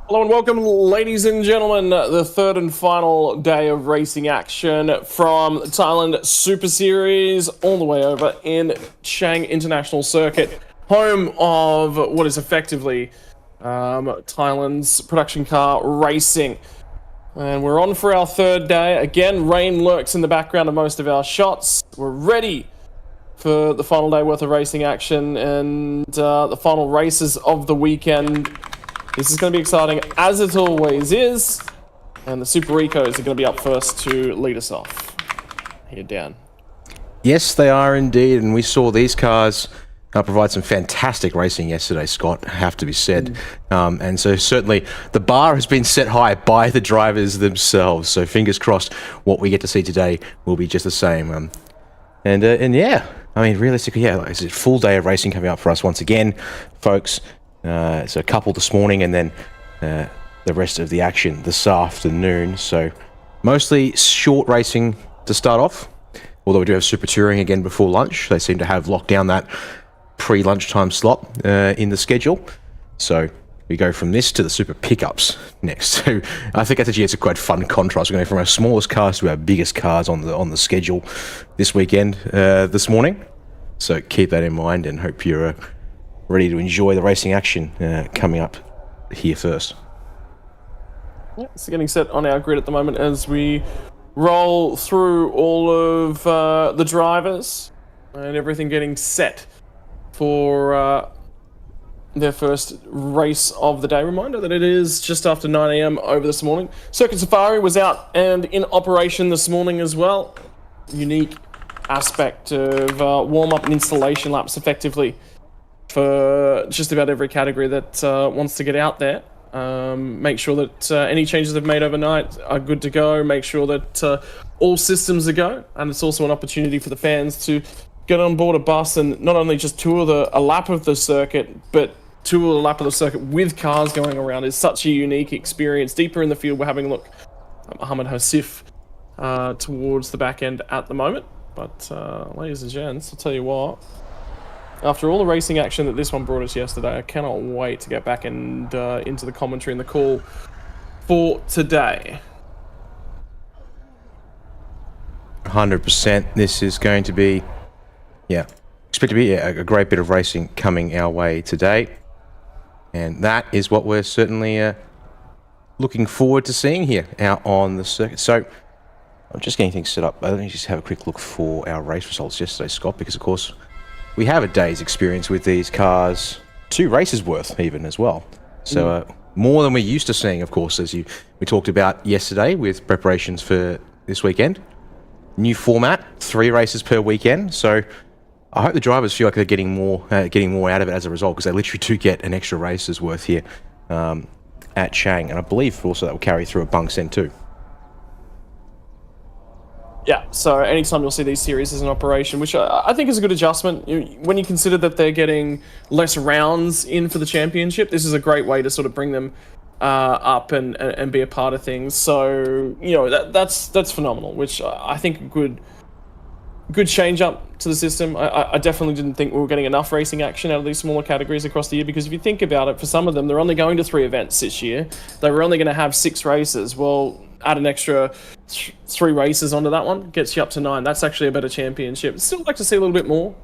Hello and welcome, ladies and gentlemen. The third and final day of racing action from Thailand Super Series, all the way over in Chiang International Circuit, home of what is effectively Thailand's production car racing. And we're on for our third day. Again, rain lurks in the background of most of our shots. We're ready for the final day worth of racing action and the final races of the weekend. This is going to be exciting, as it always is. And the Super Ecos are going to be up first to lead us off. Here, Dan. Yes, they are indeed. And we saw these cars provide some fantastic racing yesterday, Scott, have to be said. And so certainly the bar has been set high by the drivers themselves. So fingers crossed what we get to see today will be just the same. And yeah, I mean, realistically, yeah, it's a full day of racing coming up for us once again, folks. So a couple this morning and then the rest of the action this afternoon. So mostly short racing to start off, although we do have Super Touring again before lunch. They seem to have locked down that pre-lunchtime slot in the schedule. So we go from this to the Super Pickups next. So I think it's a quite fun contrast. We're going from our smallest cars to our biggest cars on the schedule this weekend, this morning. So keep that in mind and hope you're ready to enjoy the racing action coming up here first. Yeah, it's getting set on our grid at the moment as we roll through all of the drivers and everything getting set for their first race of the day. Reminder that it is just after 9 a.m. over this morning. Circuit Safari was out and in operation this morning as well. Unique aspect of warm-up and installation laps effectively for just about every category that wants to get out there. Make sure that any changes they've made overnight are good to go. Make sure that all systems are go. And it's also an opportunity for the fans to get on board a bus and not only just tour a lap of the circuit, but tour a lap of the circuit with cars going around. Is such a unique experience. Deeper in the field, we're having a look at Mohammed Hasif towards the back end at the moment. But ladies and gents, I'll tell you what. After all the racing action that this one brought us yesterday, I cannot wait to get back and into the commentary and the call for today. 100%. This is going to be, expect to be a great bit of racing coming our way today. And that is what we're certainly looking forward to seeing here out on the circuit. So I'm just getting things set up. Let me just have a quick look for our race results yesterday, Scott, because of course we have a day's experience with these cars, 2 races worth even as well. So more than we're used to seeing, of course, as we talked about yesterday with preparations for this weekend. New format, 3 races per weekend. So I hope the drivers feel like they're getting more out of it as a result, because they literally do get an extra race's worth here at Chiang. And I believe also that will carry through at Bunks End too. Yeah, so anytime you'll see these series as an operation, which I think is a good adjustment. When you consider that they're getting less rounds in for the championship, this is a great way to sort of bring them up and be a part of things. So, that's phenomenal, which I think a good change up to the system. I definitely didn't think we were getting enough racing action out of these smaller categories across the year, because if you think about it, for some of them, they're only going to 3 events this year. They were only going to have 6 races. Well, add an extra 3 races onto that one, gets you up to 9. That's actually a better championship. Still like to see a little bit more.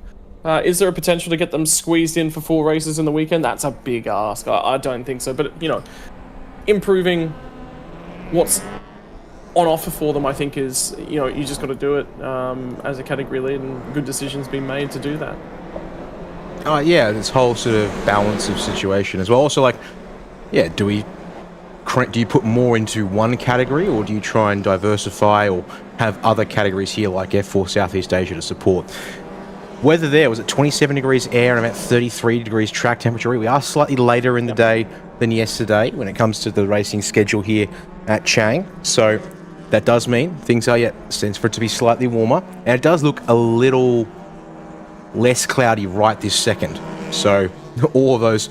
Is there a potential to get them squeezed in for 4 races in the weekend? That's a big ask. I don't think so. But, improving what's on offer for them, I think is, you just got to do it as a category lead, and good decisions being made to do that. Yeah, this whole sort of balance of situation as well. Also, do you put more into one category, or do you try and diversify or have other categories here like F4 Southeast Asia to support? Weather there was at 27 degrees air and about 33 degrees track temperature. We are slightly later in the day than yesterday when it comes to the racing schedule here at Chiang. So that does mean things are stands for it to be slightly warmer, and it does look a little less cloudy right this second. So all of those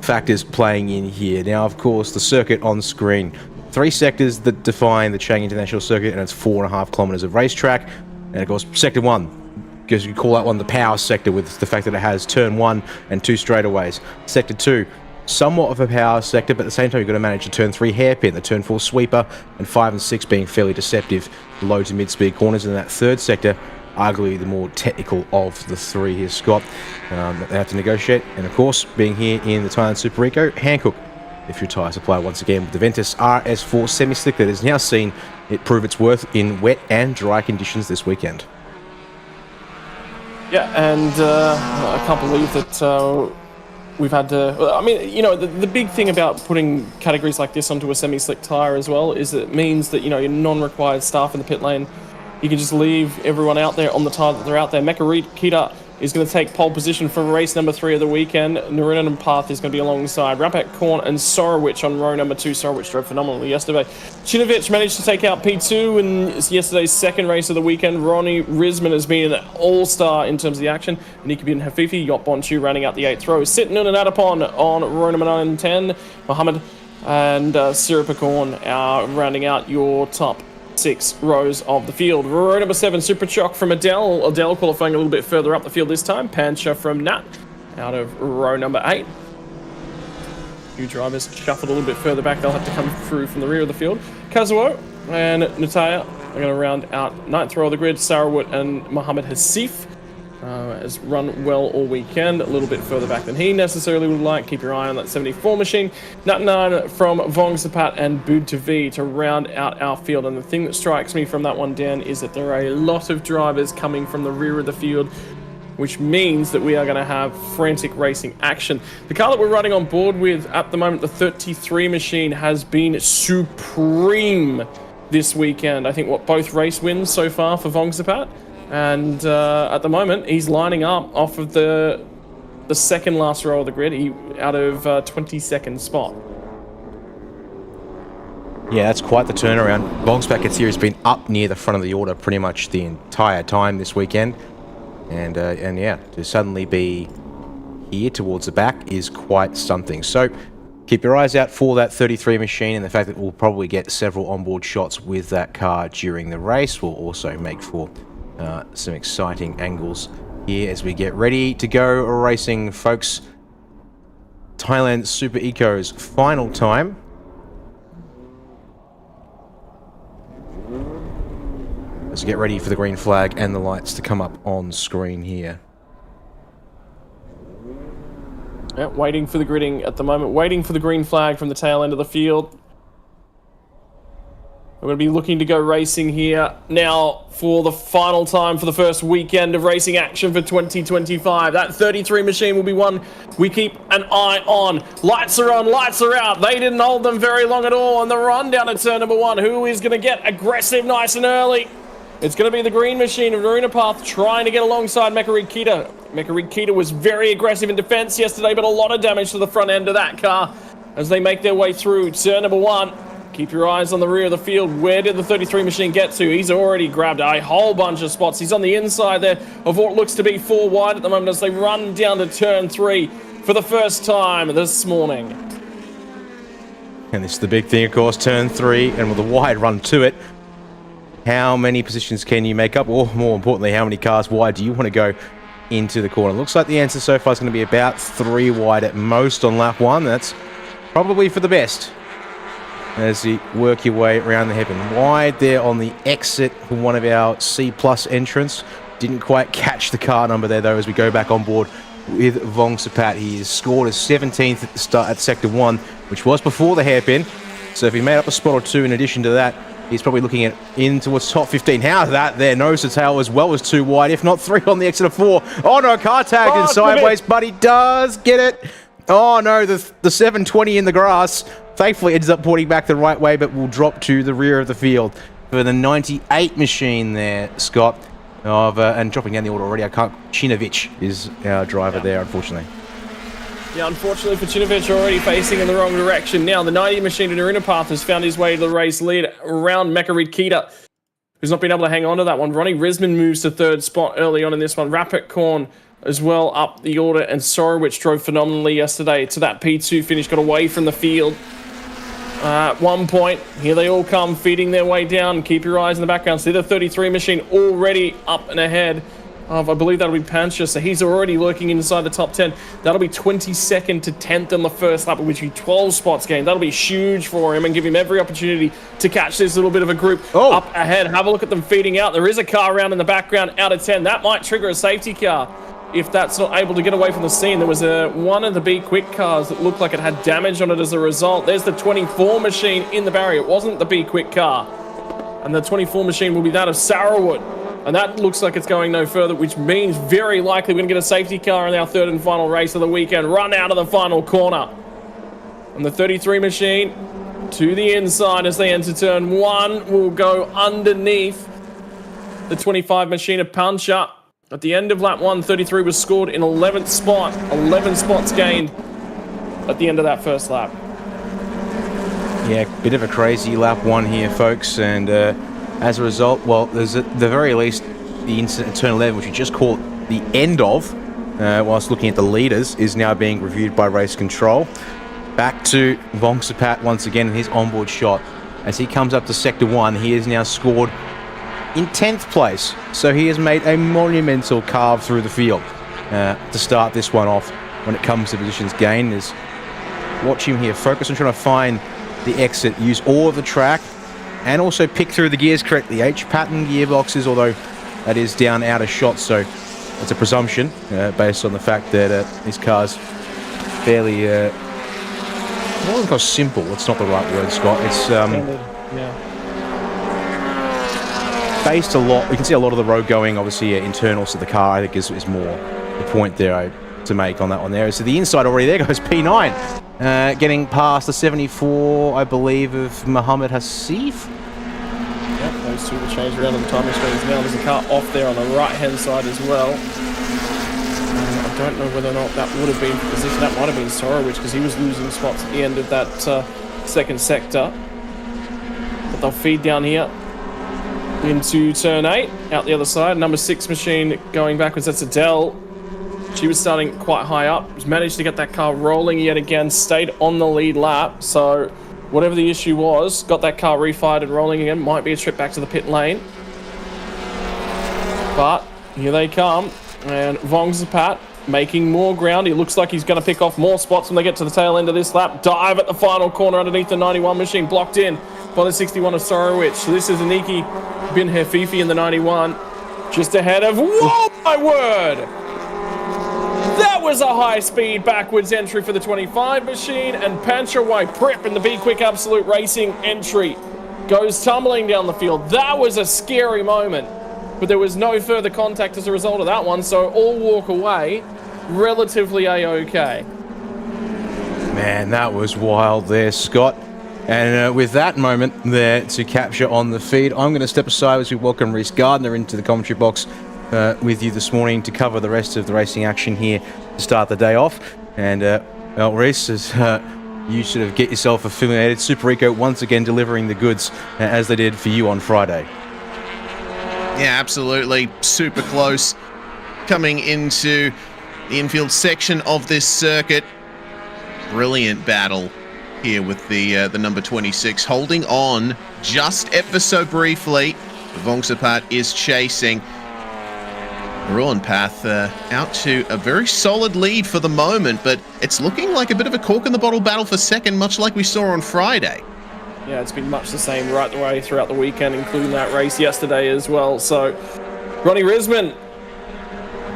factors playing in here. Now, of course, the circuit on screen. 3 sectors that define the Chiang International Circuit, and it's 4.5 kilometers of racetrack. And of course, Sector 1, because you call that one the power sector with the fact that it has turn 1 and 2 straightaways. Sector 2 somewhat of a power sector, but at the same time you've got to manage the turn 3 hairpin, the turn 4 sweeper, and 5 and 6 being fairly deceptive low to mid-speed corners. In that third sector, arguably the more technical of the three here, Scott, that they have to negotiate. And of course, being here in the Thailand Super Eco, Hankook, if your tyre supplier once again with the Ventus RS4 semi-slick that has now seen it prove its worth in wet and dry conditions this weekend. Yeah, and I can't believe that we've had to... I mean, you know, the big thing about putting categories like this onto a semi-slick tyre as well is it means that, you know, your non-required staff in the pit lane, you can just leave everyone out there on the tyre that they're out there. Kita is going to take pole position for race number 3 of the weekend. Narendran Path is going to be alongside Rapat Korn and Sorowich on row number 2. Sorowich drove phenomenally yesterday. Chinovich managed to take out P2 in yesterday's second race of the weekend. Ronnie Risman has been an all-star in terms of the action. Nikki Bin Hafifi, Yop Bonchu rounding out the 8th row. Sitnun and Adapon on row number 9 and 10. Mohammed and Siripakorn are rounding out your top 6 rows of the field. Row number 7, Super Chock from Adele. Adele qualifying a little bit further up the field this time. Pancha from Nat out of row number 8. Few drivers shuffled a little bit further back. They'll have to come through from the rear of the field. Kazuo and Nataya are going to round out 9th row of the grid. Sarawat and Mohammed Hasif has run well all weekend, a little bit further back than he necessarily would like. Keep your eye on that 74 machine. Nat9 from Vong Sapat and Bud Tavi to round out our field. And the thing that strikes me from that one, Dan, is that there are a lot of drivers coming from the rear of the field, which means that we are going to have frantic racing action. The car that we're running on board with at the moment, the 33 machine, has been supreme this weekend. I think, both race wins so far for Vong Sapat. And at the moment, he's lining up off of the second last row of the grid, out of 22nd spot. Yeah, that's quite the turnaround. Vongspackets here has been up near the front of the order pretty much the entire time this weekend. And yeah, to suddenly be here towards the back is quite something. So keep your eyes out for that 33 machine, and the fact that we'll probably get several onboard shots with that car during the race will also make for some exciting angles here as we get ready to go racing, folks. Thailand Super Eco's final time. Let's get ready for the green flag and the lights to come up on screen here. Yeah, waiting for the gridding at the moment, waiting for the green flag from the tail end of the field. We're going to be looking to go racing here now for the final time for the first weekend of racing action for 2025. That 33 machine will be one we keep an eye on. Lights are on, lights are out. They didn't hold them very long at all on the run down to turn number 1. Who is going to get aggressive nice and early? It's going to be the green machine of Naruna Path trying to get alongside Mekarig Kita. Mekarig Kita was very aggressive in defense yesterday, but a lot of damage to the front end of that car as they make their way through turn number 1. Keep your eyes on the rear of the field. Where did the 33 machine get to? He's already grabbed a whole bunch of spots. He's on the inside there of what looks to be 4 wide at the moment as they run down to turn 3 for the first time this morning. And this is the big thing, of course, turn 3, and with a wide run to it, how many positions can you make up? Or more importantly, how many cars wide do you want to go into the corner? Looks like the answer so far is going to be about 3 wide at most on lap 1. That's probably for the best as you work your way around the hairpin. Wide there on the exit for one of our C+ entrants. Didn't quite catch the car number there, though, as we go back on board with Vong Sapat. He has scored a 17th at the start at Sector 1, which was before the hairpin. So if he made up a spot or 2 in addition to that, he's probably looking at in towards top 15. How's that there? Nose to tail as well as 2 wide, if not 3 on the exit of 4. Oh no, car tagged in sideways, but he does get it. Oh no, the 720 in the grass. Thankfully ends up porting back the right way, but will drop to the rear of the field for the 98 machine there, Scott. And dropping down the order already, Chinovich is our driver there, unfortunately. Yeah, unfortunately for Chinovich, already facing in the wrong direction. Now, the 90 machine in Naruna Path has found his way to the race lead around Mekarid Kita, who's not been able to hang on to that one. Ronnie Risman moves to 3rd spot early on in this one. Rapat Korn as well up the order, and Sorowich drove phenomenally yesterday to that P2 finish, got away from the field. At one point, here they all come, feeding their way down. Keep your eyes in the background. See the 33 machine already up and ahead of, I believe that'll be Pancha, so he's already lurking inside the top 10. That'll be 22nd to 10th on the first lap, which will be 12 spots gained. That'll be huge for him and give him every opportunity to catch this little bit of a group up ahead. Have a look at them feeding out. There is a car around in the background out of 10. That might trigger a safety car if that's not able to get away from the scene. There was one of the Be Quick cars that looked like it had damage on it as a result. There's the 24 machine in the barrier. It wasn't the Be Quick car. And the 24 machine will be that of Sarawwood. And that looks like it's going no further, which means very likely we're going to get a safety car in our third and final race of the weekend. Run out of the final corner. And the 33 machine to the inside as they enter turn 1 will go underneath the 25 machine of Pancha. At the end of lap 1, 33 was scored in 11th spot. 11 spots gained at the end of that first lap. Yeah, bit of a crazy lap 1 here, folks, and as a result, well, there's at the very least the incident at turn 11, which we just caught the end of, whilst looking at the leaders, is now being reviewed by race control. Back to Vongsapat once again in his onboard shot. As he comes up to sector 1, he is now scored in 10th place. So he has made a monumental carve through the field to start this one off when it comes to positions gained. Watch him here, focus on trying to find the exit, use all of the track, and also pick through the gears correctly. H-pattern gearboxes, although that is down out of shot, so it's a presumption based on the fact that this car's fairly, I wouldn't call simple, it's not the right word, Scott. It's based a lot, you can see a lot of the road going, obviously, internals to the car, I think is more the point there to make on that one there. So the inside already, there goes P9. Getting past the 74, I believe, of Mohammed Hasif. Yep, those two will change around on the timing screens now. There's a car off there on the right-hand side as well. I don't know whether or not that would have been for position. That might have been Sorowich, because he was losing spots at the end of that second sector. But they'll feed down here into turn 8, out the other side. Number 6 machine going backwards, that's Adele. She was starting quite high up, managed to get that car rolling yet again, stayed on the lead lap, so whatever the issue was, got that car refired and rolling again. Might be a trip back to the pit lane. But here they come, and Vongsapat making more ground. He looks like he's going to pick off more spots when they get to the tail end of this lap. Dive at the final corner underneath the 91 machine, blocked in by the 61 of Sorowich. So this is Aniki Bin Hefifi in the 91, just ahead of, whoa, my word! That was a high-speed backwards entry for the 25 machine, and Pancha White Prep in the Be Quick Absolute Racing entry goes tumbling down the field. That was a scary moment, but there was no further contact as a result of that one, so all walk away relatively A-OK. Man, that was wild there, Scott. And with that moment there to capture on the feed, I'm going to step aside as we welcome Reese Gardner into the commentary box with you this morning to cover the rest of the racing action here to start the day off. And well, Reese, as you sort of get yourself affiliated, Super Eco once again delivering the goods as they did for you on Friday. Yeah, absolutely. Super close coming into the infield section of this circuit. Brilliant battle here with the number 26 holding on just ever so briefly. Vongsapat is chasing. Ruan Path out to a very solid lead for the moment, but it's looking like a bit of a cork-in-the-bottle battle for second, much like we saw on Friday. Yeah, it's been much the same right the way throughout the weekend, including that race yesterday as well. So, Ronnie Risman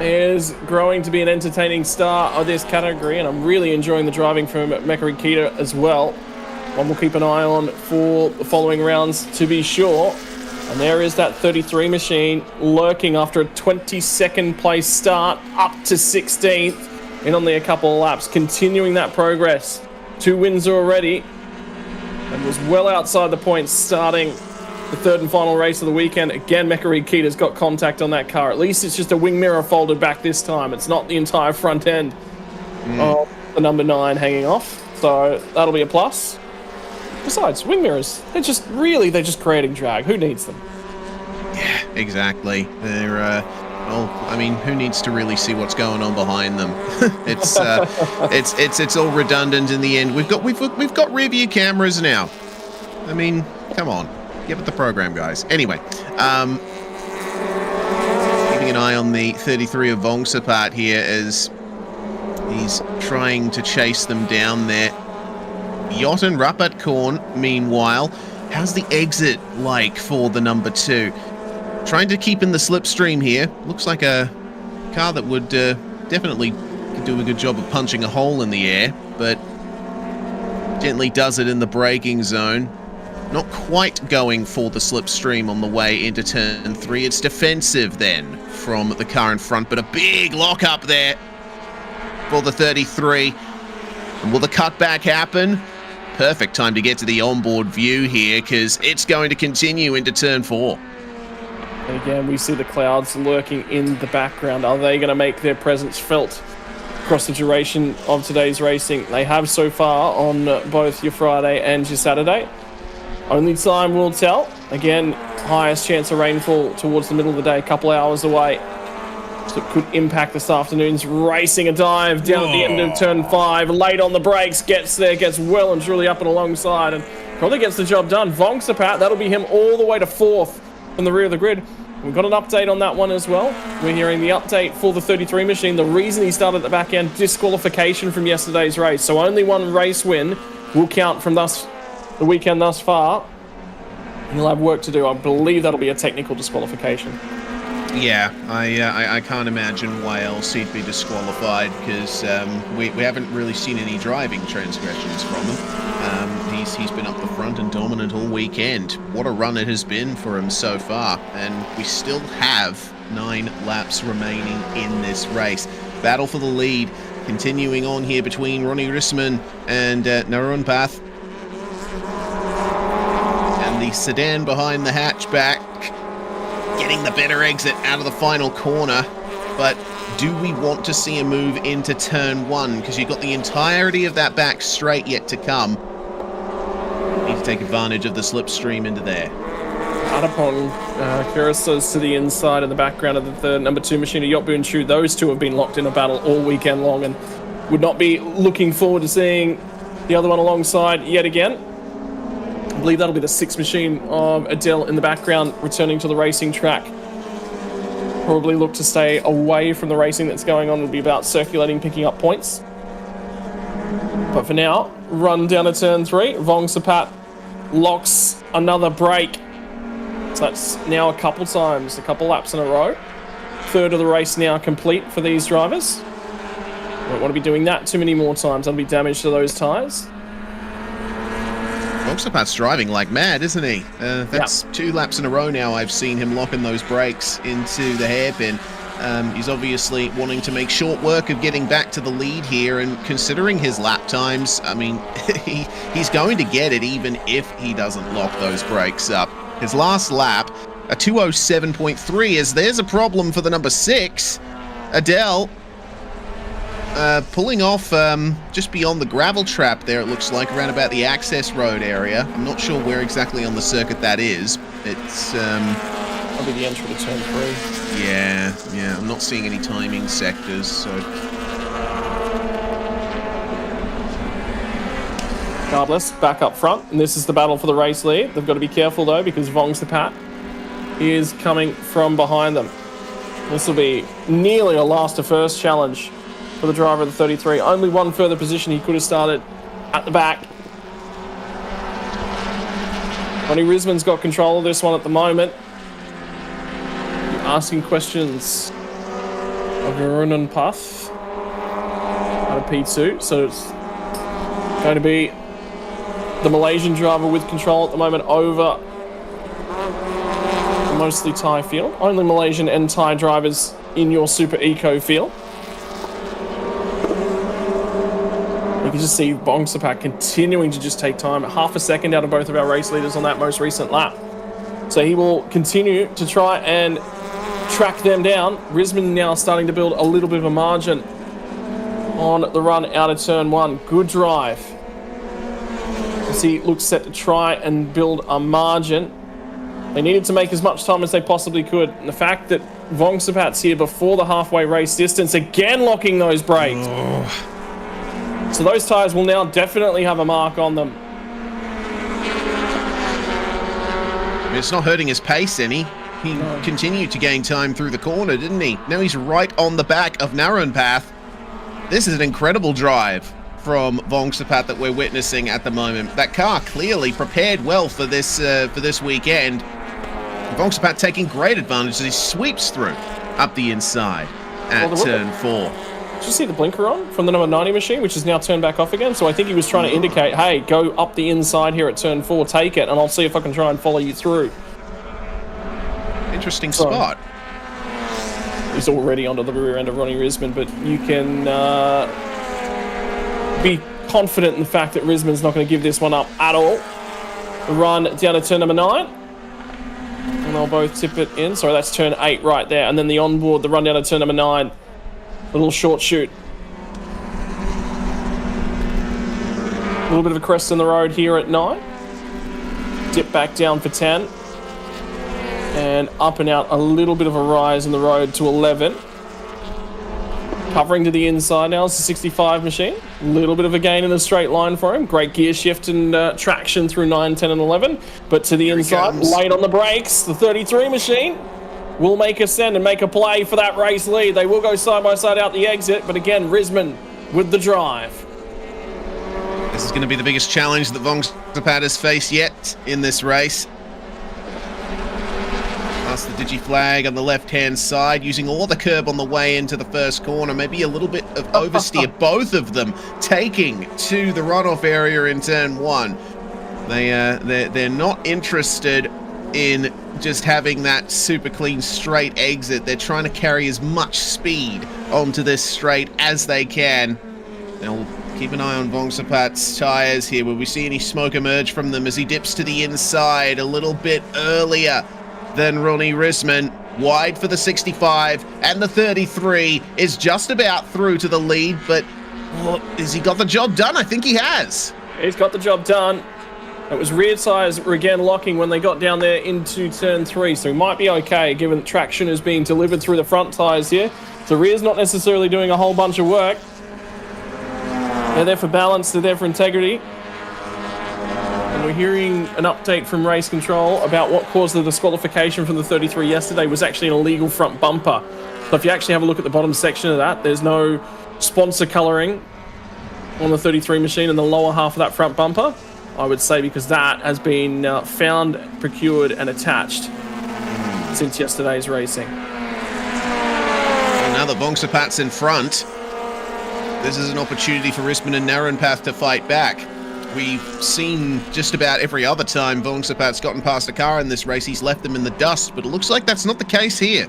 is growing to be an entertaining star of this category, and I'm really enjoying the driving from Mekari Kita as well. One we'll keep an eye on for the following rounds to be sure. And there is that 33 machine lurking after a 22nd place start up to 16th in only a couple of laps, continuing that progress. 2 wins already, and was well outside the points starting the third and final race of the weekend. Again, Mekari Kita's got contact on that car. At least it's just a wing mirror folded back this time. It's not the entire front end of the number 9 hanging off. So that'll be a plus. Besides, wing mirrors, they're just creating drag. Who needs them? Yeah, exactly. They're, well, I mean, who needs to really see what's going on behind them? It's all redundant in the end. We've got rear view cameras now. I mean, come on, get with the program, guys. Anyway, keeping an eye on the 33 of Vongsapat here as he's trying to chase them down there. Jotten Rapatkorn, meanwhile, how's the exit like for the number 2? Trying to keep in the slipstream here. Looks like a car that would definitely do a good job of punching a hole in the air, but gently does it in the braking zone. Not quite going for the slipstream on the way into turn 3. It's defensive then from the car in front, but a big lock up there for the 33. And will the cutback happen? Perfect time to get to the onboard view here, because it's going to continue into turn 4. And again, we see the clouds lurking in the background. Are they going to make their presence felt across the duration of today's racing? They have so far on both your Friday and your Saturday. Only time will tell. Again, highest chance of rainfall towards the middle of the day, a couple hours away. So it could impact this afternoon's racing. A dive down at the end of turn 5, late on the brakes, gets there, gets well and truly up and alongside, and probably gets the job done. Vongsapat, that'll be him all the way to 4th from the rear of the grid. We've got an update on that one as well. We're hearing the update for the 33 machine. The reason he started at the back end, disqualification from yesterday's race. So only one race win will count from the weekend thus far. He'll have work to do. I believe that'll be a technical disqualification. Yeah, I can't imagine why else he'd be disqualified, because we haven't really seen any driving transgressions from him. He's been up the front and dominant all weekend. What a run it has been for him so far, and we still have 9 laps remaining in this race. Battle for the lead continuing on here between Ronnie Risman and Narun Path. And the sedan behind the hatchback getting the better exit out of the final corner. But do we want to see a move into turn 1? Because you've got the entirety of that back straight yet to come. Need to take advantage of the slipstream into there. Adapon, Kyrgyzstan's to the inside in the background of the number 2 machine of Yotbu and Chu. Those two have been locked in a battle all weekend long and would not be looking forward to seeing the other one alongside yet again. I believe that'll be the 6th machine of Adele in the background returning to the racing track. Probably look to stay away from the racing that's going on. It'll be about circulating, picking up points. But for now, run down to turn 3. Vongsapat locks another break. So that's now a couple times, a couple laps in a row. 3rd of the race now complete for these drivers. Don't want to be doing that too many more times. That'll be damage to those tyres. Vongspat's driving like mad, isn't he? That's 2 laps in a row now I've seen him locking those brakes into the hairpin. He's obviously wanting to make short work of getting back to the lead here, and considering his lap times, I mean, he's going to get it even if he doesn't lock those brakes up. His last lap, a 2:07.3, as there's a problem for the number 6, Adele. Pulling off just beyond the gravel trap there, it looks like, around about the access road area. I'm not sure where exactly on the circuit that is. It's Probably the entry to turn 3. Yeah, I'm not seeing any timing sectors, so Regardless, back up front, and this is the battle for the race lead. They've got to be careful though, because Vongsapat is coming from behind them. This will be nearly a last to first challenge for the driver of the 33. Only one further position he could have started at the back. Ronnie Risman's got control of this one at the moment. Asking questions of Runan Puff out of P2. So it's going to be the Malaysian driver with control at the moment over mostly Thai field. Only Malaysian and Thai drivers in your Super Eco field. You can just see Vongsapat continuing to just take time, half a second out of both of our race leaders on that most recent lap. So he will continue to try and track them down. Risman now starting to build a little bit of a margin on the run out of turn 1. Good drive. As he looks set to try and build a margin. They needed to make as much time as they possibly could. And the fact that Vongsapat's here before the halfway race distance, again locking those brakes. Oh. So those tyres will now definitely have a mark on them. I mean, it's not hurting his pace any. He continued to gain time through the corner, didn't he? Now he's right on the back of Narrenpath. This is an incredible drive from Vongsapat that we're witnessing at the moment. That car clearly prepared well for this weekend. Vongsapat taking great advantage as he sweeps through up the inside at turn 4. Did you see the blinker on from the number 90 machine, which is now turned back off again? So I think he was trying to indicate, hey, go up the inside here at turn 4, take it, and I'll see if I can try and follow you through. Interesting spot. He's already onto the rear end of Ronnie Risman, but you can be confident in the fact that Risman's not going to give this one up at all. The run down to turn number 9. And they'll both tip it in. Sorry, that's turn 8 right there. And then the onboard, the run down to turn number 9. A little short shoot. A little bit of a crest in the road here at 9. Dip back down for 10. And up and out, a little bit of a rise in the road to 11. Covering to the inside now is the 65 machine. A little bit of a gain in the straight line for him. Great gear shift and traction through 9, 10 and 11. But to the inside, late on the brakes, the 33 machine will make a send and make a play for that race lead. They will go side by side out the exit, but again, Risman with the drive. This is going to be the biggest challenge that Vongsapat has faced yet in this race. Past the digi flag on the left-hand side, using all the curb on the way into the first corner. Maybe a little bit of oversteer, both of them taking to the runoff area in turn 1. They're not interested in just having that super clean straight exit. They're trying to carry as much speed onto this straight as they can. They'll keep an eye on Vongsapat's tyres here. Will we see any smoke emerge from them as he dips to the inside a little bit earlier than Ronnie Risman? Wide for the 65, and the 33 is just about through to the lead, but has he got the job done? I think he has. He's got the job done. It was rear tyres that were again locking when they got down there into turn 3, so he might be okay given that traction is being delivered through the front tyres here. The rear's not necessarily doing a whole bunch of work. They're there for balance, they're there for integrity. And we're hearing an update from race control about what caused the disqualification from the 33 yesterday was actually an illegal front bumper. So if you actually have a look at the bottom section of that, there's no sponsor colouring on the 33 machine in the lower half of that front bumper. I would say because that has been found, procured and attached since yesterday's racing. Well, now that Vongsapat's in front, this is an opportunity for Risman and Narrenpath to fight back. We've seen just about every other time Vongsapat's gotten past a car in this race, he's left them in the dust, but it looks like that's not the case here.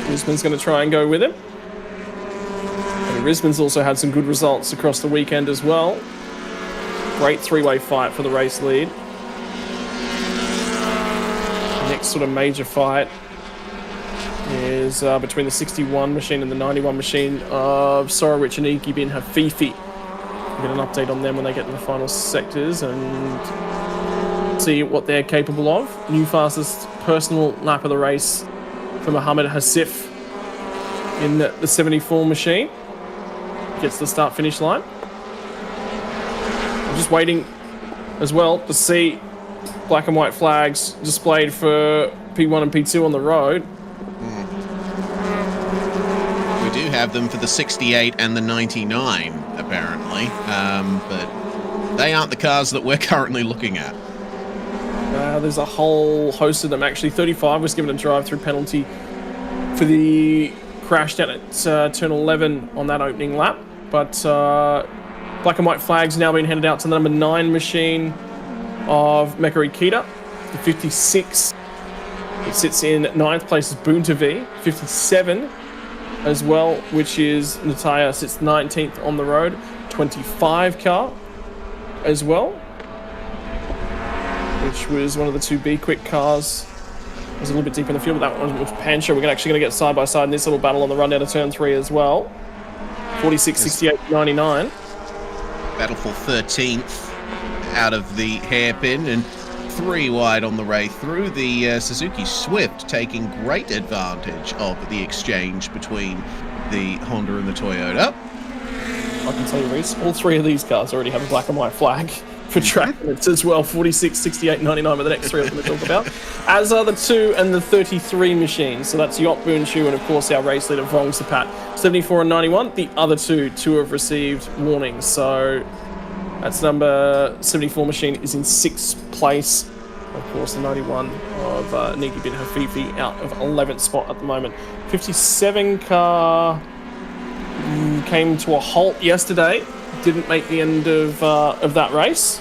Risman's going to try and go with him. And Risman's also had some good results across the weekend as well. Great three-way fight for the race lead. Next sort of major fight is between the 61 machine and the 91 machine of Sorowich and Iki bin Hafifi. We'll get an update on them when they get to the final sectors and see what they're capable of. New fastest personal lap of the race for Mohammed Hasif in the 74 machine. Gets the start-finish line. I'm just waiting as well to see black and white flags displayed for P1 and P2 on the road. We do have them for the 68 and the 99, apparently, but they aren't the cars that we're currently looking at. There's a whole host of them, actually. 35 was given a drive-through penalty for the crash down at turn 11 on that opening lap, but black and white flags now being handed out to the number 9 machine of Mekari Kita. The 56, it sits in 9th place is Boontavi. 57 as well, which is Nataya, sits 19th on the road. 25 car as well, which was one of the 2B quick cars. It was a little bit deep in the field, but that one was Pancho. We're actually going to get side by side in this little battle on the run down to turn 3 as well. 46, 68, 99. Battle for 13th out of the hairpin, and 3 wide on the way through. The Suzuki Swift taking great advantage of the exchange between the Honda and the Toyota. I can tell you, Reese, all 3 of these cars already have a black and white flag. for track minutes as well. 46, 68, 99 with the next three I'm going to talk about. As are the 2 and the 33 machines. So that's Yacht Boonshu and, of course, our race leader, Vong Sapat. 74 and 91. The other two have received warnings. So that's number 74 machine is in 6th place. Of course, the 91 of Niki bin Hafifi out of 11th spot at the moment. 57 car came to a halt yesterday. Didn't make the end of that race,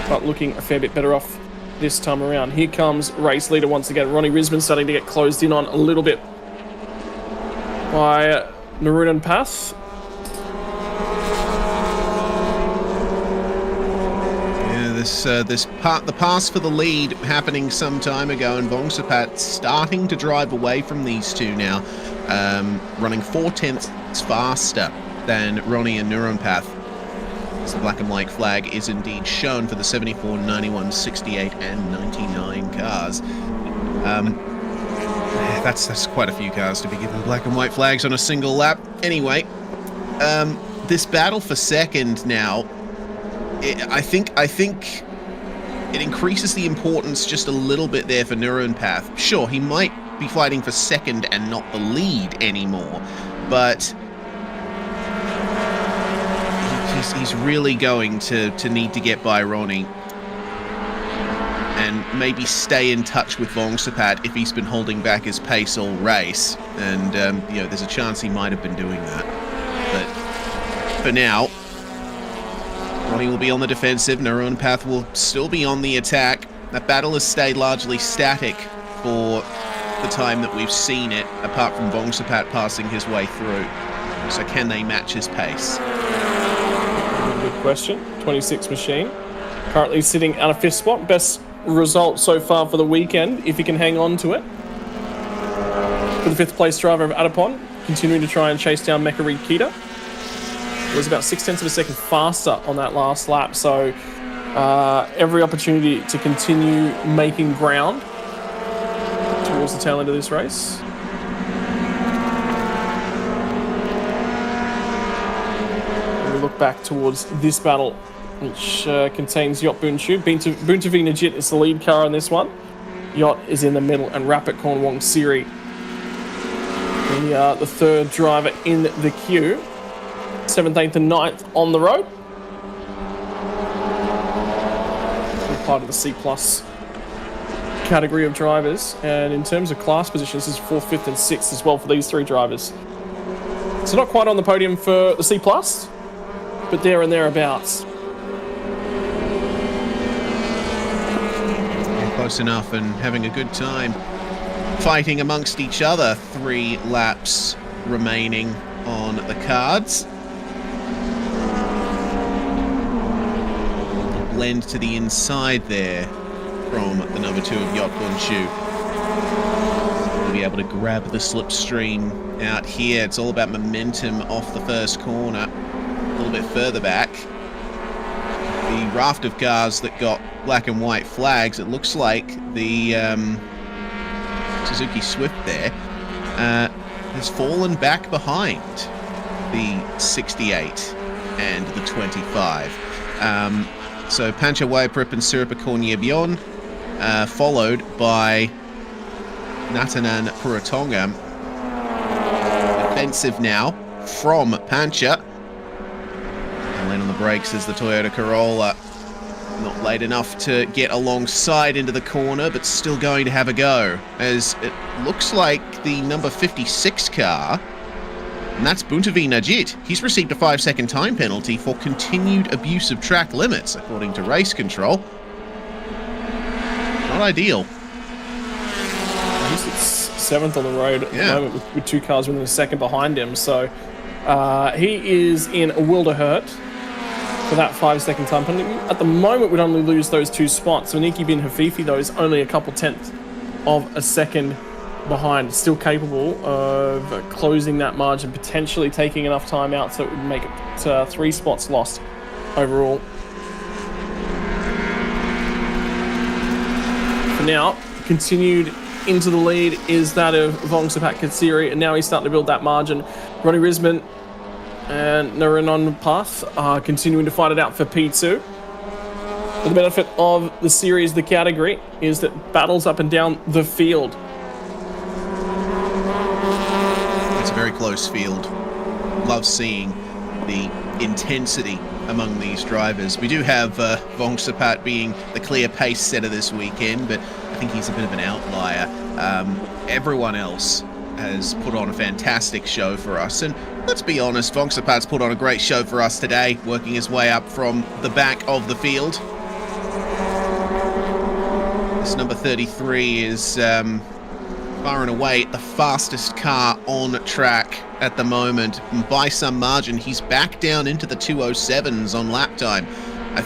but looking a fair bit better off this time around. Here comes race leader once again. Ronnie Risman starting to get closed in on a little bit by Narunan Path. The pass for the lead happening some time ago, and Vong Sapat starting to drive away from these two now, running 4/10 faster than Ronnie and Nurumpath. The black and white flag is indeed shown for the 74, 91, 68 and 99 cars. That's quite a few cars to be given black and white flags on a single lap. Anyway, this battle for second now, I think it increases the importance just a little bit there for Nurumpath. Sure, he might be fighting for second and not the lead anymore, but he's really going to need to get by Ronnie and maybe stay in touch with Vong Sapat if he's been holding back his pace all race. And there's a chance he might have been doing that. But for now, Ronnie will be on the defensive. Nurumpath will still be on the attack. That battle has stayed largely static for the time that we've seen it, apart from Vong Sapat passing his way through. So can they match his pace? Good question. 26 machine. Currently sitting at a 5th spot. Best result so far for the weekend, if he can hang on to it. For the 5th place driver of Adapon, continuing to try and chase down Mekari Kita. It was about 0.6 of a second faster on that last lap, so every opportunity to continue making ground towards the tail end of this race. And we look back towards this battle, which contains Yacht Boonshu. Buntavi Najit is the lead car on this one. Yacht is in the middle, and Rapid Cornwong Siri, the 3rd driver in the queue. 7th, 8th and 9th on the road. We're part of the C+ category of drivers. And in terms of class positions, this is 4th, 5th and 6th as well for these 3 drivers. So not quite on the podium for the C+, but there and thereabouts. Close enough and having a good time fighting amongst each other. 3 laps remaining on the cards. Blend to the inside there from the number 2 of Yacht Boonshu. We'll be able to grab the slipstream out here. It's all about momentum off the first corner. A little bit further back, the raft of cars that got black and white flags, it looks like the Suzuki Swift there has fallen back behind the 68 and the 25. So Pancha Waiprip and Siripa Korniabion, followed by Natanan Puratonga. Defensive now from Pancha. And land on the brakes as the Toyota Corolla. Not late enough to get alongside into the corner, but still going to have a go. As it looks like the number 56 car, and that's Buntavi Najit. He's received a 5-second time penalty for continued abuse of track limits, according to race control. Not ideal. He's 7th on the road at the moment with 2 cars within a second behind him. So he is in a world of hurt for that 5-second time penalty. At the moment, we'd only lose those 2 spots. So Niki bin Hafifi, though, is only a couple tenths of a second behind, still capable of closing that margin, potentially taking enough time out so it would make it 3 spots lost overall. For now, continued into the lead is that of Vong Sapat Katsiri, and now he's starting to build that margin. Ronnie Risman and Narun on path are continuing to fight it out for P2. But the benefit of the series, the category, is that battles up and down the field. It's a very close field. Love seeing the intensity among these drivers. We do have Vongsapat being the clear pace setter this weekend, but I think he's a bit of an outlier. Everyone else has put on a fantastic show for us, and let's be honest, Vongsapat's put on a great show for us today, working his way up from the back of the field. This number 33 is far and away the fastest car on track at the moment. And by some margin, he's back down into the 207s on lap time. I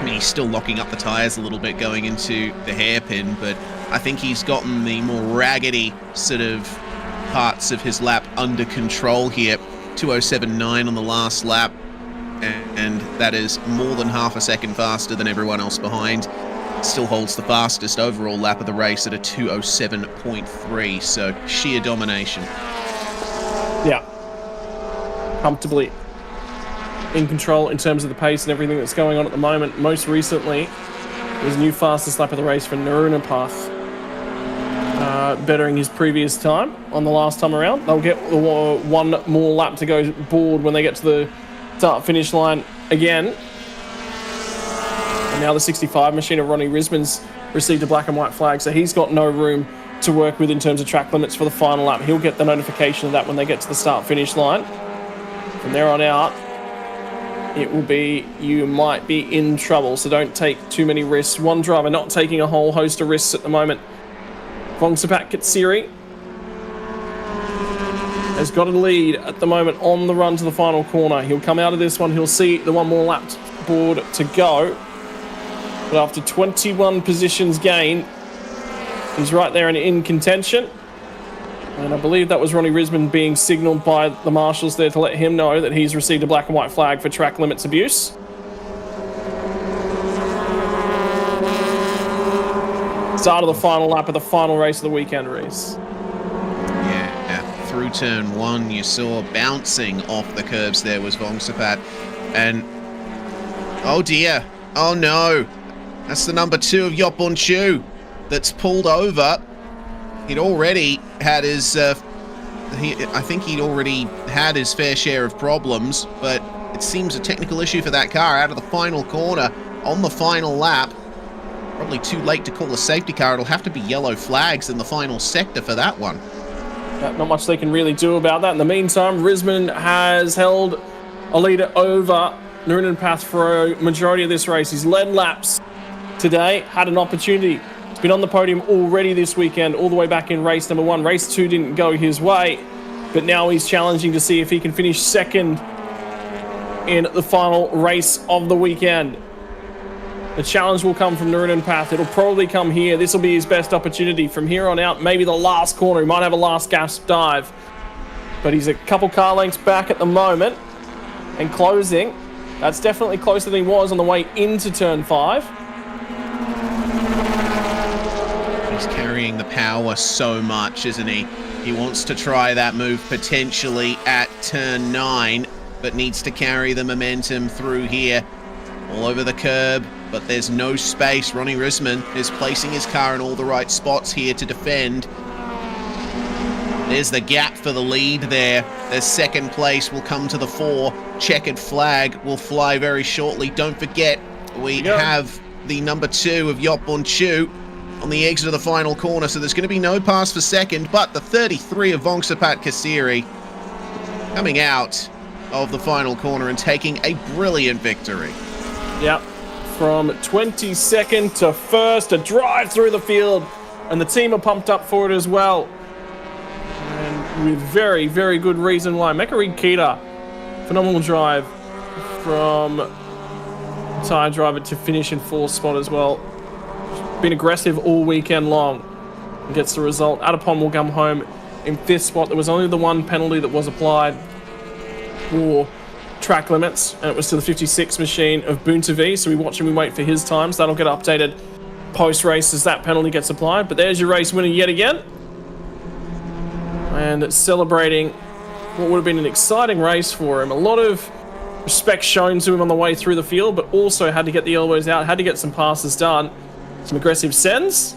mean, he's still locking up the tyres a little bit going into the hairpin, but I think he's gotten the more raggedy sort of parts of his lap under control here. 207.9 on the last lap, and that is more than half a second faster than everyone else behind. Still holds the fastest overall lap of the race at a 207.3, so sheer domination. Yeah. Comfortably in control in terms of the pace and everything that's going on at the moment. Most recently, there's a new fastest lap of the race for Narunapath, bettering his previous time on the last time around. They'll get one more lap to go board when they get to the start-finish line again. And now the 65 machine of Ronnie Risman's received a black and white flag, so he's got no room to work with in terms of track limits for the final lap. He'll get the notification of that when they get to the start-finish line. From there on out, it will be, you might be in trouble, so don't take too many risks. One driver not taking a whole host of risks at the moment. Vongsapat Katsiri has got a lead at the moment on the run to the final corner. He'll come out of this one, he'll see the one more lap board to go. But after 21 positions gained, he's right there and in contention. And I believe that was Ronnie Risman being signalled by the marshals there to let him know that he's received a black and white flag for track limits abuse. Start of the final lap of the final race of the weekend, Reese. Yeah, through turn one, you saw bouncing off the curbs there was Vongsapat. And, oh dear, oh no. That's the number 2 of Yopon Chu that's pulled over. He'd already had his, I think he'd already had his fair share of problems, but it seems a technical issue for that car out of the final corner on the final lap. Probably too late to call a safety car. It'll have to be yellow flags in the final sector for that one. Not much they can really do about that. In the meantime, Risman has held a leader over Narunapath for a majority of this race. He's led laps today, had an opportunity. He's been on the podium already this weekend, all the way back in race number 1. Race 2 didn't go his way, but now he's challenging to see if he can finish second in the final race of the weekend. The challenge will come from Narunapath. It'll probably come here. This will be his best opportunity. From here on out, maybe the last corner. He might have a last gasp dive. But he's a couple car lengths back at the moment. And closing. That's definitely closer than he was on the way into turn 5. He's carrying the power so much, isn't he? He wants to try that move potentially at turn 9, but needs to carry the momentum through here. All over the curb, but there's no space. Ronnie Risman is placing his car in all the right spots here to defend. There's the gap for the lead there. The second place will come to the fore. Checkered flag will fly very shortly. Don't forget, we have the number 2 of Yopon Chu on the exit of the final corner, so there's going to be no pass for second, but the 33 of Vongsapat Katsiri coming out of the final corner and taking a brilliant victory. Yep, from 22nd to 1st, a drive through the field, and the team are pumped up for it as well. And with very, very good reason why. Mekarig Kita, phenomenal drive from tyre driver to finish in 4th spot as well. Been aggressive all weekend long and gets the result. Adapon will come home in 5th spot. There was only the one penalty that was applied for track limits, and it was to the 56 machine of Boontavi, so we watch and we wait for his times. That'll get updated post-race as that penalty gets applied. But there's your race winner yet again, and celebrating what would have been an exciting race for him. A lot of respect shown to him on the way through the field, but also had to get the elbows out, had to get some passes done. Some aggressive sends.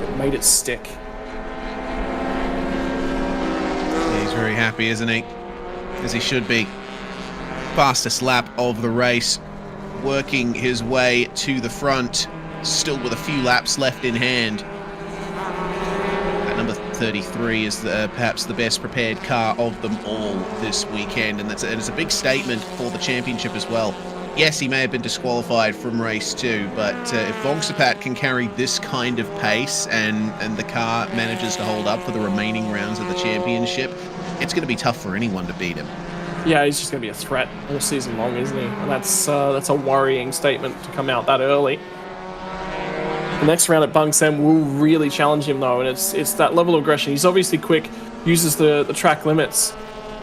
But made it stick. He's very happy, isn't he? As he should be. Fastest lap of the race. Working his way to the front. Still with a few laps left in hand. That number 33 is perhaps the best prepared car of them all this weekend, and it's a big statement for the championship as well. Yes, he may have been disqualified from race 2, but if Vongsapat can carry this kind of pace and the car manages to hold up for the remaining rounds of the championship, it's going to be tough for anyone to beat him. Yeah, he's just going to be a threat all season long, isn't he? And that's a worrying statement to come out that early. The next round at Bang Sen will really challenge him, though, and it's that level of aggression. He's obviously quick, uses the track limits,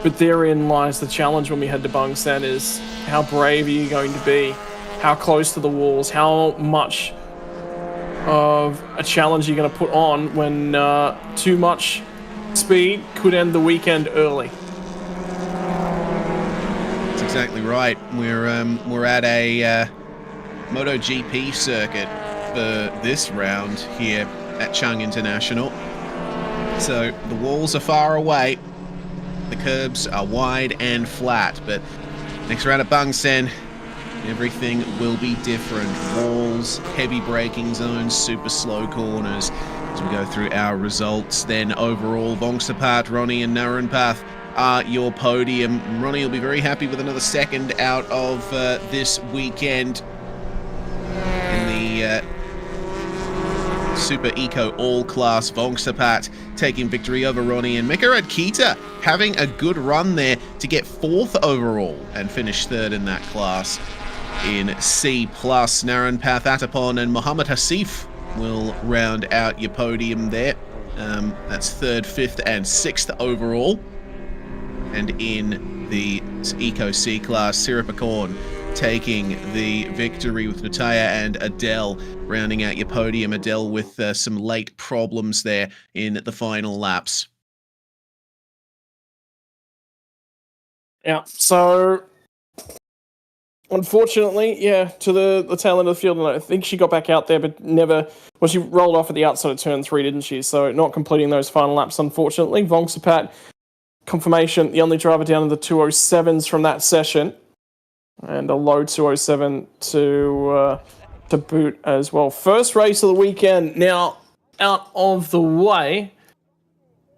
but therein lies the challenge when we head to Bang Sen is how brave are you going to be? How close to the walls? How much of a challenge are you going to put on when too much speed could end the weekend early? That's exactly right. We're at a MotoGP circuit for this round here at Chang International. So the walls are far away. The curbs are wide and flat, but next round at Bang Sen, everything will be different. Walls, heavy braking zones, super slow corners. As we go through our results, then overall, Vongsapat, Ronnie and Narunpath are your podium. Ronnie will be very happy with another second out of this weekend in the Super Eco All-Class. Vongsapat taking victory over Ronnie, and Mekarad Kita having a good run there to get 4th overall and finish 3rd in that class in C+. Narunpath Atapon and Mohammed Hasif will round out your podium there. That's 3rd, 5th and 6th overall. And in the Eco C class, Siripakorn taking the victory with Nataya and Adele rounding out your podium. Adele with some late problems there in the final laps. Yeah, so unfortunately, to the tail end of the field, and I think she got back out there, but never. Well, she rolled off at the outside of turn 3, didn't she? So not completing those final laps, unfortunately. Vongsapat, confirmation, the only driver down in the 207s from that session, and a low 207 to boot as well. First race of the weekend now out of the way,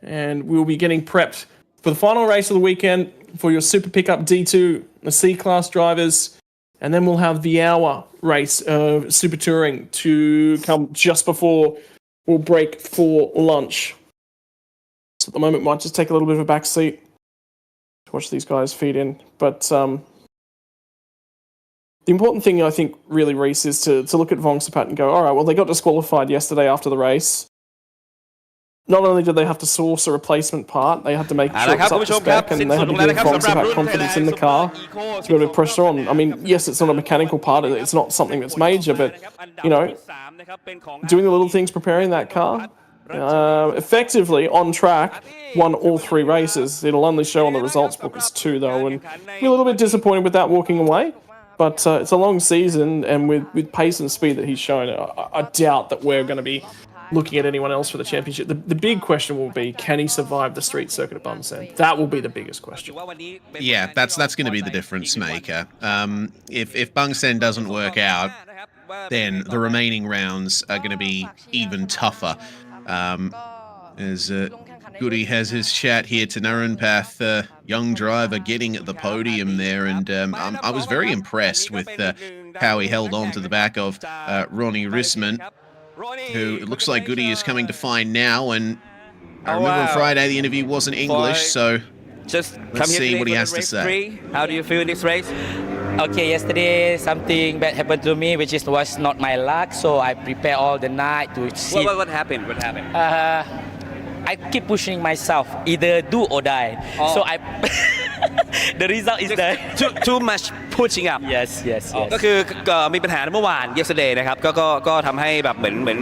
and we'll be getting prepped for the final race of the weekend for your Super Pickup D2, the C-Class drivers, and then we'll have the hour race of Super Touring to come just before we'll break for lunch. So at the moment, might just take a little bit of a back seat to watch these guys feed in. But the important thing, I think, really, Reese, is to look at Vongsapat and go, all right, well, they got disqualified yesterday after the race. Not only did they have to source a replacement part, they had to make sure it's up to spec, and they had to give Vongsapat confidence in the car to be able to pressure on. I mean, yes, it's not a mechanical part, it's not something that's major, but, you know, doing the little things, preparing that car, effectively, on track, won all 3 races. It'll only show on the results book as 2, though, and be a little bit disappointed with that walking away. But it's a long season, and with pace and speed that he's shown, I doubt that we're going to be looking at anyone else for the championship. The big question will be, can he survive the street circuit at Bang Sen? That will be the biggest question. Yeah, that's going to be the difference maker. If Bang Sen doesn't work out, then the remaining rounds are going to be even tougher. As Goody has his chat here to Narunpath, young driver getting the podium there, and I was very impressed with how he held on to the back of Ronnie Risman, who it looks like Goody is coming to find now, and I remember on Friday the interview wasn't English, so let's see what he has to say. How do you feel in this race? Okay, yesterday something bad happened to me, which was not my luck, so I prepare all the night to see. What happened? What happened? I keep pushing myself, either do or die. So the result is there. too much pushing up Yes, yes, ก็ yes. คือมีปัญหาเมื่อวาน yesterday นะครับก็ทำให้แบบเหมือน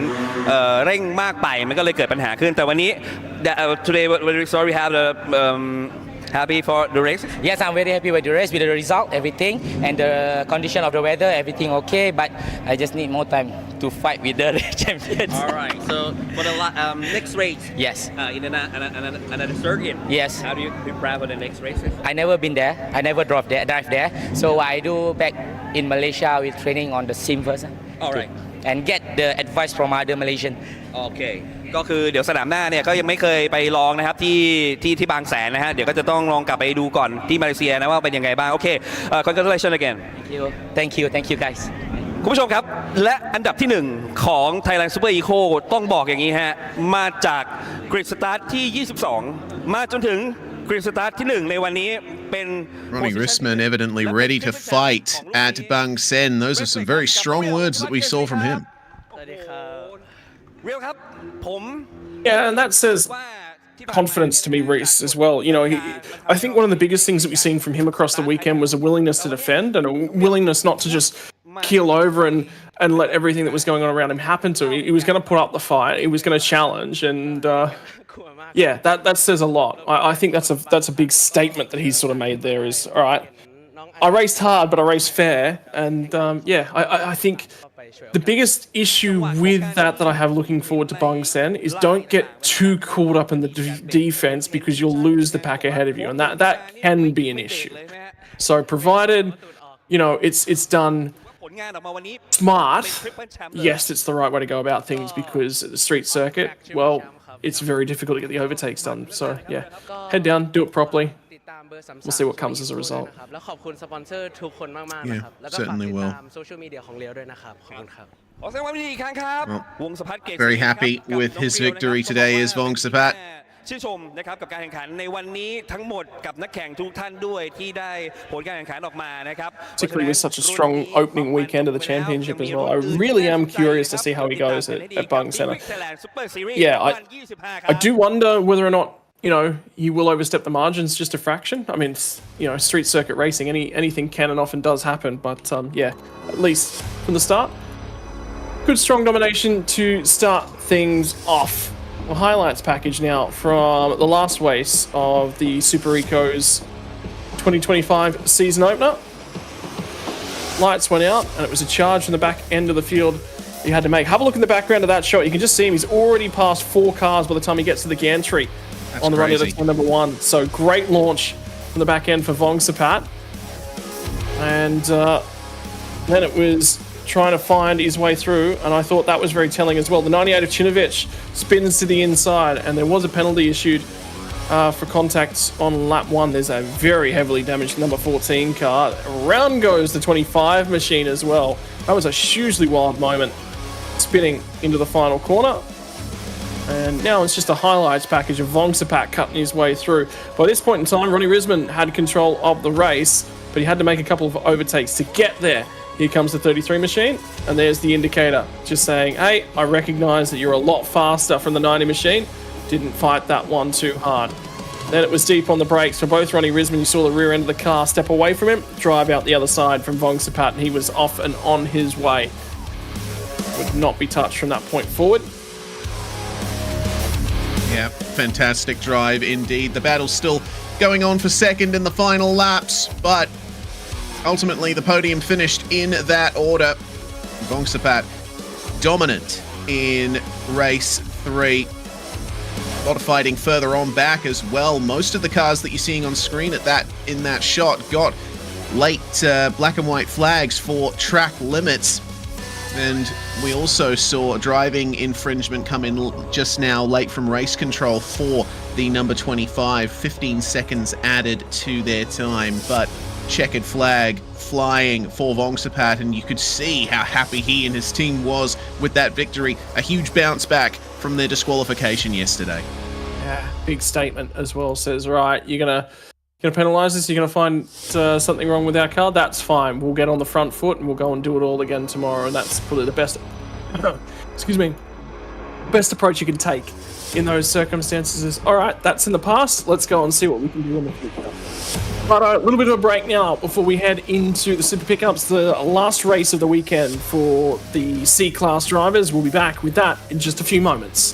เร่งมากไปมันก็เลยเกิดปัญหาขึ้นแต่วันนี้ today we're sorry have the happy for the race Yes, I'm very happy with the race, with the result, everything, and the condition of the weather, everything okay. But I just need more time to fight with the champions. alright so for the next race Yes, in another circuit yes. how do you prepare for the next races I never been there. I never drive there. So I do back in Malaysia with training on the sim first. Alright. And get the advice from other Malaysian. โอเคก็คือเดี๋ยวสนามหน้าเนี่ยก็ยังไม่เคยไปลองนะครับที่บางแสนนะฮะเดี๋ยวก็จะต้องลองกลับไปดูก่อนที่มาเลเซียนะว่าเป็นยังไงบ้างโอเค congratulations again Thank you guys. คุณผู้ชมครับ และอันดับที่ 1 ของ Thailand Super Eco ต้องบอกอย่างนี้ฮะมาจากกริดสตาร์ทที่ 22 มาจนถึงกริดสตาร์ทที่ 1 ในวันนี้เป็น Ronnie Risman evidently ready to fight at Bang Sen. Those are some very strong words that we saw from him. เรียวครับผม Yeah, and that says ว่า confidence to me, Reese, as well. You know, I think one of the biggest things that we've seen from him across the weekend was a willingness to defend and a willingness not to just keel over and let everything that was going on around him happen to him. He was going to put up the fight. He was going to challenge, and yeah, that says a lot. I think that's a big statement that he's sort of made there. Is all right. I raced hard, but I raced fair, and yeah, I think the biggest issue with that I have looking forward to Bang Sen is don't get too caught up in the defense because you'll lose the pack ahead of you, and that can be an issue. So provided, you know, it's done ผลงานออกมาวันนี้ smart, เป็น Triple Champ เลย yes, it's the right way to go about things because at the street circuit, well, it's very difficult to get the overtakes done. So yeah, head down, do it properly. We'll see what comes as a result. แล้วขอบคุณสปอนเซอร์ทุกคนมากๆ Yeah, นะครับ แล้วก็ฝาก certainly ติด will. ตามโซเชียลมีเดียของเลียวด้วยนะครับ ขอบคุณครับ ขอแสดงความยินดีอีกครั้งครับ Well, วงสะพัดเกต very happy with his victory today is Vongsapat. ชื่นชมนะครับกับการแข่งขันในวันนี้ทั้งหมดกับนักแข่งทุกท่านด้วยที่ได้ผลการแข่งขันออกมานะครับ Particularly with such a strong opening weekend of the championship as well. I really am curious to see how he goes at Bang Sen. Yeah, I do wonder whether or not, you know, he will overstep the margins just a fraction. I mean, you know, street circuit racing, anything can and often does happen. But yeah, at least from the start, good strong domination to start things off. Well, highlights package now from the last race of the Super Eco's 2025 season opener. Lights went out, and it was a charge from the back end of the field he had to make. Have a look in the background of that shot. You can just see him. He's already passed 4 cars by the time he gets to the gantry. That's On the run crazy. to number 1. So great launch from the back end for Vongsapat. And then it was trying to find his way through, and I thought that was very telling as well. The 98 of Chinovich spins to the inside, and there was a penalty issued for contacts on lap 1. There's a very heavily damaged number 14 car. Around goes the 25 machine as well. That was a hugely wild moment, spinning into the final corner. And now it's just a highlights package of Vongsapat cutting his way through. By this point in time, Ronnie Risman had control of the race, but he had to make a couple of overtakes to get there. Here comes the 33 machine, and there's the indicator just saying, hey, I recognize that you're a lot faster from the 90 machine. Didn't fight that one too hard. Then it was deep on the brakes for both Ronnie Risman. You saw the rear end of the car step away from him, drive out the other side from Vongsapat, and he was off and on his way. Would not be touched from that point forward. Yeah, fantastic drive indeed. The battle's still going on for second in the final laps, but ultimately the podium finished in that order. Vongsapat dominant in race 3. A lot of fighting further on back as well. Most of the cars that you're seeing on screen in that shot got late black and white flags for track limits. And we also saw driving infringement come in just now, late from race control for the number 25. 15 seconds added to their time, but checkered flag flying for Vongsapat, and you could see how happy he and his team was with that victory. A huge bounce back from their disqualification yesterday. Yeah, big statement as well. Says, right, you're gonna penalise us. You're gonna find something wrong with our car. That's fine. We'll get on the front foot and we'll go and do it all again tomorrow. And that's probably the best. Excuse me. Best approach you can take in those circumstances is, all right, that's in the past. Let's go and see what we can do in the future. But a little bit of a break now before we head into the Super Pickups, the last race of the weekend for the C-Class drivers. We'll be back with that in just a few moments.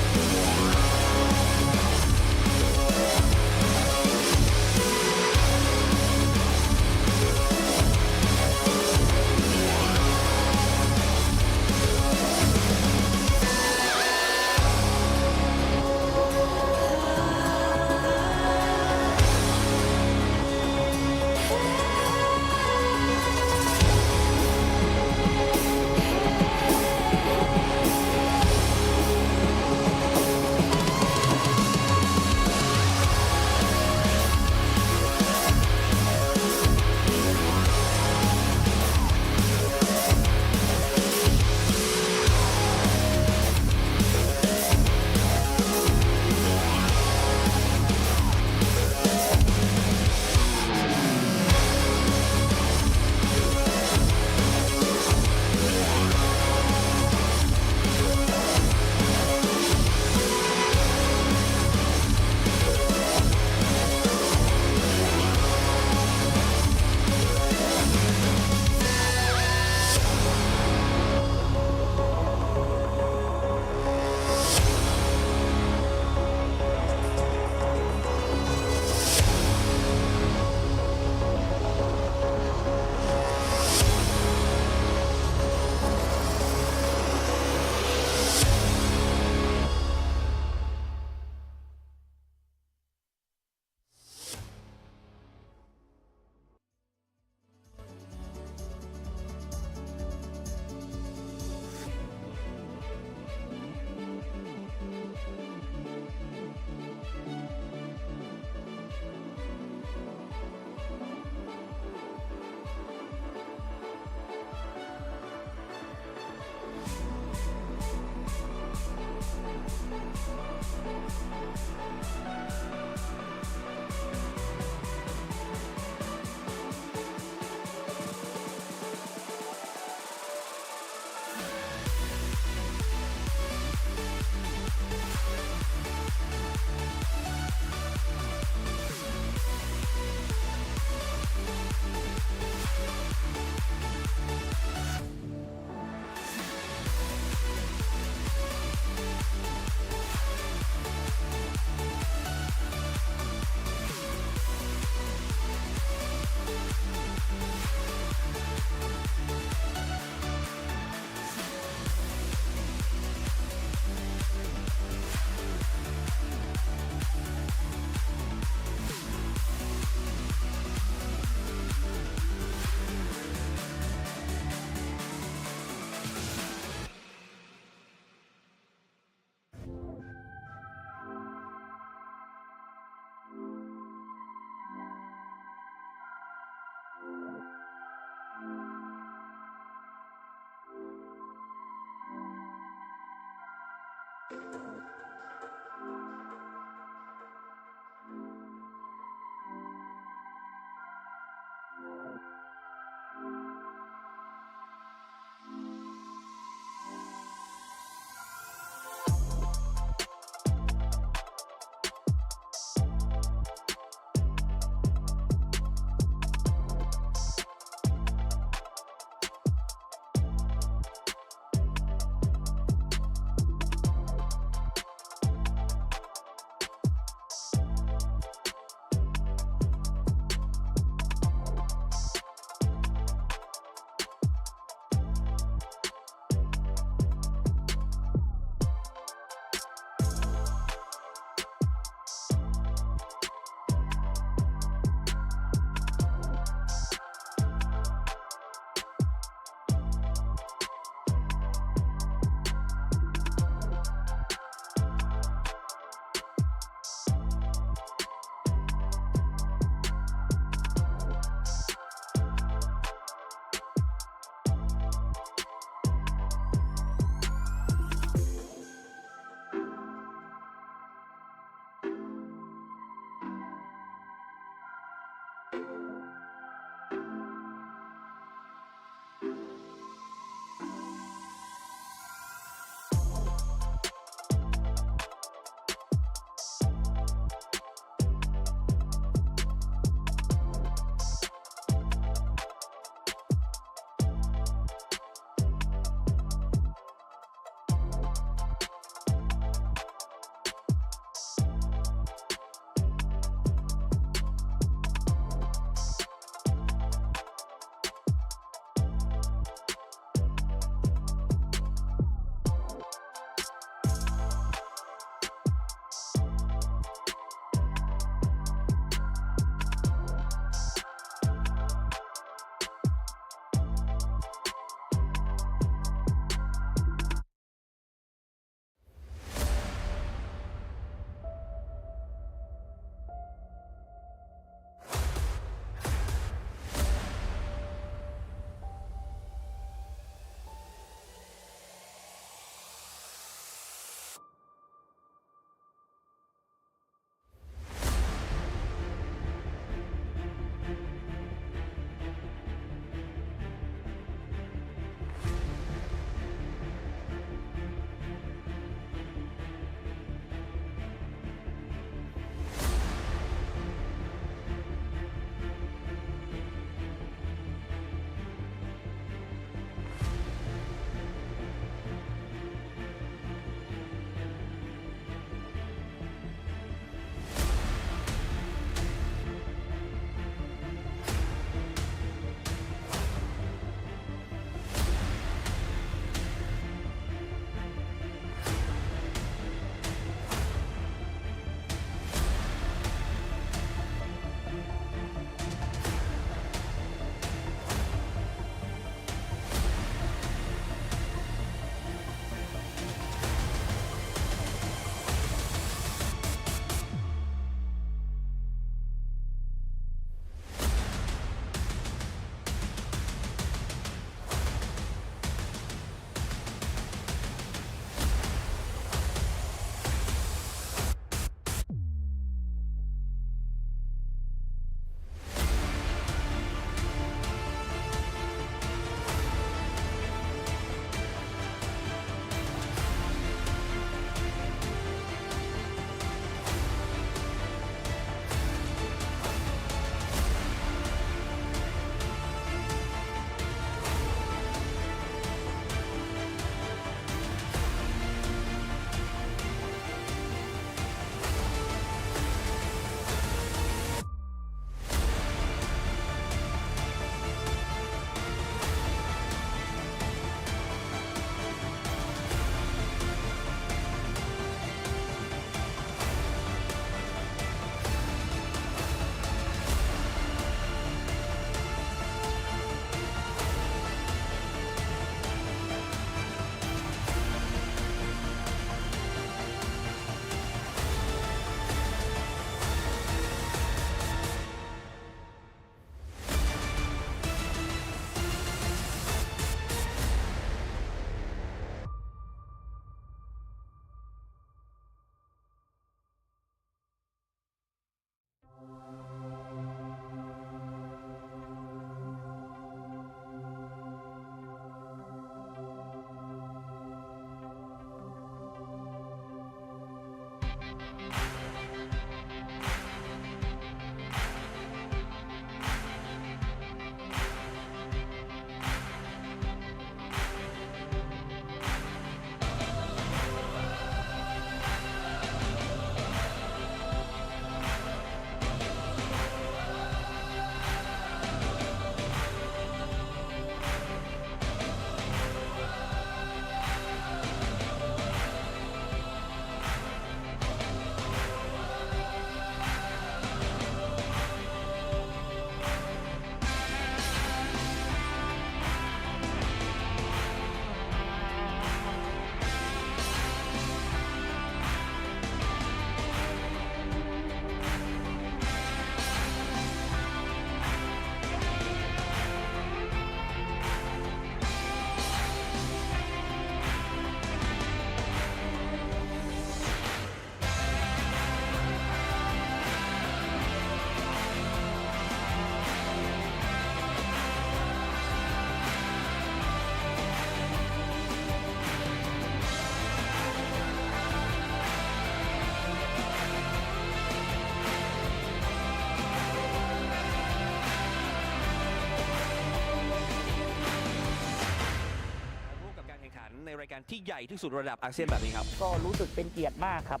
ที่ใหญ่ที่สุดระดับอาเซียนแบบนี้ครับ ก็รู้สึกเป็นเกียรติมากครับ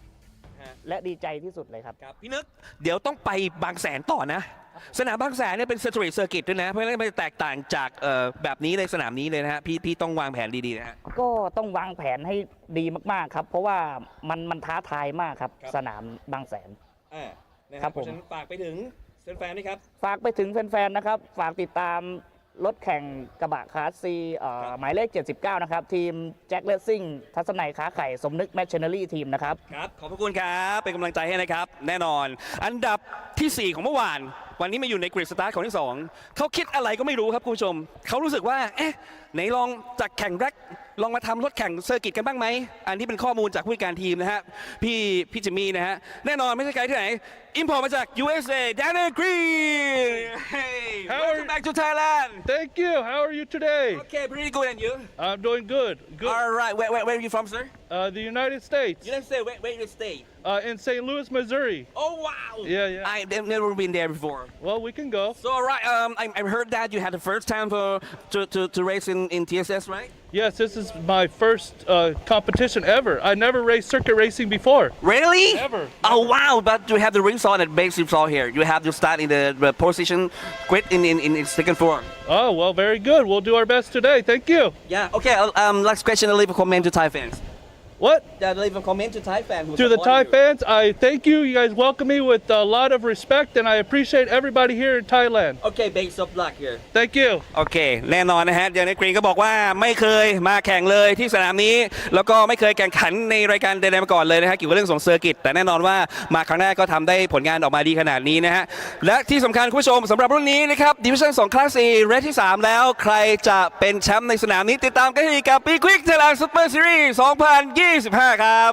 และดีใจที่สุดเลยครับ ครับพี่นึกเดี๋ยวต้องไปบางแสนต่อนะ สนามบางแสนเนี่ยเป็นสตรีทเซอร์กิตด้วยนะเพราะฉะนั้นมันจะแตกต่างจากแบบนี้ในสนามนี้เลยนะฮะพี่ต้องวางแผนดีๆนะฮะ ก็ต้องวางแผนให้ดีมากๆครับ เพราะว่ามันท้าทายมากครับ ครับ สนามบางแสน นะ ครับ เพราะฉะ ผม นั้นฝากไปถึงแฟนๆนะครับ ฝากไปถึงแฟนๆนะครับ ฝากติดตามรถแข่งกระบะคลาสซีหมายเลข 79 นะครับ ทีมแจ็คเลสซิ่งทัศนัยค้าไข่สมนึกแมชชนนารีทีมนะครับ ครับขอบพระคุณครับเป็นกำลังใจให้นะครับแน่นอนอันดับที่ 4 ของเมื่อวานวันนี้มาอยู่ในกริดสตาร์ทของที่ 2เขาคิดอะไรก็ไม่รู้ครับคุณผู้ชมเขารู้สึกว่าเอ๊ะไหนลองจากแข่งแร็กลองมาทำรถแข่งเซอร์กิตกันบ้างไหมอันนี้เป็นข้อมูลจากผู้จัดการทีมนะฮะพี่จิมมี่นะฮะแน่นอนไม่ใช่ไกลที่ไหนอิมพอร์ตมาจาก USA Daniel Green Hey welcome back to Thailand Thank you. How are you today? Okay pretty good and you I'm doing good. Good. All right where are you from sir The United States. United States where you stay In St. Louis, Missouri. Oh wow Yeah. I've never been there before Well, we can go. So alright, I heard that you had the first time to race in TSS, right? Yes, this is my first competition ever. I never raced circuit racing before. Really? Never. Oh wow! But you have the result and base result here. You have to start in the position grid in second floor. Oh, well, very good. We'll do our best today. Thank you. Yeah. Okay. Last question. I'll leave a comment to Thai fans. What? Yeah, leave a comment to Thai fans. To the Thai fans, I thank you. You guys welcome me with a lot of respect, and I appreciate everybody here in Thailand. Okay, base of luck here. Thank you. โอเคแน่นอนนะฮะเดี๋ยวในกรีนก็บอกว่าไม่เคยมาแข่งเลยที่สนามนี้แล้วก็ไม่เคยแข่งขันในรายการใดๆมาก่อนเลยนะฮะเกี่ยวกับเรื่องของเซอร์กิตแต่แน่นอนว่ามาครั้งแรกก็ทำได้ผลงานออกมาดีขนาดนี้นะฮะและที่สำคัญคุณผู้ชมสำหรับรุ่นนี้นะครับดิวิชั่น2คลาส4เรทที่ 3 แล้วใครจะเป็นแชมป์ในสนามนี้ติดตามกันให้ดีกับปีควิกไทยแลนด์ซุปเปอร์ซีรีส์2025 ครับ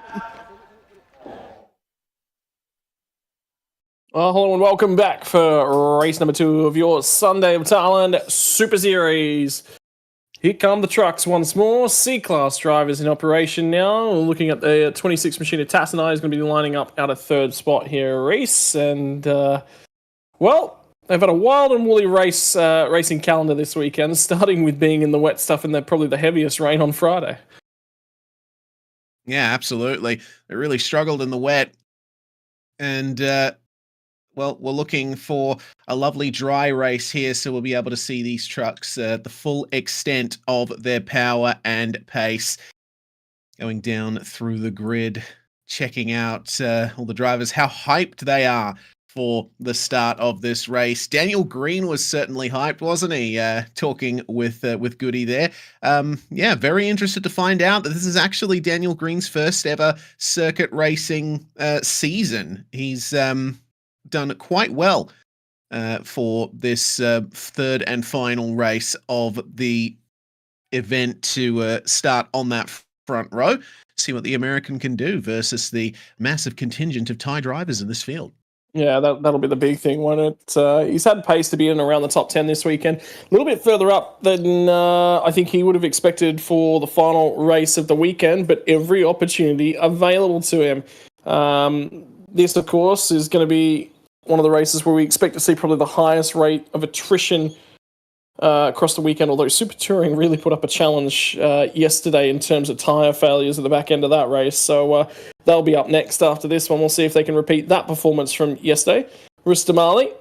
Hello and welcome back for race number 2 of your Sunday of Thailand Super Series. Here come the trucks once more. C-Class drivers in operation now. We're looking at the 26 machine of Tassanai is going to be lining up out of third spot here, Reese. And, well, they've had a wild and woolly racing calendar this weekend, starting with being in the wet stuff and probably the heaviest rain on Friday. Yeah, absolutely. They really struggled in the wet. And, well, we're looking for a lovely dry race here, so we'll be able to see these trucks, the full extent of their power and pace. Going down through the grid, checking out all the drivers, how hyped they are for the start of this race. Daniel Green was certainly hyped, wasn't he? Talking with Goody there. Yeah, very interested to find out that this is actually Daniel Green's first ever circuit racing season. He's done quite well for this third and final race of the event to start on that front row. See what the American can do versus the massive contingent of Thai drivers in this field. Yeah, that'll be the big thing, won't it? He's had pace to be in around the top 10 this weekend. A little bit further up than I think he would have expected for the final race of the weekend, but every opportunity available to him. This, of course, is going to be one of the races where we expect to see probably the highest rate of attrition across the weekend, although Super Touring really put up a challenge yesterday in terms of tyre failures at the back end of that race. So they'll be up next after this one. We'll see if they can repeat that performance from yesterday. Rustamali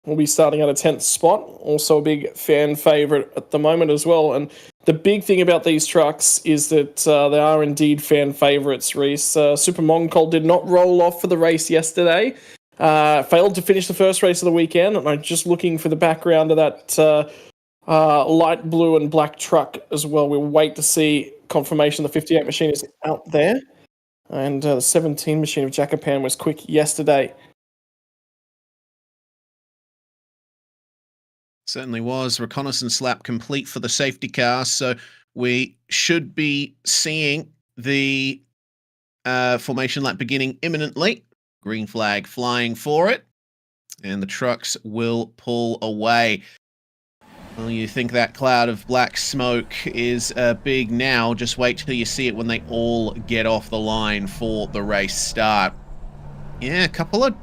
will be starting at a 10th spot, also a big fan favourite at the moment as well. And the big thing about these trucks is that they are indeed fan favourites, Reese. Super Mongkol did not roll off for the race yesterday. Failed to finish the first race of the weekend. And I'm just looking for the background of that light blue and black truck as well. We'll wait to see confirmation the 58 machine is out there. And the 17 machine of Jacopan was quick yesterday. Certainly was. Reconnaissance lap complete for the safety car. So we should be seeing the formation lap beginning imminently. Green flag flying for it. And the trucks will pull away. Well, you think that cloud of black smoke is big now. Just wait till you see it when they all get off the line for the race start. Yeah, a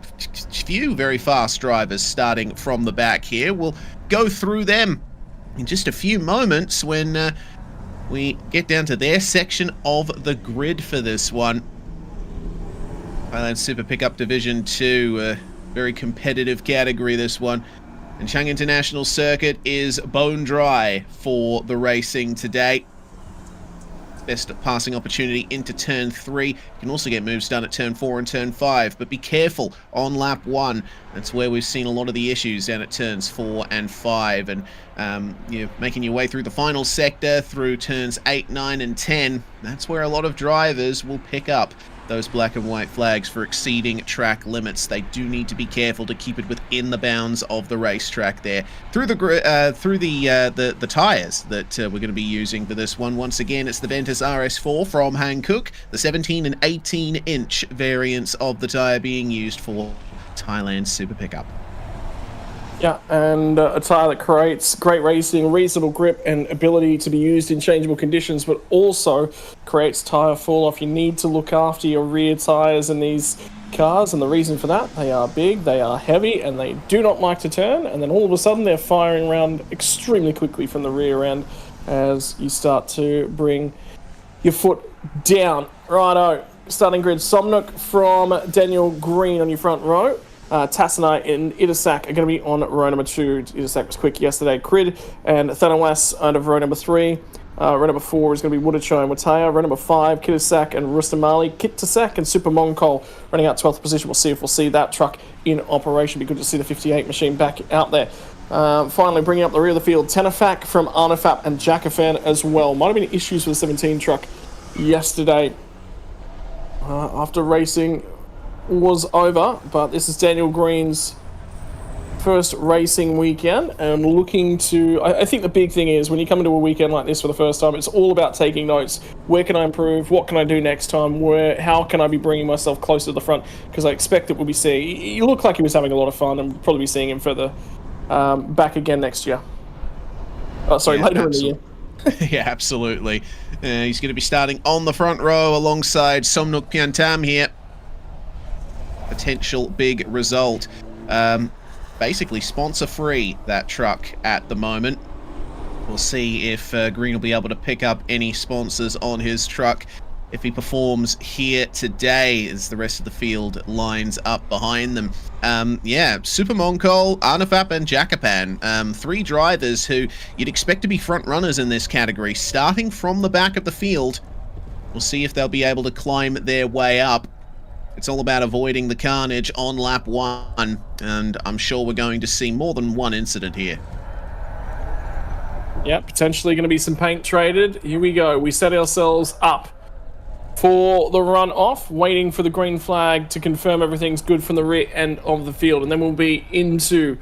few very fast drivers starting from the back here. We'll go through them in just a few moments when we get down to their section of the grid for this one. Thailand Super Pickup Division 2, very competitive category, this one. And Chang International Circuit is bone dry for the racing today. Best passing opportunity into turn 3. You can also get moves done at turn 4 and turn 5, but be careful on lap 1. That's where we've seen a lot of the issues down at turns 4 and 5. And you're making your way through the final sector, through turns 8, 9, and 10. That's where a lot of drivers will pick up those black and white flags for exceeding track limits. They do need to be careful to keep it within the bounds of the racetrack there. Through the tires that we're going to be using for this one. Once again, it's the Ventus RS4 from Hankook, the 17 and 18 inch variants of the tire being used for Thailand Super Pickup. Yeah, and a tyre that creates great racing, reasonable grip, and ability to be used in changeable conditions, but also creates tyre fall-off. You need to look after your rear tyres in these cars, and the reason for that, they are big, they are heavy, and they do not like to turn, and then all of a sudden they're firing around extremely quickly from the rear end as you start to bring your foot down. Righto, starting grid, Somnuk from Daniel Green on your front row. Tassanai and Itasak are going to be on row number 2. Itasak was quick yesterday. Crid and Thanawas out of row number 3. Row number 4 is going to be Woodachai and Wataya. Row number 5, Kitasak and Rustamali. Kitasak and Super Mongkol running out 12th position. We'll see if we'll see that truck in operation. Be good to see the 58 machine back out there. Finally, bringing up the rear of the field, Tenafak from Arnafap and Jackafan as well. Might have been issues with the 17 truck yesterday after racing was over, but this is Daniel Green's first racing weekend, and looking to, I think the big thing is when you come into a weekend like this for the first time, it's all about taking notes. Where can I improve? What can I do next time? How can I be bringing myself closer to the front? Because I expect that we'll be seeing, he looked like he was having a lot of fun, and we'll probably be seeing him further back again next year. Oh, sorry, later in the year. Yeah, absolutely. He's going to be starting on the front row alongside Somnuk Piantam here. Potential big result. Basically sponsor free, that truck at the moment. We'll see if Green will be able to pick up any sponsors on his truck if he performs here today as the rest of the field lines up behind them. Yeah, Super Mongkol, Arnafap and Jakapan, 3 drivers who you'd expect to be front runners in this category, starting from the back of the field. We'll see if they'll be able to climb their way up. It's all about avoiding the carnage on lap 1, and I'm sure we're going to see more than one incident here. Yeah, potentially going to be some paint traded. Here we go. We set ourselves up for the run off, waiting for the green flag to confirm everything's good from the rear end of the field, and then we'll be into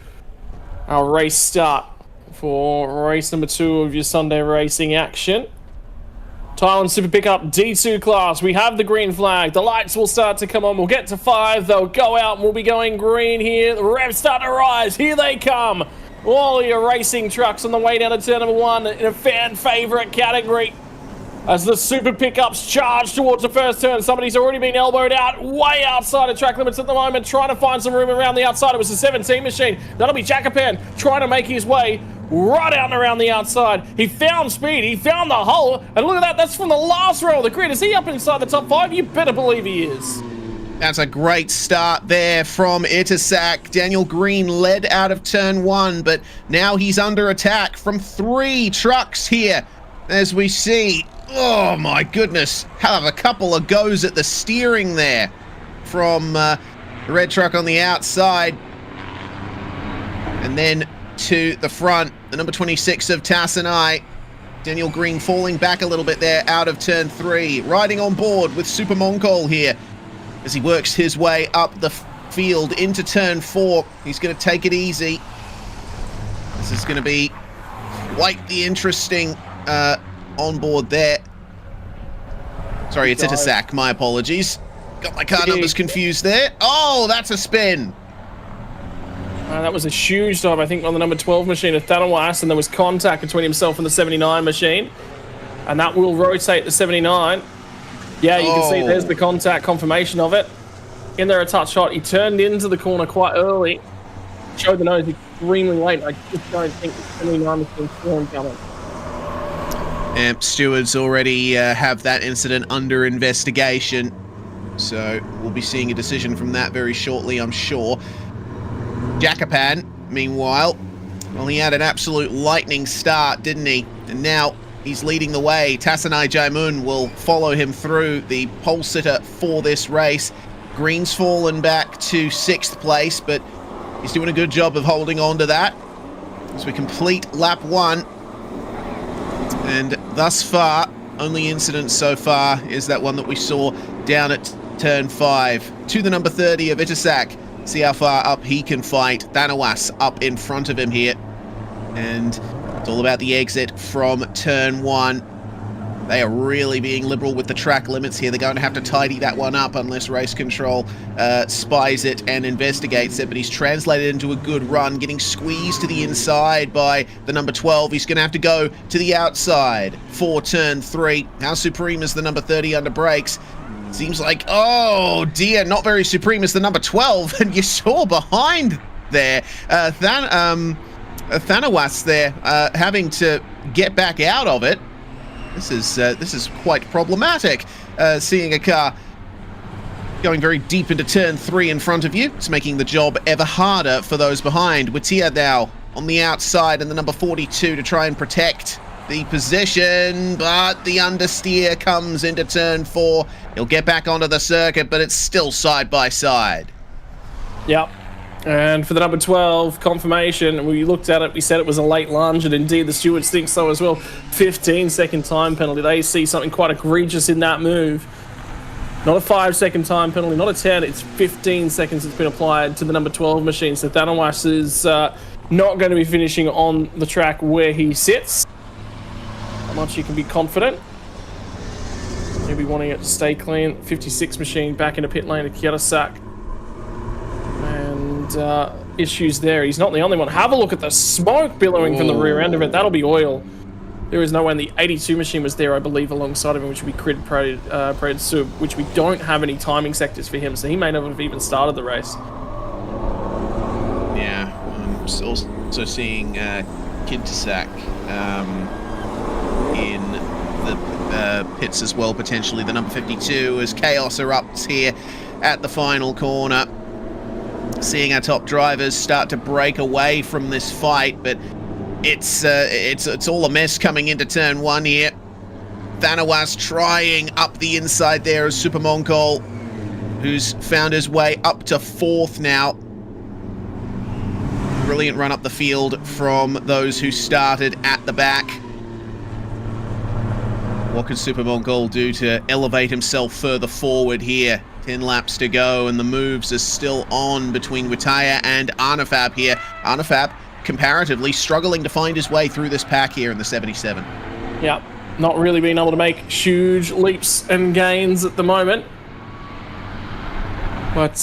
our race start for race number 2 of your Sunday racing action. Thailand Super Pickup D2 class. We have the green flag. The lights will start to come on. We'll get to 5. They'll go out and we'll be going green here. The revs start to rise. Here they come. All your racing trucks on the way down to turn number 1 in a fan favorite category. As the Super Pickups charge towards the first turn. Somebody's already been elbowed out way outside of track limits at the moment, trying to find some room around the outside. It was the 17 machine. That'll be Jakapan trying to make his way right out and around the outside. He found speed, he found the hole, and look at that, that's from the last row of the grid. Is he up inside the top 5? You better believe he is. That's a great start there from Itasak. Daniel Green led out of turn 1, but now he's under attack from 3 trucks here, as we see. Oh my goodness, have a couple of goes at the steering there from the red truck on the outside. And then to the front, the number 26 of Tassanai. Daniel Green falling back a little bit there out of turn 3. Riding on board with Super Mongkol here as he works his way up the field into turn 4. He's going to take it easy. This is going to be quite the interesting on board there. Sorry, it's Itasak. My apologies. Got my car numbers confused there. Oh, that's a spin. That was a huge dive, I think, on the number 12 machine of Thanawas, and there was contact between himself and the 79 machine. And that will rotate the 79. Yeah, you can see there's the contact confirmation of it. In there, a touch shot. He turned into the corner quite early. Showed the nose extremely late. I just don't think the 79 machine saw him coming. Stewards already have that incident under investigation. So we'll be seeing a decision from that very shortly, I'm sure. Jackapan, meanwhile, well, he had an absolute lightning start, didn't he? And now he's leading the way. Tassanai Jaimun will follow him through, the pole sitter for this race. Green's fallen back to 6th place, but he's doing a good job of holding on to that as we complete lap 1. And thus far, only incident so far is that one that we saw down at turn 5. To the number 30 of Itasak. See how far up he can fight. Thanawas up in front of him here. And it's all about the exit from turn 1. They are really being liberal with the track limits here. They're going to have to tidy that one up unless race control spies it and investigates it. But he's translated into a good run, getting squeezed to the inside by the number 12. He's going to have to go to the outside for turn 3. How supreme is the number 30 under brakes? Seems like, oh dear, not very supreme is the number 12. And you saw behind there, Thanawas there having to get back out of it. This is quite problematic, seeing a car going very deep into turn 3 in front of you. It's making the job ever harder for those behind. Watia now on the outside and the number 42 to try and protect the position, but the understeer comes into turn 4. He'll get back onto the circuit, but it's still side by side. Yep. And for the number 12, confirmation, we looked at it, we said it was a late lunge, and indeed the stewards think so as well. 15-second time penalty. They see something quite egregious in that move. Not a 5-second time penalty, not a 10, it's 15 seconds that's been applied to the number 12 machine. So Thanawas is not going to be finishing on the track where he sits. How much you can be confident. He'll be wanting it to stay clean. 56 machine back into pit lane to Kiyota-sak. Issues there. He's not the only one. Have a look at the smoke billowing from the rear end of it. That'll be oil. There is no way. And the 82 machine was there, I believe, alongside of him, which would be Pred Sub, which we don't have any timing sectors for him, so he may not have even started the race. Yeah, I'm also seeing Kintasak in the pits as well, potentially. The number 52 as chaos erupts here at the final corner. Seeing our top drivers start to break away from this fight, but it's all a mess coming into turn 1 here. Thanawas trying up the inside there as Super Mongol, who's found his way up to 4th now. Brilliant run up the field from those who started at the back. What can Super Mongol do to elevate himself further forward here? 10 laps to go, and the moves are still on between Wataya and Arnafab here. Arnafab, comparatively, struggling to find his way through this pack here in the 77. Yeah, not really being able to make huge leaps and gains at the moment. But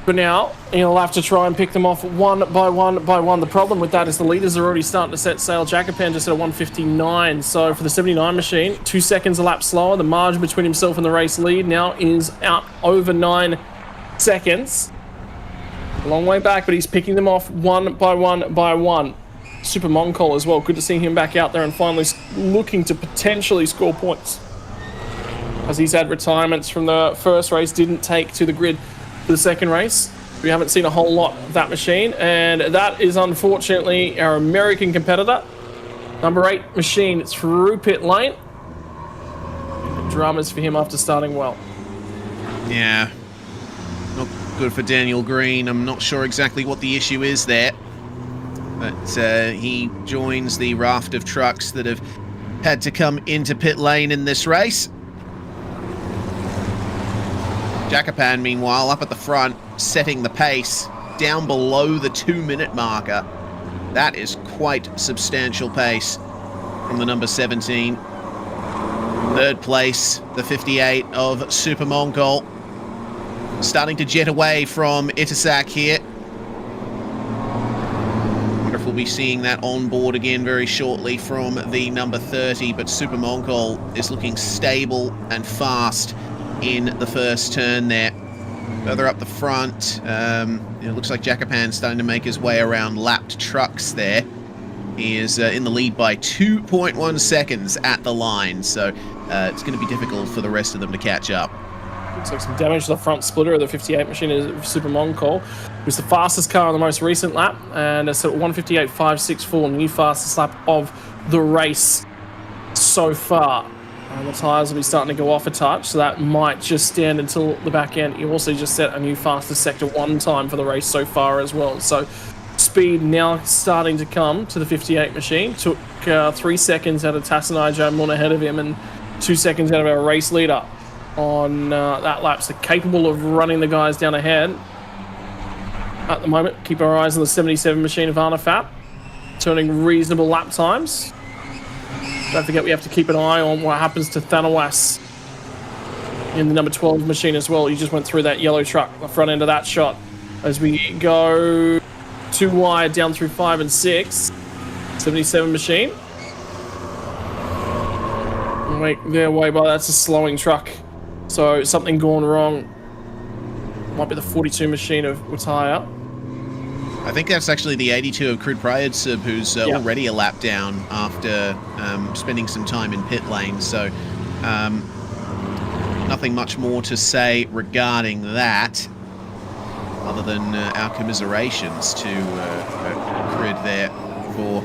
for now, he'll have to try and pick them off one by one by one. The problem with that is the leaders are already starting to set sail. Jackapan just at a 159. So for the 79 machine, 2 seconds a lap slower. The margin between himself and the race lead now is out over 9 seconds. A long way back, but he's picking them off one by one by one. Super Mongol as well. Good to see him back out there and finally looking to potentially score points, as he's had retirements from the first race, didn't take to the grid for the second race. We haven't seen a whole lot of that machine, and that is unfortunately our American competitor, number 8 machine through pit lane. Dramas for him after starting well. Yeah, not good for Daniel Green. I'm not sure exactly what the issue is there, but he joins the raft of trucks that have had to come into pit lane in this race. Jackapan, meanwhile, up at the front, setting the pace down below the 2-minute marker. That is quite substantial pace from the number 17. Third place, the 58 of Super Mongol. Starting to jet away from Itasak here. I wonder if we'll be seeing that on board again very shortly from the number 30, but Super Mongol is looking stable and fast in the first turn there. Further up the front, it looks like Jackapan's starting to make his way around lapped trucks there. He is in the lead by 2.1 seconds at the line, so it's going to be difficult for the rest of them to catch up. Looks like some damage to the front splitter of the 58 machine is Super Moncol, who's the fastest car on the most recent lap, and it's at 158.564, new fastest lap of the race so far. And the tyres will be starting to go off a touch, so that might just stand until the back end. You also just set a new fastest sector 1 time for the race so far as well. So speed now starting to come to the 58 machine. Took 3 seconds out of Tassanai Jamon ahead of him, and 2 seconds out of our race leader on that lap. So capable of running the guys down ahead at the moment. Keep our eyes on the 77 machine of Arnafap, turning reasonable lap times. Don't forget we have to keep an eye on what happens to Thanawas in the number 12 machine as well. He just went through that yellow truck, the front end of that shot. As we go 2 wide down through 5 and 6, 77 machine. Make their way by, that's a slowing truck. So something gone wrong. Might be the 42 machine of Utaya. I think that's actually the 82 of Crude Prayed-Sub, who's already a lap down after spending some time in pit lane. So nothing much more to say regarding that, other than our commiserations to Crid there for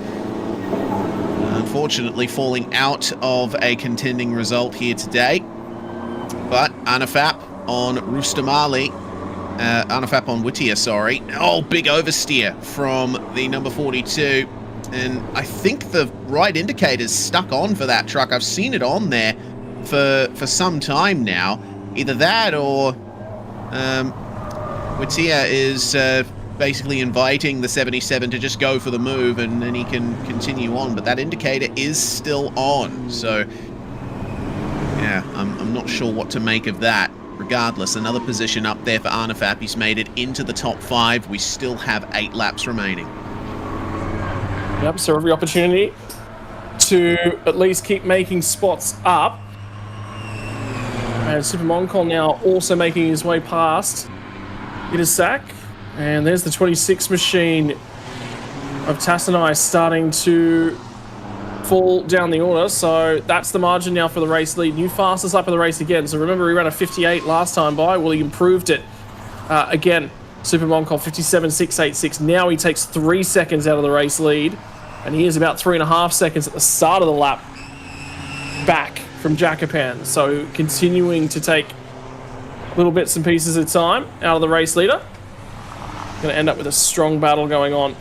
unfortunately falling out of a contending result here today. But Arnafap on Rustamali. Arnafap on Whittier, sorry. Oh, big oversteer from the number 42. And I think the right indicator's stuck on for that truck. I've seen it on there for some time now. Either that or Whittier is basically inviting the 77 to just go for the move, and then he can continue on. But that indicator is still on. So, yeah, I'm not sure what to make of that. Regardless, another position up there for Arnafap. He's made it into the top 5. We still have 8 laps remaining. Yep, so every opportunity to at least keep making spots up. And Super Moncol now also making his way past Itasak. And there's the 26 machine of Tassanai starting to fall down the order, so that's the margin now for the race lead. New fastest lap of the race again. So remember, he ran a 58 last time by. Well, he improved it again. Super Moncol 57.686. Now he takes 3 seconds out of the race lead, and he is about 3.5 seconds at the start of the lap back from Jacopan. So continuing to take little bits and pieces of time out of the race leader. Going to end up with a strong battle going on.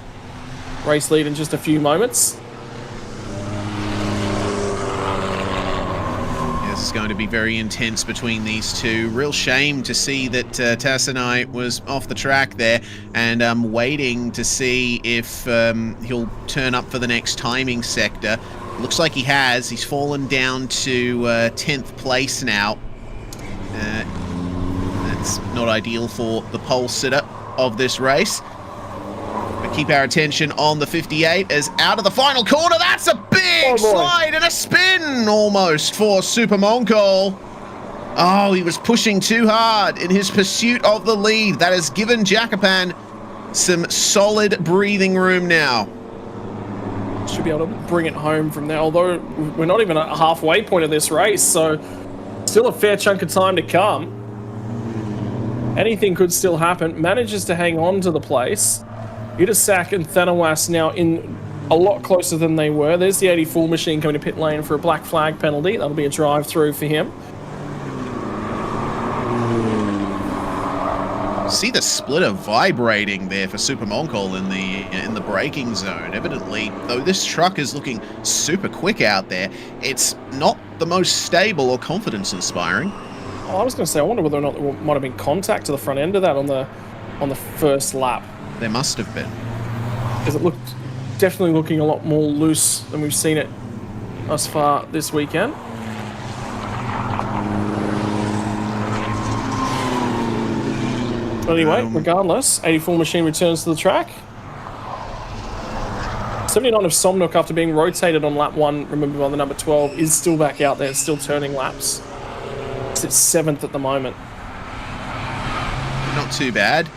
Race lead in just a few moments. This is going to be very intense between these two. Real shame to see that Tassanai was off the track there, and I'm waiting to see if he'll turn up for the next timing sector. Looks like he has. He's fallen down to 10th place now. That's not ideal for the pole sitter of this race. But keep our attention on the 58 as out of the final corner. That's a big slide and a spin almost for Super Moncol. Oh, he was pushing too hard in his pursuit of the lead. That has given Jacopan some solid breathing room now. Should be able to bring it home from there, although we're not even at a halfway point of this race, so still a fair chunk of time to come. Anything could still happen. Manages to hang on to the place. Itasak and Thanawas now in a lot closer than they were. There's the 84 machine coming to pit lane for a black flag penalty. That'll be a drive-through for him. See the splitter vibrating there for Super Moncol in the braking zone. Evidently, though this truck is looking super quick out there, it's not the most stable or confidence-inspiring. Oh, I was going to say, I wonder whether or not there might have been contact to the front end of that on the first lap. There must have been. Because it looked definitely looking a lot more loose than we've seen it thus far this weekend. But anyway, regardless, 84 machine returns to the track. 79 of Somnook, after being rotated on lap 1, remember by the number 12, is still back out there, still turning laps. It's 7th at the moment. Not too bad.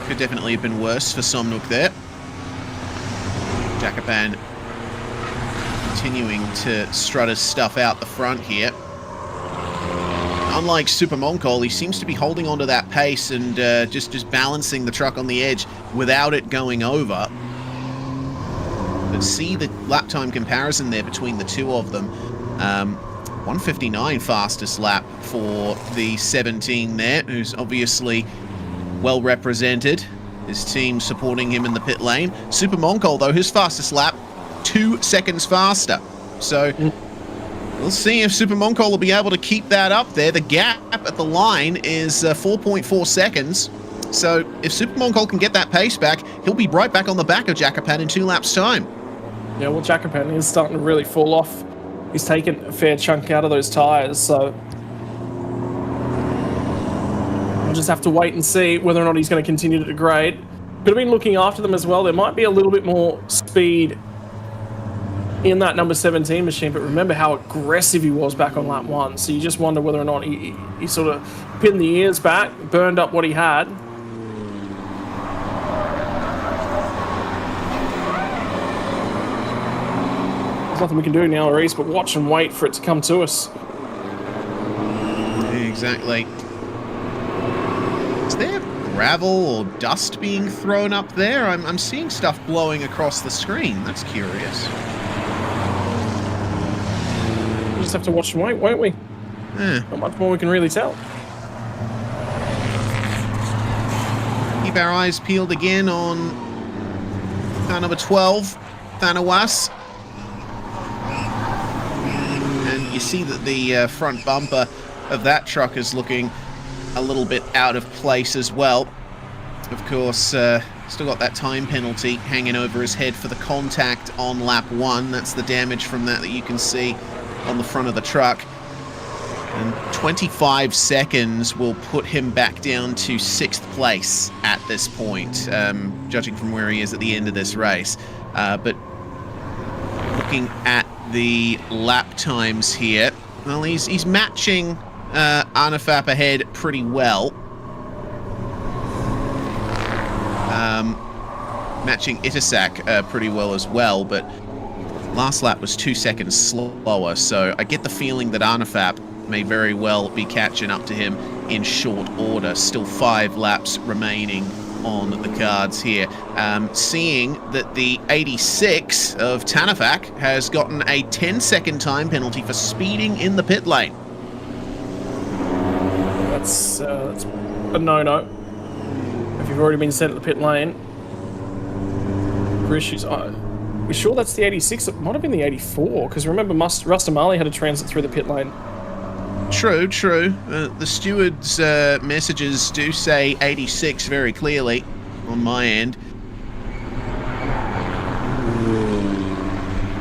Could definitely have been worse for Somnook there. Jackapan continuing to strut his stuff out the front here. Unlike Super Moncol, he seems to be holding onto that pace and just balancing the truck on the edge without it going over. But see the lap time comparison there between the two of them. 1:59 fastest lap for the 17 there, who's obviously well represented. His team supporting him in the pit lane. Super Moncol, though, his fastest lap, 2 seconds faster. So we'll see if Super Moncol will be able to keep that up there. The gap at the line is 4.4 seconds. So if Super Moncol can get that pace back, he'll be right back on the back of Jackapan in 2 laps' time. Yeah, well, Jackapan is starting to really fall off. He's taken a fair chunk out of those tyres, so we'll just have to wait and see whether or not he's going to continue to degrade. Could have been looking after them as well. There might be a little bit more speed in that number 17 machine, but remember how aggressive he was back on lap 1, so you just wonder whether or not he sort of pinned the ears back, burned up what he had. There's nothing we can do now, Reese, but watch and wait for it to come to us. Exactly. Is there gravel or dust being thrown up there? I'm seeing stuff blowing across the screen. That's curious. We'll just have to watch and wait, won't we? Yeah. Not much more we can really tell. Keep our eyes peeled again on car number 12, Thanawas. And you see that the front bumper of that truck is looking a little bit out of place as well. Of course, still got that time penalty hanging over his head for the contact on lap 1. That's the damage from that you can see on the front of the truck. And 25 seconds will put him back down to 6th place at this point, judging from where he is at the end of this race. But looking at the lap times here, well, he's matching Arnafap ahead pretty well. Matching Itasak pretty well as well, but last lap was 2 seconds slower, so I get the feeling that Arnafap may very well be catching up to him in short order. Still 5 laps remaining on the cards here. Seeing that the 86 of Tanafak has gotten a 10-second time penalty for speeding in the pit lane. That's a no-no. If you've already been sent at the pit lane. For issues, we're sure that's the 86. It might have been the 84, because remember Rustamali had a transit through the pit lane. True. The steward's messages do say 86 very clearly on my end.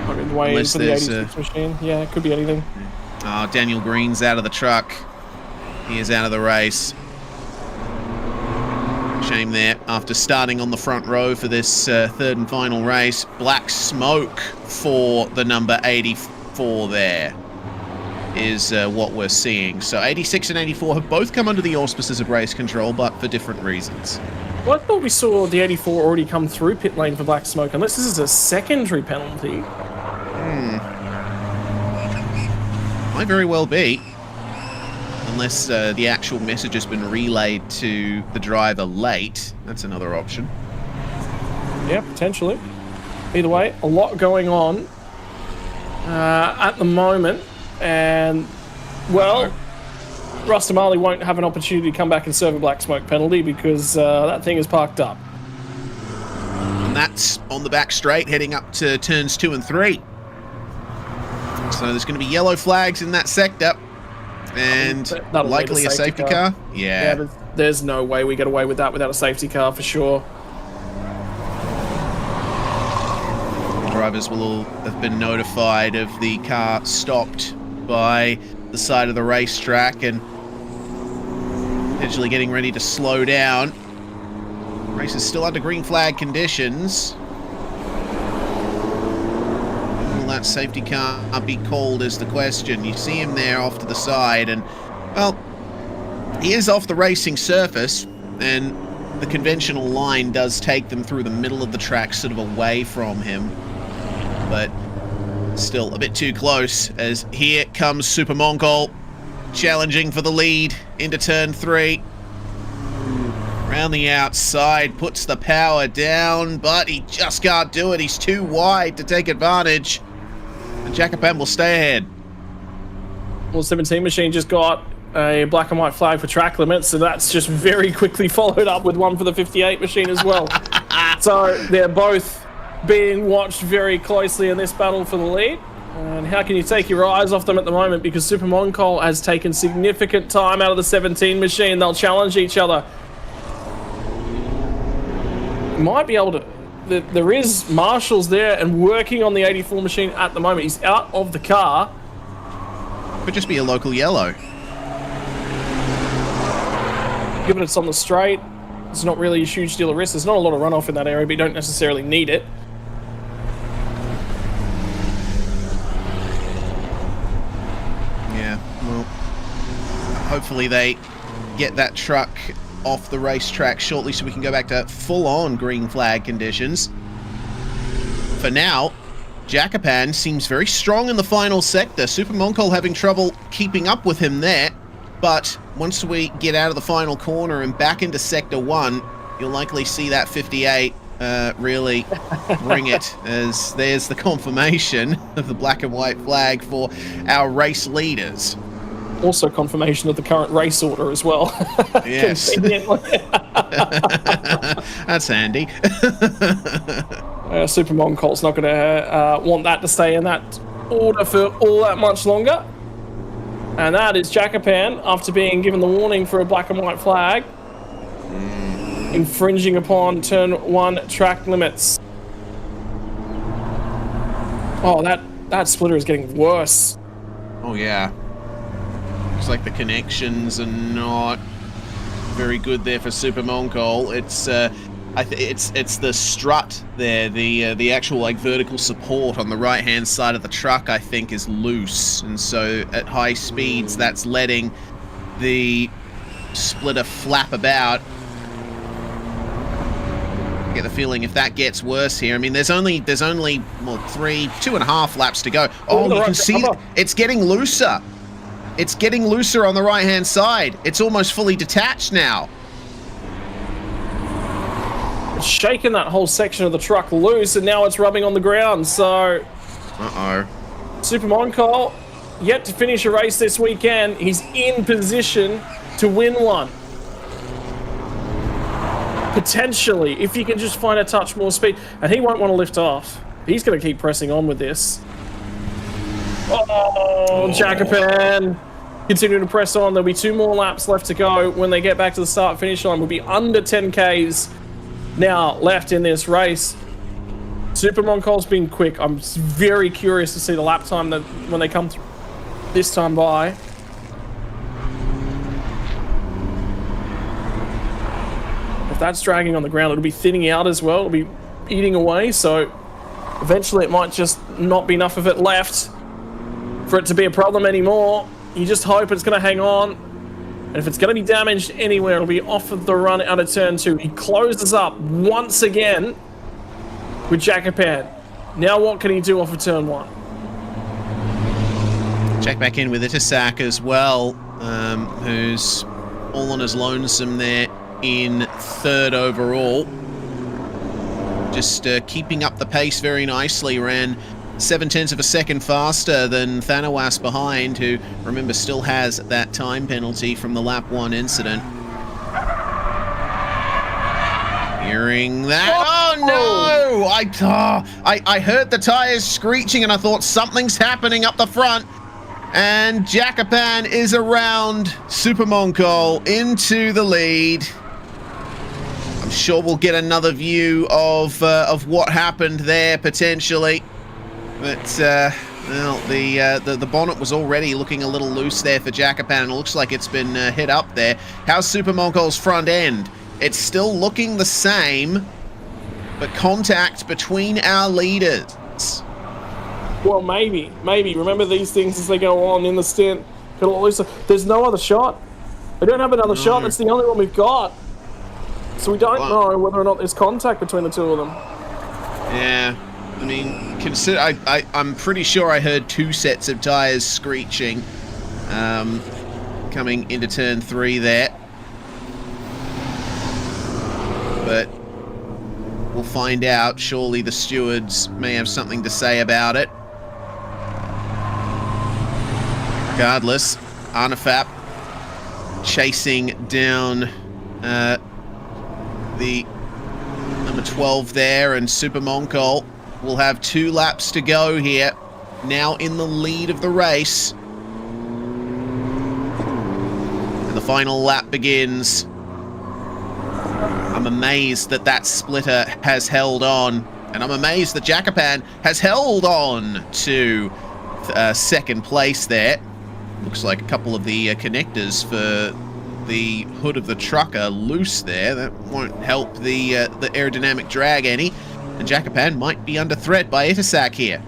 Might be the way Unless for the there's, 86 machine. Yeah, it could be anything. Oh, Daniel Green's out of the truck. He is out of the race. Shame there. After starting on the front row for this third and final race, black smoke for the number 84 there is what we're seeing. So 86 and 84 have both come under the auspices of race control, but for different reasons. Well, I thought we saw the 84 already come through pit lane for black smoke, unless this is a secondary penalty. Might very well be. Unless the actual message has been relayed to the driver late. That's another option. Yeah, potentially. Either way, a lot going on at the moment. And, well, Rustamali won't have an opportunity to come back and serve a black smoke penalty because that thing is parked up. And that's on the back straight, heading up to turns 2 and 3. So there's going to be yellow flags in that sector. And That'll likely a safety car. Yeah. There's no way we get away with that without a safety car for sure. Drivers will all have been notified of the car stopped by the side of the racetrack and potentially getting ready to slow down. Race is still under green flag conditions. Will that safety car be called is the question. You see him there off to the side and, well, he is off the racing surface and the conventional line does take them through the middle of the track, sort of away from him. but still a bit too close, as here comes Super Mongol challenging for the lead into turn 3. Around the outside, puts the power down, but he just can't do it. He's too wide to take advantage, and Jacopan will stay ahead. Well, 17 machine just got a black and white flag for track limits, so that's just very quickly followed up with one for the 58 machine as well. So they're both being watched very closely in this battle for the lead. And how can you take your eyes off them at the moment? Because Super Moncol has taken significant time out of the 17 machine. They'll challenge each other. Might be able to... There is marshals there and working on the 84 machine at the moment. He's out of the car. Could just be a local yellow. Given it's on the straight, it's not really a huge deal of risk. There's not a lot of runoff in that area, but you don't necessarily need it. Yeah, well, hopefully they get that truck off the racetrack shortly so we can go back to full-on green flag conditions. For now, Jacopan seems very strong in the final sector. Super Moncol having trouble keeping up with him there. But once we get out of the final corner and back into Sector 1, you'll likely see that 58 really bring it, as there's the confirmation of the black and white flag for our race leaders. Also confirmation of the current race order as well. Yes. That's handy. Super Moncol's not going to want that to stay in that order for all that much longer. And that is Jacopan, after being given the warning for a black and white flag, infringing upon turn 1 track limits. Oh, that splitter is getting worse. Oh yeah. Looks like the connections are not very good there for Super Moncol. It's the strut there, the actual like vertical support on the right hand side of the truck, I think, is loose, and so at high speeds that's letting the splitter flap about. I get the feeling if that gets worse here, I mean there's only well 2.5 laps to go. Oh, you can see it's getting looser. It's getting looser on the right hand side. It's almost fully detached now. Shaking that whole section of the truck loose, and now it's rubbing on the ground. So Super Moncol yet to finish a race this weekend. He's in position to win one, potentially, if he can just find a touch more speed, and he won't want to lift off. He's going to keep pressing on with this. Jacopan continuing to press on. There'll be 2 more laps left to go when they get back to the start finish line. We'll be under 10 Ks now left in this race. Super Moncol's been quick. I'm very curious to see the lap time that when they come through this time by. If that's dragging on the ground, it'll be thinning out as well. It'll be eating away, so eventually it might just not be enough of it left for it to be a problem anymore. You just hope it's going to hang on. And if it's going to be damaged anywhere, it'll be off of the run out of turn 2. He closes up once again with Jacopan. Now what can he do off of turn 1? Check back in with Itasak as well, who's all on his lonesome there in 3rd overall. Just keeping up the pace very nicely. Ran 0.7 of a second faster than Thanawas behind, who, remember, still has that time penalty from the lap 1 incident. Hearing that, oh no! I heard the tires screeching and I thought something's happening up the front. And Jacopan is around Super Moncol into the lead. I'm sure we'll get another view of what happened there potentially. But, well, the bonnet was already looking a little loose there for Jacopan, and it looks like it's been hit up there. How's Super Moncol's front end? It's still looking the same, but contact between our leaders. Well, maybe. Remember these things as they go on in the stint. Get a lot looser. There's no other shot. They don't have another shot. It's the only one we've got. So we don't know whether or not there's contact between the two of them. Yeah. I mean, consider I'm pretty sure I heard 2 sets of tires screeching coming into turn 3 there. But we'll find out. Surely the stewards may have something to say about it. Regardless, Arnefap chasing down the number 12 there, and Super Moncol will have 2 laps to go here. Now in the lead of the race. And the final lap begins. I'm amazed that that splitter has held on, and I'm amazed that Jacopan has held on to second place there. Looks like a couple of the connectors for the hood of the truck are loose there. That won't help the aerodynamic drag any, and Jacopan might be under threat by Itasak here.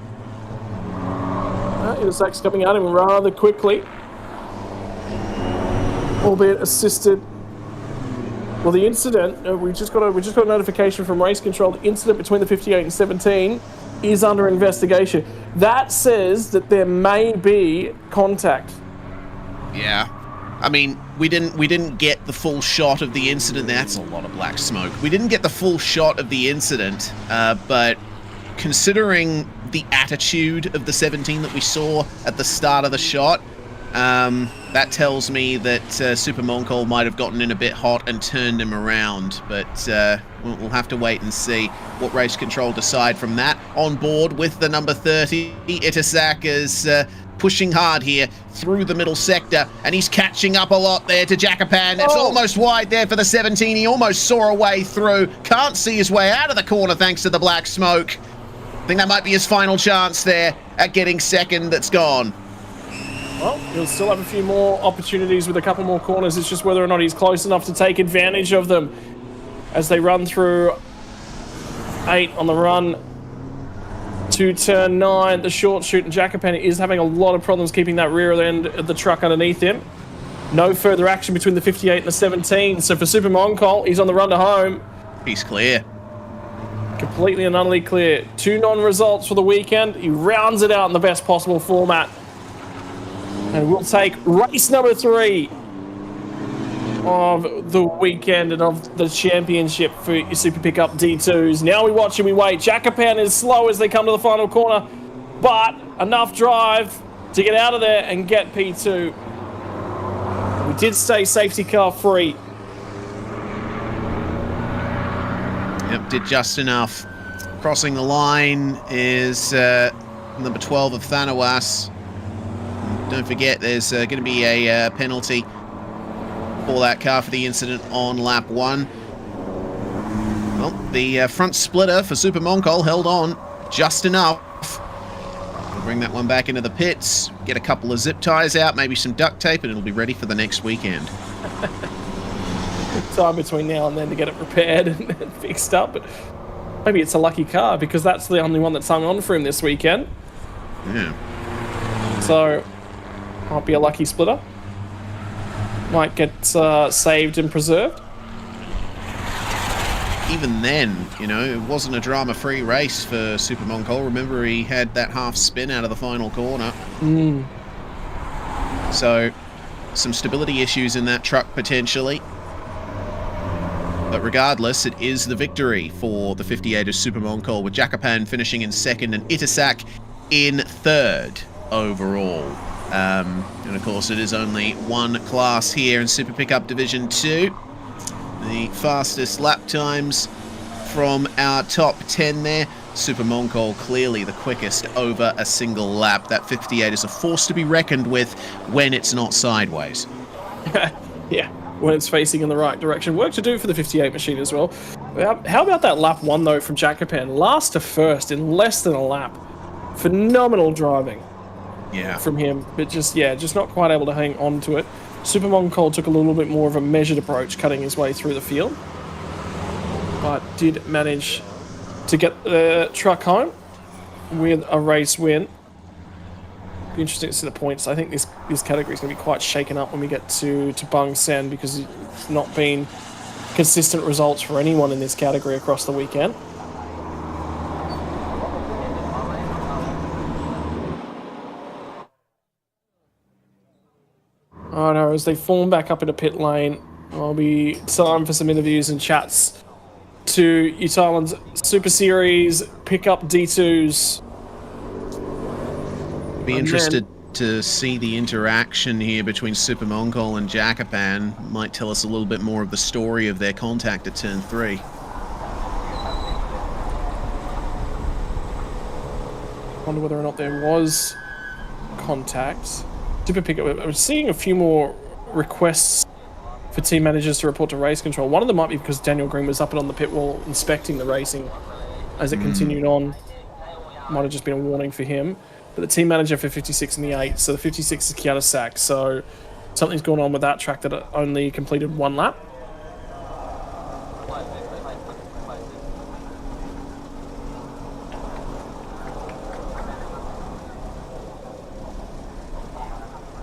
Itasak's coming at him rather quickly, albeit assisted. Well, the incident, we just got a notification from race control. The incident between the 58 and 17 is under investigation. That says that there may be contact. Yeah, I mean, we didn't get the full shot of the incident. That's a lot of black smoke. We didn't get the full shot of the incident, but considering the attitude of the 17 that we saw at the start of the shot, that tells me that Super Moncol might have gotten in a bit hot and turned him around, but we'll have to wait and see what race control decide from that. On board with the number 30, Itasak is pushing hard here through the middle sector, and he's catching up a lot there to Jacopan. It's almost wide there for the 17. He almost saw a way through. Can't see his way out of the corner thanks to the black smoke. I think that might be his final chance there at getting second. That's gone. Well, he'll still have a few more opportunities with a couple more corners. It's just whether or not he's close enough to take advantage of them as they run through 8 on the run to turn 9. The short shoot, and Jacopan is having a lot of problems keeping that rear end of the truck underneath him. No further action between the 58 and the 17. So for Super Moncol, he's on the run to home. He's clear. Completely and utterly clear. 2 non-results for the weekend. He rounds it out in the best possible format. And we'll take race number 3 of the weekend and of the championship for your Super Pickup D2s. Now we watch and we wait. Jacopan is slow as they come to the final corner, but enough drive to get out of there and get P2. We did stay safety car free. Yep, did just enough. Crossing the line is number 12 of Thanawas. Don't forget, there's going to be a penalty for that car for the incident on lap 1. Well, the front splitter for Super Moncol held on just enough. We'll bring that one back into the pits, get a couple of zip ties out, maybe some duct tape, and it'll be ready for the next weekend. Time between now and then to get it repaired and fixed up, but maybe it's a lucky car because that's the only one that's hung on for him this weekend. Yeah. So, might be a lucky splitter. Might get saved and preserved. Even then, you know, it wasn't a drama-free race for Super Moncol. Remember, he had that half spin out of the final corner. So, some stability issues in that truck potentially. But regardless, it is the victory for the 58 of Super Moncol, with Jacopan finishing in second and Itasak in third overall. And of course, it is only one class here in Super Pickup Division 2. The fastest lap times from our top 10 there. Super Moncol clearly the quickest over a single lap. That 58 is a force to be reckoned with when it's not sideways. Yeah, when it's facing in the right direction. Work to do for the 58 machine as well. How about that lap 1 though from Jacopan? Last to first in less than a lap. Phenomenal driving. Yeah. From him, but just not quite able to hang on to it. Super Moncol took a little bit more of a measured approach, cutting his way through the field, but did manage to get the truck home with a race win. Be interesting to see the points. I think this category is going to be quite shaken up when we get to Bung Sen, because it's not been consistent results for anyone in this category across the weekend. Oh no, as they form back up into pit lane, I'll be time for some interviews and chats to Thailand's Super Series pickup D2s. Be interested to see the interaction here between Super Mongol and Jakapan. Might tell us a little bit more of the story of their contact at turn 3. Wonder whether or not there was contact. Super pickup. I'm seeing a few more requests for team managers to report to race control. One of them might be because Daniel Green was up and on the pit wall inspecting the racing as it continued on. Might have just been a warning for him. But the team manager for 56 and the 8, so the 56 is Kiata Sack, so something's going on with that track that it only completed 1 lap.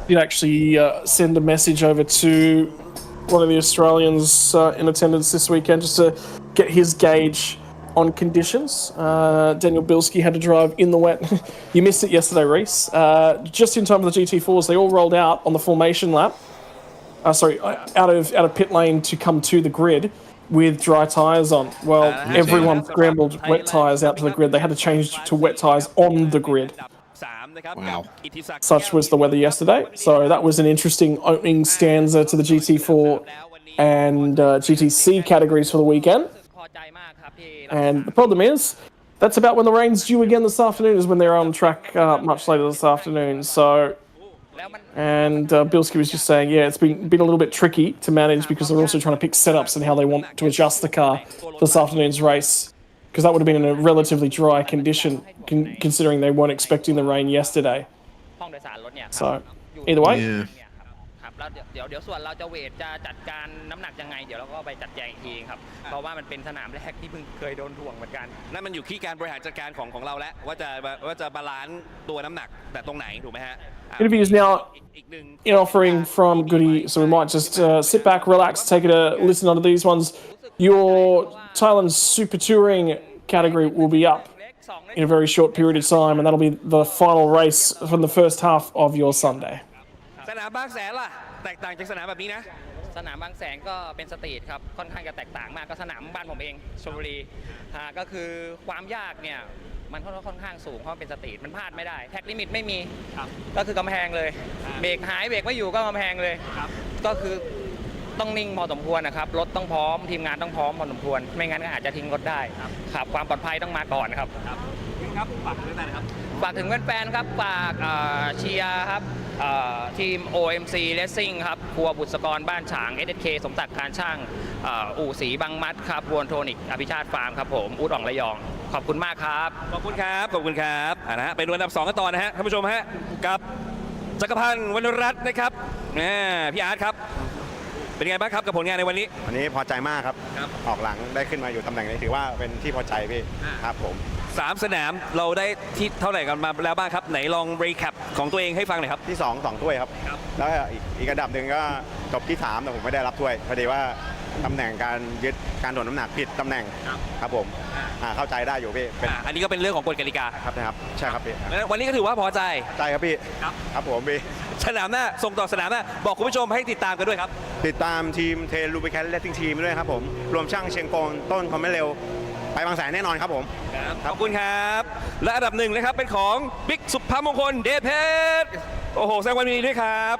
Did actually send a message over to one of the Australians in attendance this weekend just to get his gauge on conditions. Daniel Bilski had to drive in the wet. You missed it yesterday, Reese. Just in time for the GT4s, they all rolled out on the formation lap. Out of pit lane to come to the grid with dry tyres on. Well, everyone scrambled wet tyres out to the grid. They had to change to wet tyres on the grid. Wow. Such was the weather yesterday. So that was an interesting opening stanza to the GT4 and GTC categories for the weekend. And the problem is, that's about when the rain's due again this afternoon, is when they're on track much later this afternoon. So, and Bilski was just saying, yeah, it's been a little bit tricky to manage because they're also trying to pick setups and how they want to adjust the car for this afternoon's race. Because that would have been in a relatively dry condition, considering they weren't expecting the rain yesterday. So, either way. Yeah. แล้วเดี๋ยวส่วนเราจะเวทจะจัดการน้ำหนักยังไงเดี๋ยวเราก็ไปจัดแจงอีกทีครับเพราะว่ามันเป็นสนามแรกที่เพิ่งเคยโดนถ่วงเหมือนกันนั่นมันอยู่ที่การบริหารจัดการของเราแล้วว่าจะบาลานซ์ตัวน้ำหนักแต่ตรงไหนถูกไหมฮะ Interviews now in offering from Goody, so we might just sit back, relax, take a listen onto these ones. Your Thailand Super Touring category will be up in a very short period of time, and that'll be the final race from the first half of your Sunday. สนามบางแสนล่ะแตกต่างจากสนามแบบนี้นะ สนามบางแสนก็เป็นสตรีทครับค่อนข้างจะแตกต่างมากก็สนามบ้านผมเองชลบุรีก็คือความยากเนี่ยมันค่อนข้างสูงเพราะเป็นสตรีทมันพลาดไม่ได้แท็กลิมิตไม่มีก็คือกำแพงเลยเบรกหายเบรกไม่อยู่ก็กำแพงเลยก็คือต้องนิ่งพอสมควรนะครับรถต้องพร้อมทีมงานต้องพร้อมพอสมควรไม่งั้นก็อาจจะทิ้งรถได้ครับความปลอดภัยต้องมาก่อนครับฝากถึงแฟนๆครับฝากถึงแฟนๆครับฝากเชียร์ครับทีม OMC Racing ครับครัวบุษกรบ้านฉาง SSK สมศักดิ์การช่างอู่ศรีบางมัดครับวอนโทนิกอภิชาติฟาร์มครับผมอู๊ดอ่องระยองขอบคุณมากครับขอบคุณครับขอบคุณครับนะฮะไปดูอันดับ2กันต่อนะฮะท่านผู้ชมฮะกับจักรพันธ์วรรณรัตน์นะครับพี่อาร์ตครับเป็นไงบ้างครับกับผลงานในวันนี้วันนี้พอใจมากครับออกหลังได้ขึ้นมาอยู่ตำแหน่งนี้ถือว่าเป็นที่พอใจพี่ครับผม3 สนามเราได้ที่เท่าไหร่กันมาแล้วบ้างครับไหนลองรีแคปของตัวเองให้ฟังหน่อยครับที่2 ถ้วยครับแล้วอีกอันดับหนึ่งก็จบที่3แต่ผมไม่ได้รับถ้วยพอดีว่าตำแหน่งการยึดการถ่วงน้ำหนักผิดตำแหน่งครับผมเข้าใจได้อยู่พี่อันนี้ก็เป็นเรื่องของกฎกติกาครับใช่ครับพี่วันนี้ก็ถือว่าพอใจครับพี่ครับผมพี่สนามหน้าส่งต่อสนามหน้าบอกคุณผู้ชมให้ติดตามกันด้วยครับติดตามทีมเทลูบิแคทเลสซิ่งทีมด้วยครับผมรวมช่างเชียงกงต้นคอมเมเร็วไปบางแสนแน่นอนครับผมขอบคุณครับและอันดับ1นะครับเป็นของบิ๊กสุภามงคลเดชเพชรโอ้โหแสดงความยินดีด้วยครับ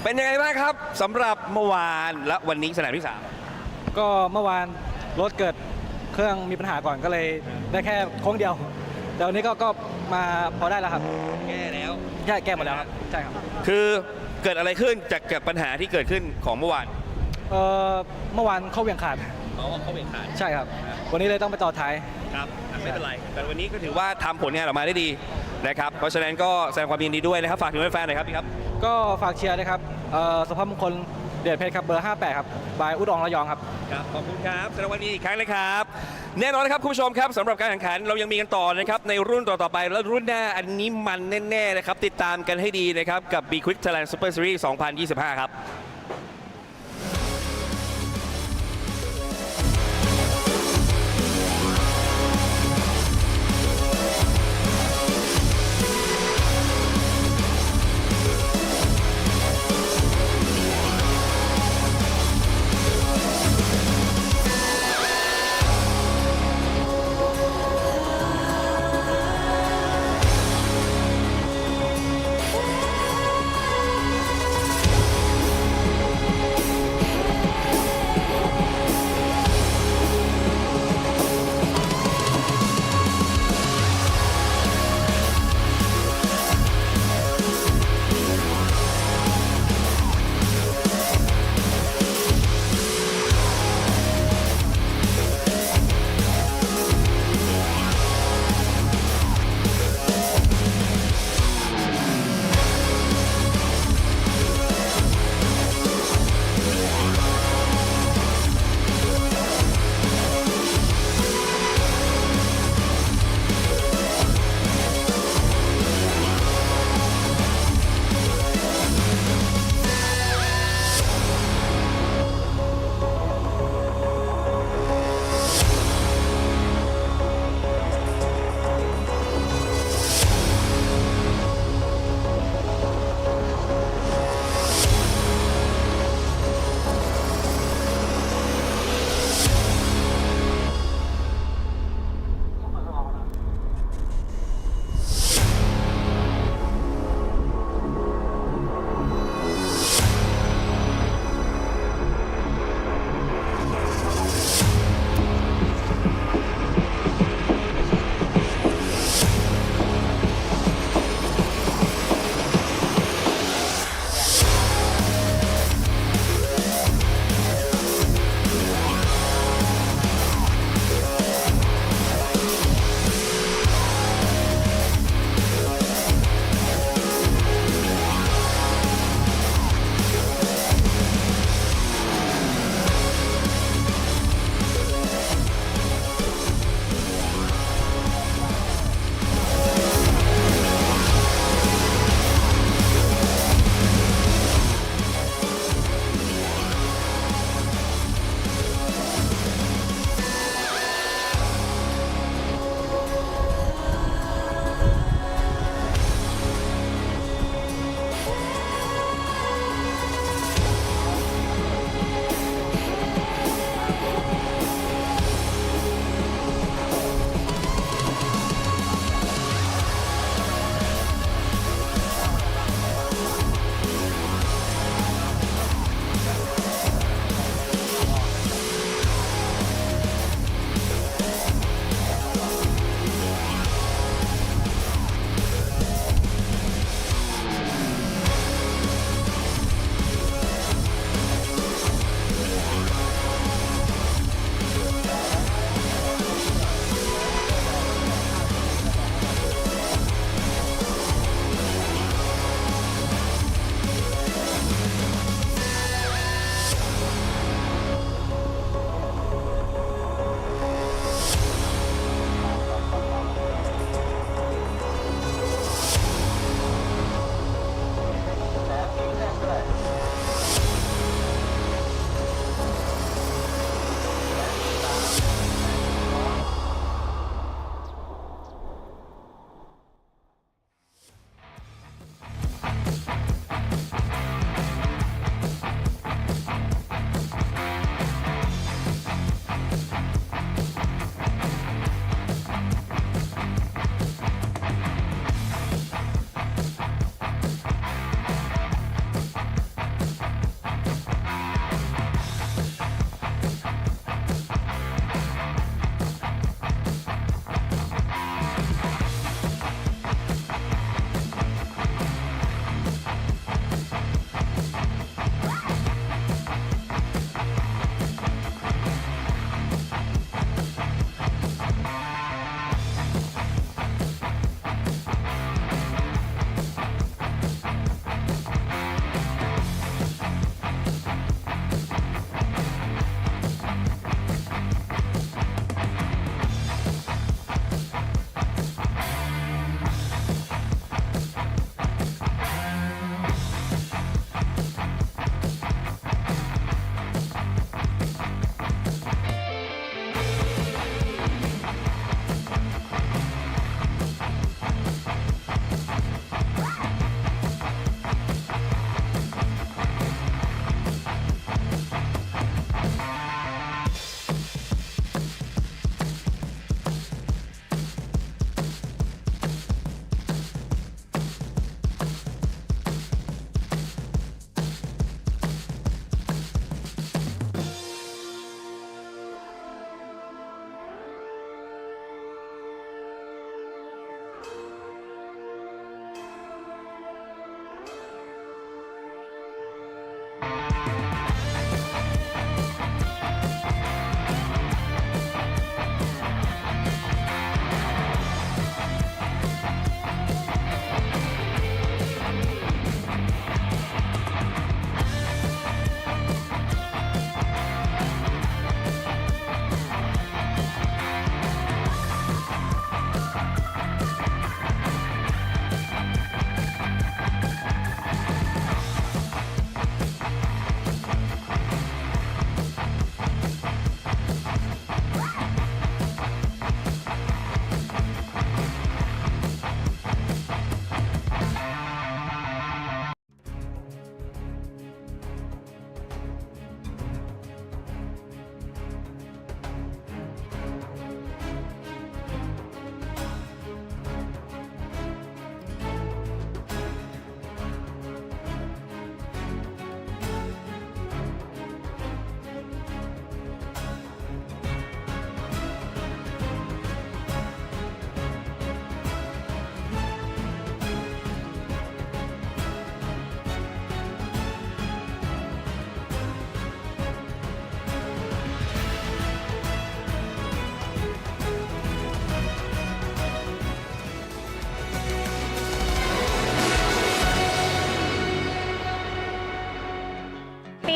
เป็นยังไงบ้างครับสำหรับเมื่อวานและวันนี้สนามที่3ก็เมื่อวานรถเกิดเครื่องมีปัญหาก่อนก็เลยได้แค่โค้งเดียวแต่วันนี้ก็มาพอได้แล้วครับแก้แล้วแก้หมดแล้วครับใช่ครับคือเกิดอะไรขึ้นจากปัญหาที่เกิดขึ้นของเมื่อวานเมื่อวานเข้าเวียงขาดเข้าเวียงขาดใช่ครับวันนี้เลยต้องไปต่อท้ายครับไม่เป็นไรแต่วันนี้ก็ถือว่าทำผลงานออกมาได้ดีนะครับเพราะฉะนั้นก็แสดงความยินดีด้วยนะครับฝากถึงแฟนๆหน่อยครับพี่ครับก็ฝากเชียร์นะครับสุภาพมงคลเดชเพชรครับเบอร์58ครับบายอุดรระยองครับขอบคุณครับแสดงความยินดีอีกครั้งเลยครับแน่นอนนะครับคุณผู้ชมครับสำหรับการแข่งขันเรายังมีกันต่อนะครับในรุ่นต่อๆไปแล้วรุ่นหน้าอันนี้มันแน่ๆนะครับติดตามกันให้ดีนะครับกับ B Quick Thailand Super Series 2025ครับ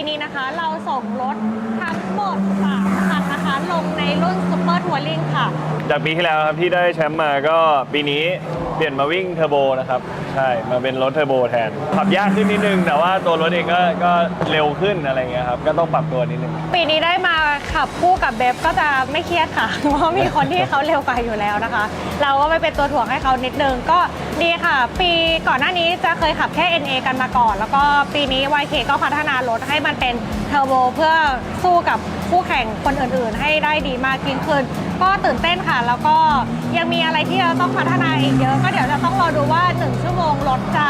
ปีนี้นะคะเราส่งรถทั้งหมด3 คันนะคะลงในรุ่นซุปเปอร์ทัวริงค่ะจากปีที่แล้วครับที่ได้แชมป์มาก็ปีนี้เปลี่ยนมาวิ่งเทอร์โบนะครับใช่มาเป็นรถเทอร์โบแทนขับยากขึ้นนิดนึงแต่ว่าตัวรถเองก็เร็วขึ้นอะไรเงี้ยครับก็ต้องปรับตัวนิดนึงปีนี้ได้มาขับคู่กับเบฟก็จะไม่เครียดค่ะเพราะมีคนที่เขาเร็วกว่าอยู่แล้วนะคะเราก็ไปเป็นตัวถ่วงให้เขานิดนึงก็ดีค่ะปีก่อนหน้านี้จะเคยขับแค่ NA กันมาก่อนแล้วก็ปีนี้ YK ก็พัฒนารถให้มันเป็นเทอร์โบเพื่อสู้กับคู่แข่งคนอื่นๆให้ได้ดีมากยิ่งขึ้นก็ตื่นเต้นค่ะแล้วก็ยังมีอะไรที่เราต้องพัฒนาอีกเยอะก็เดี๋ยวจะต้องรอดูว่า1 ชั่วโมงรถจะ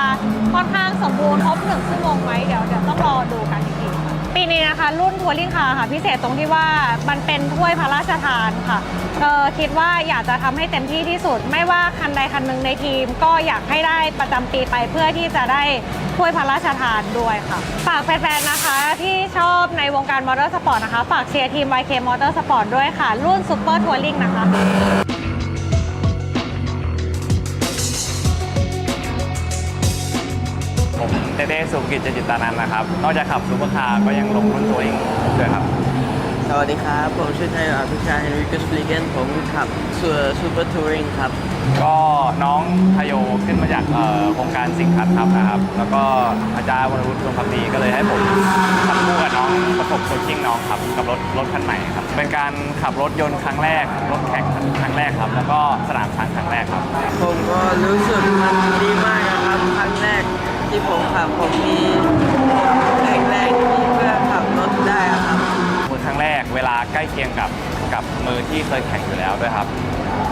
ค่อนข้างสมบูรณ์ครบ1 ชั่วโมงไหมเดี๋ยวต้องรอดูกันอีกทีค่ะปีนี้นะคะรุ่นทัวริงคาร์ค่ะพิเศษตรงที่ว่ามันเป็นถ้วยพระราชทานค่ะคิดว่าอยากจะทำให้เต็มที่ที่สุดไม่ว่าคันใดคันหนึ่งในทีมก็อยากให้ได้ประจำปีไปเพื่อที่จะได้ถ้วยพระราชทานด้วยค่ะฝากแฟนๆนะคะที่ชอบในวงการมอเตอร์สปอร์ตนะคะฝากเชียร์ทีม YK Motorsport ด้วยค่ะรุ่นซุปเปอร์ทัวริงนะคะผมเต้สุกิจจิตานันท์นะครับนอกจากขับซูเปอร์คาร์ก็ยังลงรุ่นตัวเองด้วยครับสวัสดีครับผมชื่อไทยอภิชาเฮนริกัสฟลีเกนผมขับซูเปอร์ทัวริงครับก็น้องทโยขึ้นมาจากโครงการสิงคัทครับนะครับแล้วก็อาจารย์วรวุฒิดวงพักดีก็เลยให้ผมขับคู่กับน้องประกบโคชชิ่งน้องครับกับรถคันใหม่ครับเป็นการขับรถยนต์ครั้งแรกรถแข่งครั้งแรกครับแล้วก็สนามช้างครั้งแรกครับผมก็รู้สึกมันดีมากนะครับครั้งแรกที่ผมขับผมมีแรงที่เพื่อขับรถได้ครับมือครั้งแรกเวลาใกล้เคียงกับมือที่เคยแข่งอยู่แล้วด้วยครับ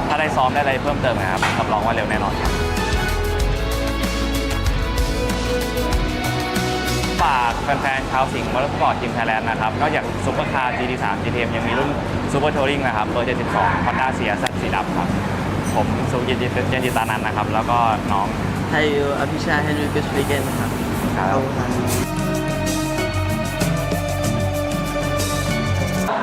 ถ้าได้ซ้อมได้อะไรเพิ่มเติมนะครับรับรองว่าเร็วแน่นอนครับฝากแฟนๆชาวสิงห์มอเตอร์สปอร์ตทีมไทยแลนด์นะครับนอกจากซุปเปอร์คาร์ GT3 GTM ยังมีรุ่นซุปเปอร์ทัวริงนะครับเบอร์72 Honda TSS สีดำครับผมสุกิจเจนจิตานันท์นะครับแล้วก็น้องไทยอภิชาเฮนริกัสฟลีเกนครับ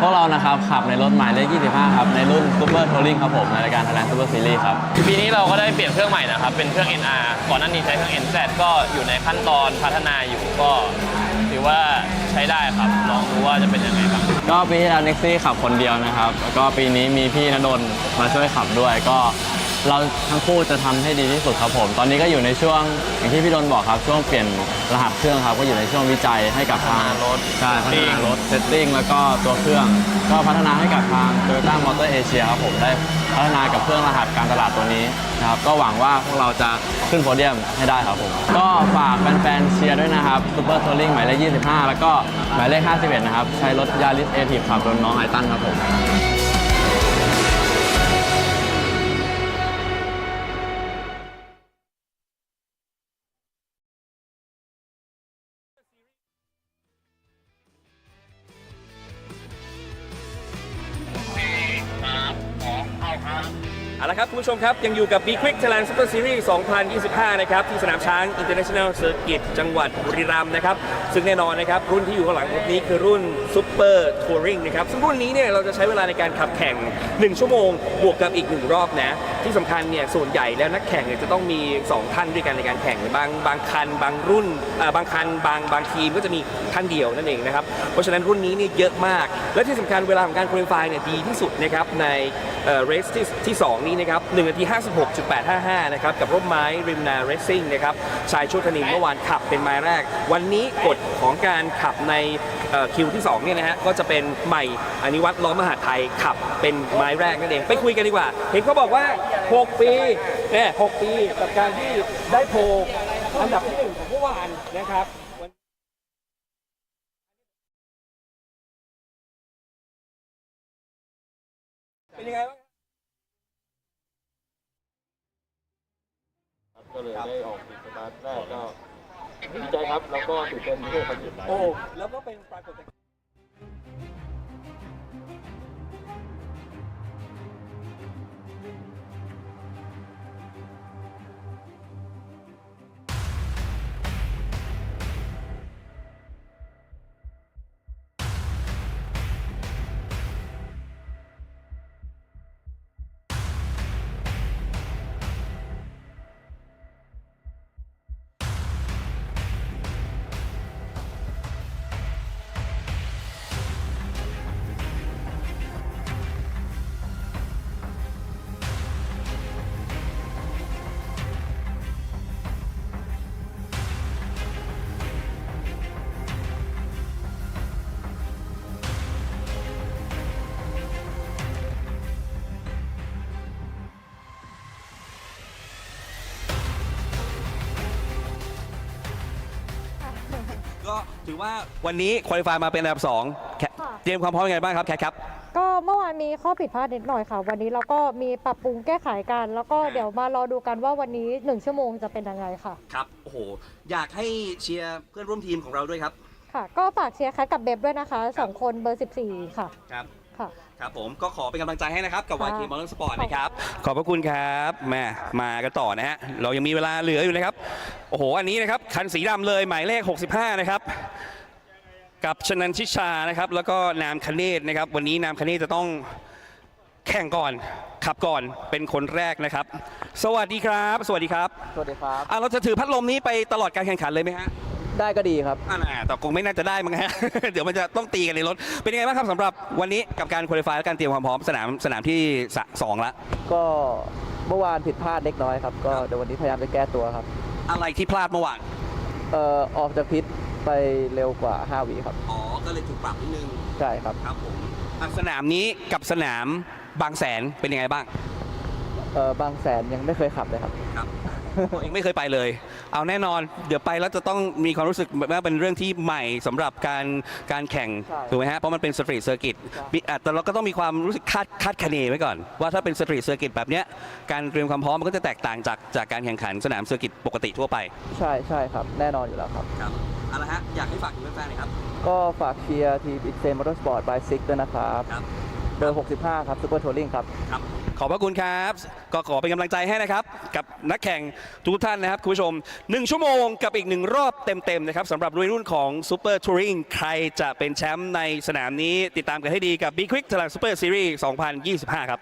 พวกเรานะครับขับในรถหมายเลข25ครับในรุ่นซูเปอร์ทัวริงครับผมในรายการ Thailand Super Series ครับปีนี้เราก็ได้เปลี่ยนเครื่องใหม่นะครับเป็นเครื่อง NR ก่อนหน้านี้ใช้เครื่อง NZ ก็อยู่ในขั้นตอนพัฒนาอยู่ก็ถือว่าใช้ได้ครับลองดูว่าจะเป็นยังไงครับก็ปีที่แล้วเน็กซี่ขับคนเดียวนะครับแล้วก็ปีนี้มีพี่ณดลมาช่วยขับด้วยก็เราทั้งคู่จะทำให้ดีที่สุดครับผมตอนนี้ก็อยู่ในช่วงอย่างที่พี่ดลบอกครับช่วงเปลี่ยนรหัสเครื่องครับก็อยู่ในช่วงวิจัยให้กับทางรถใช่พัฒนารถเซตติ้งแล้วก็ตัวเครื่องก็พัฒนาให้กับทาง Toyota Motor Asia ครับผมได้พัฒนากับเครื่องรหัสการตลาดตัวนี้นะครับก็หวังว่าพวกเราจะขึ้นโพเดียมให้ได้ครับผมก็ฝากแฟนๆเชียร์ด้วยนะครับ Super Touring หมายเลข25แล้วก็หมายเลข51นะครับใช้รถ Yaris Active ขับโดยน้องไอตันครับผมเอาละครับคุณผู้ชมครับยังอยู่กับ B Quick Thailand Super Series 2025 นะครับที่สนามช้าง International Circuit จังหวัดบุรีรัมย์นะครับซึ่งแน่นอนนะครับรุ่นที่อยู่ข้างหลังรถนี้คือรุ่น Super Touring นะครับซึ่งรุ่นนี้เนี่ยเราจะใช้เวลาในการขับแข่ง1 ชั่วโมงบวกกับอีก1 รอบนะที่สำคัญเนี่ยส่วนใหญ่แล้วนักแข่งเนี่ยจะต้องมี2 ท่านด้วยกันในการแข่งบางคันบางรุ่นบางคันบางทีมก็จะมีท่านเดียวนั่นเองนะครับเพราะฉะนั้นรุ่นนี้เนี่ยเยอะมากและที่สำคัญเวลาของการ qualify เนี่ยดีที่สุดนะครับในเรสที่2นี้นะครับ1 นาที 56.855 นะครับกับร่มไม้ริมนาเรซซิ่งนะครับชายโชตินินเมื่อวานขับเป็นไม้แรกวันนี้กฎของการขับในคิวที่2เนี่ยนะฮะก็จะเป็นใหม่อนิวัฒน์ล้อมมหาไทยขับเป็นไม้แรกนั่นเองไปคุยกันดีกว่าเห็นเขาบอกว่า6 ปีเนี่ย6 ปีกับการที่ได้โพลอันดับที่1ของเมื่อวานนะครับเป็นยังไงบ้างก็เลยได้ออกสตาร์ทแรกก็ดีใจครับแล้วก็ตื่นเต้นที่เขาหยุด โอ้แล้วก็เป็นปรากฏ ก็ถือว่าวันนี้ควอลิฟายมาเป็นอันดับ2เตรียมความพร้อมยังไงบ้างครับแคทครับ ก็เมื่อวานมีข้อผิดพลาดนิดหน่อยค่ะ วันนี้เราก็มีปรับปรุงแก้ไขกัน แล้วก็เดี๋ยวมารอดูกันว่าวันนี้1 ชั่วโมงจะเป็นยังไงค่ะ ครับ โอ้โห อยากให้เชียร์เพื่อนร่วมทีมของเราด้วยครับ ค่ะ ก็ฝากเชียร์แคทกับเบบด้วยนะคะ2 คนเบอร์ 14 ค่ะ ครับ ค่ะ ครับผมก็ขอเป็นกำลังใจให้นะครับ กับ ค่ะ YK Motorsport นะครับ ขอบพระคุณครับมากันต่อนะฮะ เรายังมีเวลาเหลืออยู่นะครับ โอ้โห อันนี้นะครับ คันสีดำเลยหมายเลข 65 นะครับ กับชนันชิชานะครับ แล้วก็นามคเนศนะครับ วันนี้นามคเนศจะต้องแข่งก่อนขับก่อนเป็นคนแรกนะครับ สวัสดีครับ สวัสดีครับ สวัสดีครับ เราจะถือพัดลมนี้ไปตลอดการแข่งขันเลยไหมฮะ ได้ก็ดีครับ แต่คงไม่น่าจะได้มั้งฮะ เดี๋ยวมันจะต้องตีกันในรถ เป็นยังไงบ้างครับสำหรับวันนี้กับการคุริฟายและการเตรียมความพร้อมสนามที่2ละ ก็เมื่อวานผิดพลาดเล็กน้อยครับ ก็เดี๋ยววันนี้พยายามจะแก้ตัวครับ อะไรที่พลาดเมื่อวาน ออกจากพิษไปเร็วกว่า 5 วิครับ อ๋อ ก็เลยถูกปรับนิดนึง ใช่ครับ ครับผมสนามนี้กับสนามบางแสนเป็นยังไงบ้าง บางแสนยังไม่เคยขับเลยครับ ครับ ยังไม่เคยไปเลย เอาแน่นอน เดี๋ยวไปแล้วจะต้องมีความรู้สึกแบบว่าเป็นเรื่องที่ใหม่สำหรับการแข่ง ใช่ ถูกไหมฮะ เพราะมันเป็นสตรีทเซอร์กิตแต่เราก็ต้องมีความรู้สึกคาดคะเนไว้ก่อน ว่าถ้าเป็นสตรีทเซอร์กิตแบบเนี้ยการเตรียมความพร้อมมันก็จะแตกต่างจากการแข่งขันสนามเซอร์กิตปกติทั่วไป ใช่ครับ แน่นอนอยู่แล้วครับ ครับเอาละฮะ อยากให้ฝากถึงแฟนๆหน่อยครับ ก็ฝากเชียร์ทีม Introductory Motorsport by Six ด้วยนะครับ เบอร์ 65 ครับ Super Touring ครับ ครับ ขอบพระคุณครับ ก็ขอเป็นกำลังใจให้นะครับ กับนักแข่งทุกท่านนะครับ คุณผู้ชม 1 ชั่วโมงกับอีก 1 รอบเต็มๆนะครับสำหรับรุ่นของ Super Touring ใครจะเป็นแชมป์ในสนามนี้ติดตามกันให้ดีกับ B Quick Thailand Super Series 2025 ครับ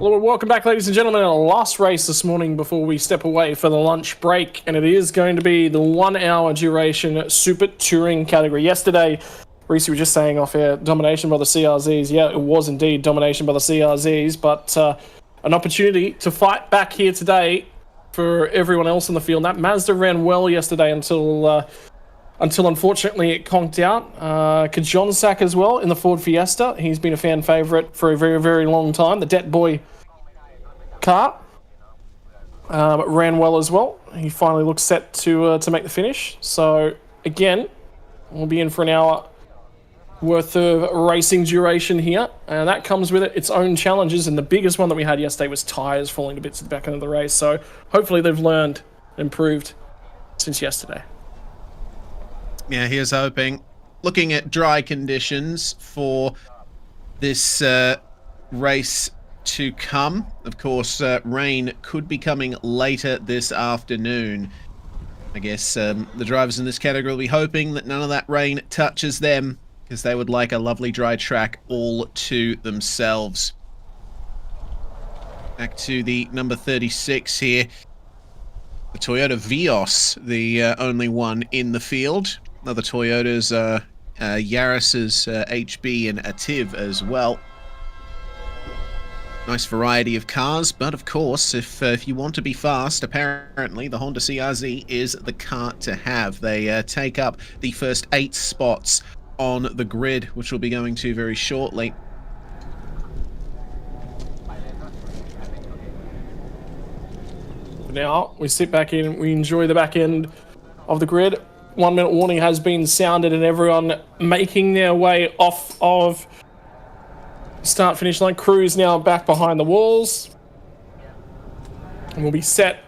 Well, welcome back, ladies and gentlemen. Our last race this morning before we step away for the lunch break, and it is going to be the 1 hour duration Super Touring category. Yesterday, Reese, we were just saying off air, domination by the CRZs. Yeah, it was indeed domination by the CRZs, but an opportunity to fight back here today for everyone else in the field. That Mazda ran well yesterday until unfortunately it conked out. Kajonsak as well in the Ford Fiesta. He's been a fan favourite for a very, very long time. The Det Boy car. ran well as well. He finally looks set to make the finish. So again, we'll be in for an hour worth of racing duration here, and that comes with its own challenges. And the biggest one that we had yesterday was tyres falling to bits at the back end of the race. So hopefully they've learned, improved since yesterday. Yeah, here's hoping. Looking at dry conditions for this race to come. Of course, rain could be coming later this afternoon. I guess the drivers in this category will be hoping that none of that rain touches them, because they would like a lovely dry track all to themselves. Back to the number 36 here. The Toyota Vios, the only one in the field. Other Toyotas are Yaris's HB and Ativ as well. Nice variety of cars, but of course, if you want to be fast, apparently the Honda CR-Z is the car to have. They take up the first 8 spots on the grid, which we'll be going to very shortly. Now we sit back in, we enjoy the back end of the grid. 1 minute warning has been sounded, and everyone making their way off of start finish line. Crew's now back behind the walls, and we'll be set.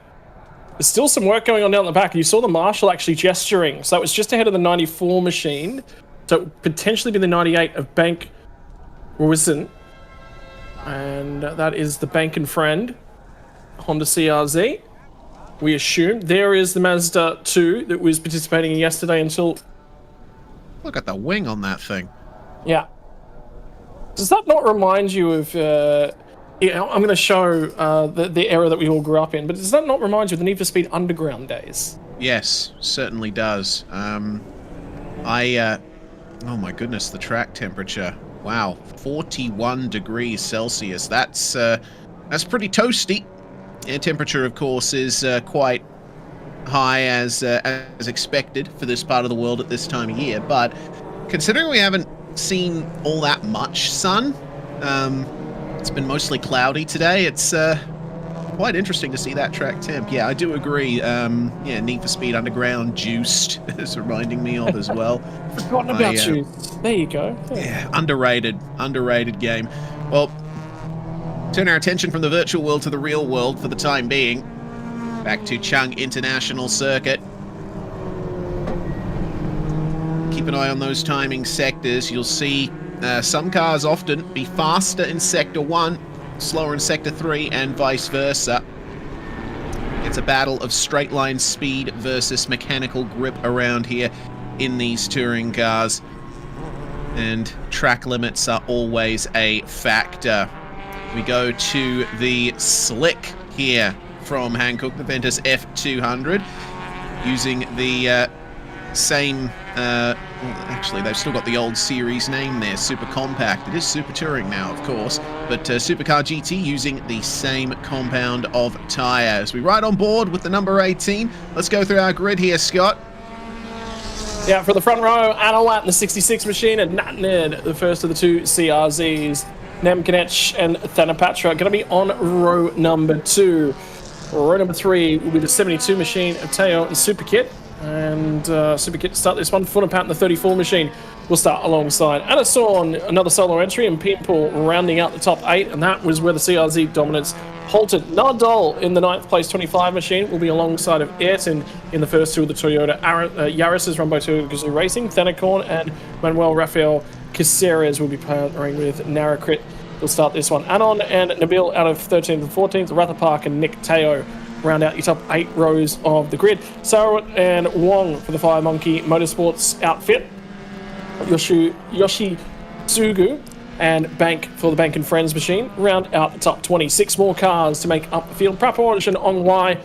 There's still some work going on down the back. You saw the marshal actually gesturing, so it was just ahead of the 94 machine, so it would potentially be the 98 of Bank Rwisen, and that is the Bank and Friend Honda CR-Z. We assume there is the Mazda 2 that was participating in yesterday until... Look at the wing on that thing. Yeah. Does that not remind you of... yeah, I'm going to show the era that we all grew up in, but does that not remind you of the Need for Speed Underground days? Yes, certainly does. Oh my goodness, the track temperature. Wow, 41 degrees Celsius. That's pretty toasty. Air temperature, of course, is quite high as expected for this part of the world at this time of year. But considering we haven't seen all that much sun, it's been mostly cloudy today. It's quite interesting to see that track temp. Yeah, I do agree. Yeah, Need for Speed Underground juiced is reminding me of as well. Forgotten about juice. There you go. Yeah, underrated game. Well, turn our attention from the virtual world to the real world for the time being. Back to Chung International Circuit. Keep an eye on those timing sectors. You'll see some cars often be faster in Sector 1, slower in Sector 3, and vice versa. It's a battle of straight line speed versus mechanical grip around here in these touring cars. And track limits are always a factor. We go to the slick here from Hankook, the Ventus F200, using the same, actually they've still got the old series name there, Super Compact. It is Super Touring now, of course, but Supercar GT using the same compound of tyres. We ride on board with the number 18. Let's go through our grid here, Scott. Yeah, for the front row, Anawat in the 66 machine, and Natned, the first of the 2 CRZs. Nemkanech and Thanapatra going to be on row number 2. Row number 3 will be the 72 machine of Teo and Superkit. And Superkit to start this one. Funapat and the 34 machine will start alongside Anasorn, another solo entry, and Pimple rounding out the top 8. And that was where the CRZ dominance halted. Nadal in the 9th place 25 machine will be alongside of Ayrton in the first 2 of the Toyota Yaris's run by Toyota Gazoo Racing. Thanakorn and Manuel Rafael Caceres will be partnering with Narakrit. We'll start this one. Anon and Nabil out of 13th and 14th. Rathapark and Nick Teo round out your top 8 rows of the grid. Sarawat and Wong for the Fire Monkey Motorsports outfit. Yoshi Tsugu and Bank for the Bank and Friends machine round out the top 20. 6 more cars to make up the field. Praporaj and Ongwai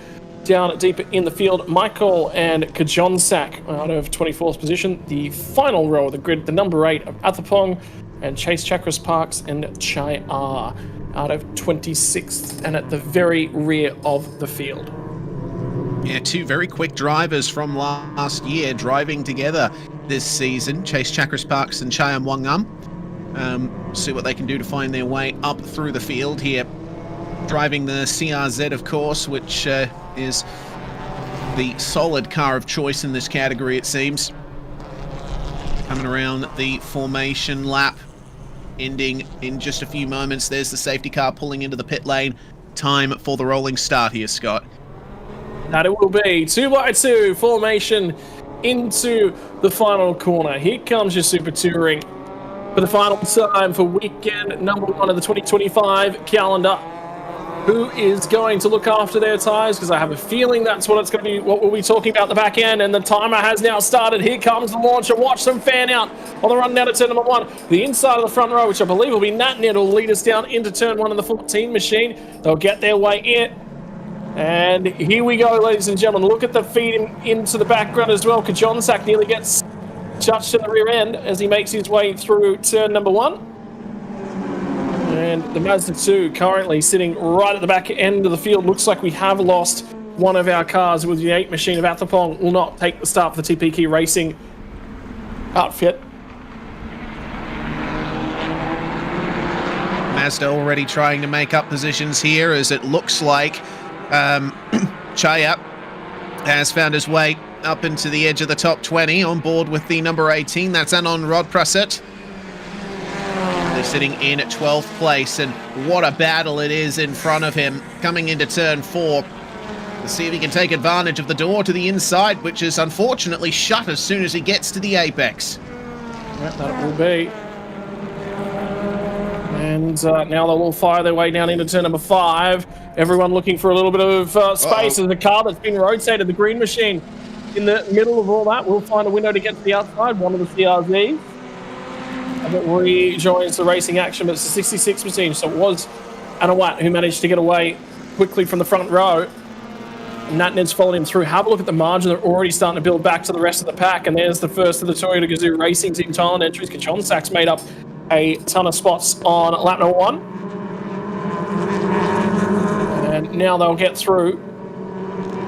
down deeper in the field. Michael and Kajonsak out of 24th position. The final row of the grid, the number 8 of Athapong and Chase Chakras Parks and Chai R out of 26th and at the very rear of the field. Yeah, 2 very quick drivers from last year driving together this season. Chase Chakras Parks and Chayam Wangam. See what they can do to find their way up through the field here. driving the CRZ, of course, which is the solid car of choice in this category, it seems. Coming around the formation lap, ending in just a few moments. There's the safety car pulling into the pit lane. Time for the rolling start here, Scott. That it will be 2x2 formation into the final corner. Here comes your Super Touring for the final time for weekend number 1 of the 2025 calendar. Who is going to look after their tyres? Because I have a feeling that's what it's going to be, what we'll be talking about at the back end. And the timer has now started. Here comes the launcher. Watch them fan out on the run down to turn number 1. The inside of the front row, which I believe will be Natnet, will lead us down into turn 1 of the 14 machine. They'll get their way in. And here we go, ladies and gentlemen. Look at the feed into the background as well. Kajonsak nearly gets touched in the rear end as he makes his way through turn number 1. And the Mazda 2 currently sitting right at the back end of the field. Looks like we have lost one of our cars with the 8 machine of Athapong. Will not take the start for the TPK Racing outfit. Mazda already trying to make up positions here, as it looks like Chaya has found his way up into the edge of the top 20 on board with the number 18. That's Anon Rodpraset. They're sitting in at 12th place, and what a battle it is in front of him coming into turn 4 to see if he can take advantage of the door to the inside, which is unfortunately shut as soon as he gets to the apex. Yep, that will be. And now they'll all fire their way down into turn number 5. Everyone looking for a little bit of space. There's a car that's been rotated, the green machine. In the middle of all that, we'll find a window to get to the outside, one of the CRZs. And it rejoins the racing action, but it's a 66 machine, so it was Anawat who managed to get away quickly from the front row. And Natned's followed him through. Have a look at the margin. They're already starting to build back to the rest of the pack, and there's the first of the Toyota Gazoo Racing Team Thailand entries. Kajonsack's made up a ton of spots on lap number 1. And now they'll get through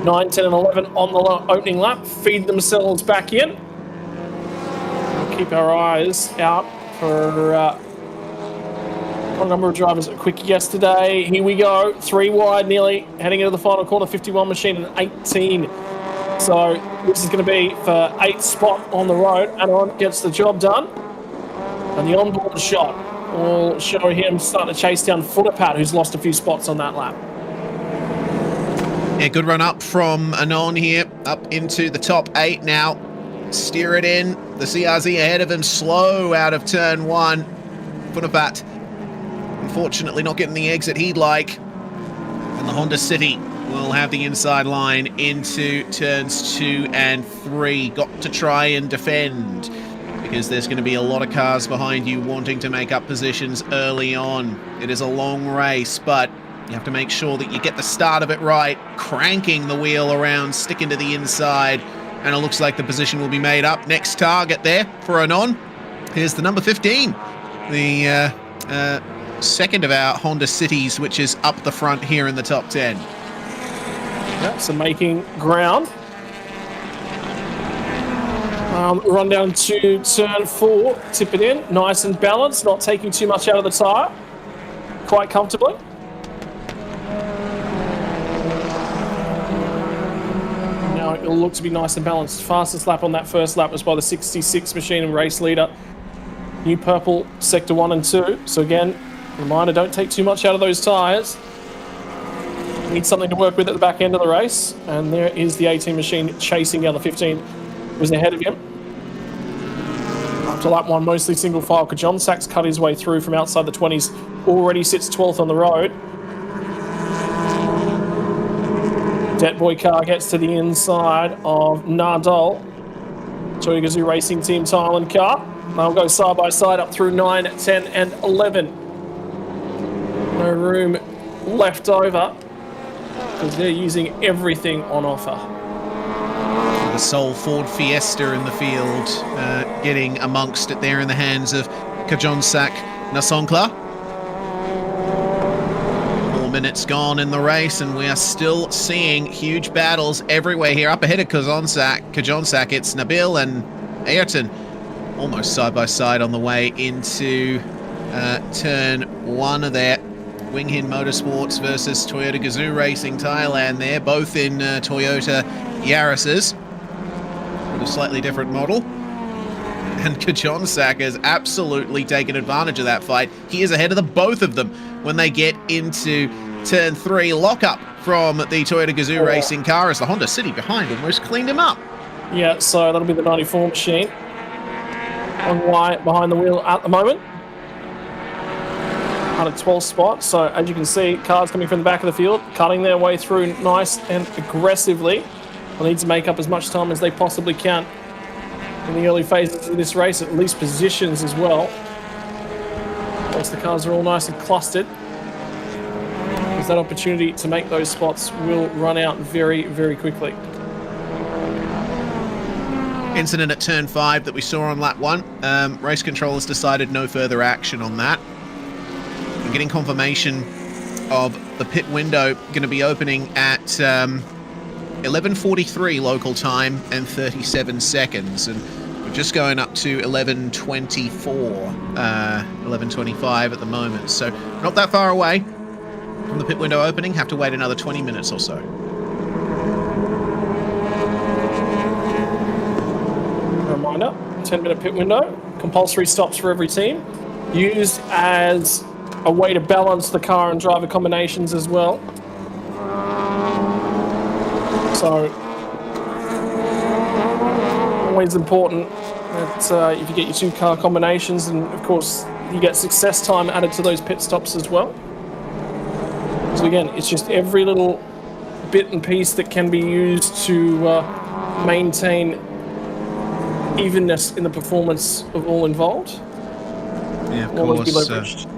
9, 10, and 11 on the opening lap, feed themselves back in. We'll keep our eyes out for a number of drivers that were quick yesterday. Here we go, 3 wide nearly, heading into the final corner, 51 machine and 18. So this is going to be for 8th spot on the road. Anon gets the job done. And the onboard shot will show him starting to chase down Footerpat, who's lost a few spots on that lap. Yeah, good run up from Anon here, up into the top 8 now. Steer it in. The CRZ ahead of him, slow out of turn 1. Footerpat, unfortunately, not getting the exit he'd like. And the Honda City will have the inside line into turns 2 and 3. Got to try and defend, because there's going to be a lot of cars behind you wanting to make up positions early on. It is a long race, but you have to make sure that you get the start of it right, cranking the wheel around, sticking to the inside, and it looks like the position will be made up. Next target there for Anon. Here's the number 15, the second of our Honda Cities, which is up the front here in the top 10. Yep, so making ground. Run down to turn 4, tip it in, nice and balanced, not taking too much out of the tyre, quite comfortably. Now it'll look to be nice and balanced. Fastest lap on that first lap was by the 66 machine and race leader, New Purple, sector 1 and 2. So again, reminder, don't take too much out of those tyres. Need something to work with at the back end of the race. And there is the 18 machine chasing down the 15. Was ahead of him. Up to lap 1, mostly single file. Kajonsack's cut his way through from outside the 20s. Already sits 12th on the road. Det Boy car gets to the inside of Nardal. Toyota Gazoo Racing Team Thailand car. They'll go side by side up through 9, 10, and 11. No room left over because they're using everything on offer. The sole Ford Fiesta in the field, getting amongst it there in the hands of Kajonsak Nasonkla. 4 minutes gone in the race, and we are still seeing huge battles everywhere here. Up ahead of Kajonsak, it's Nabil and Ayrton, almost side by side on the way into turn 1 there. Winghin Motorsports versus Toyota Gazoo Racing Thailand there, both in Toyota Yaris's, with a slightly different model. And Kajonsak has absolutely taken advantage of that fight. He is ahead of the both of them when they get into turn 3. Lockup from the Toyota Gazoo Racing car as the Honda City behind almost cleaned him up. Yeah, so that'll be the 94 machine on white behind the wheel at the moment. At a 12th spot. So as you can see, cars coming from the back of the field, cutting their way through nice and aggressively. They'll need to make up as much time as they possibly can in the early phases of this race, at least positions as well. Once the cars are all nice and clustered, because that opportunity to make those spots will run out very, very quickly. Incident at turn 5 that we saw on lap 1. Race controllers decided no further action on that. We're getting confirmation of the pit window going to be opening at 11:43 local time and 37 seconds, and we're just going up to 11:24, 11:25 at the moment, so not that far away from the pit window opening. Have to wait another 20 minutes or so. Reminder, 10-minute pit window, compulsory stops for every team, used as a way to balance the car and driver combinations as well. So, always important that if you get your 2 car combinations, and of course you get success time added to those pit stops as well. So again, it's just every little bit and piece that can be used to maintain evenness in the performance of all involved. Yeah, of always be course. leveraged.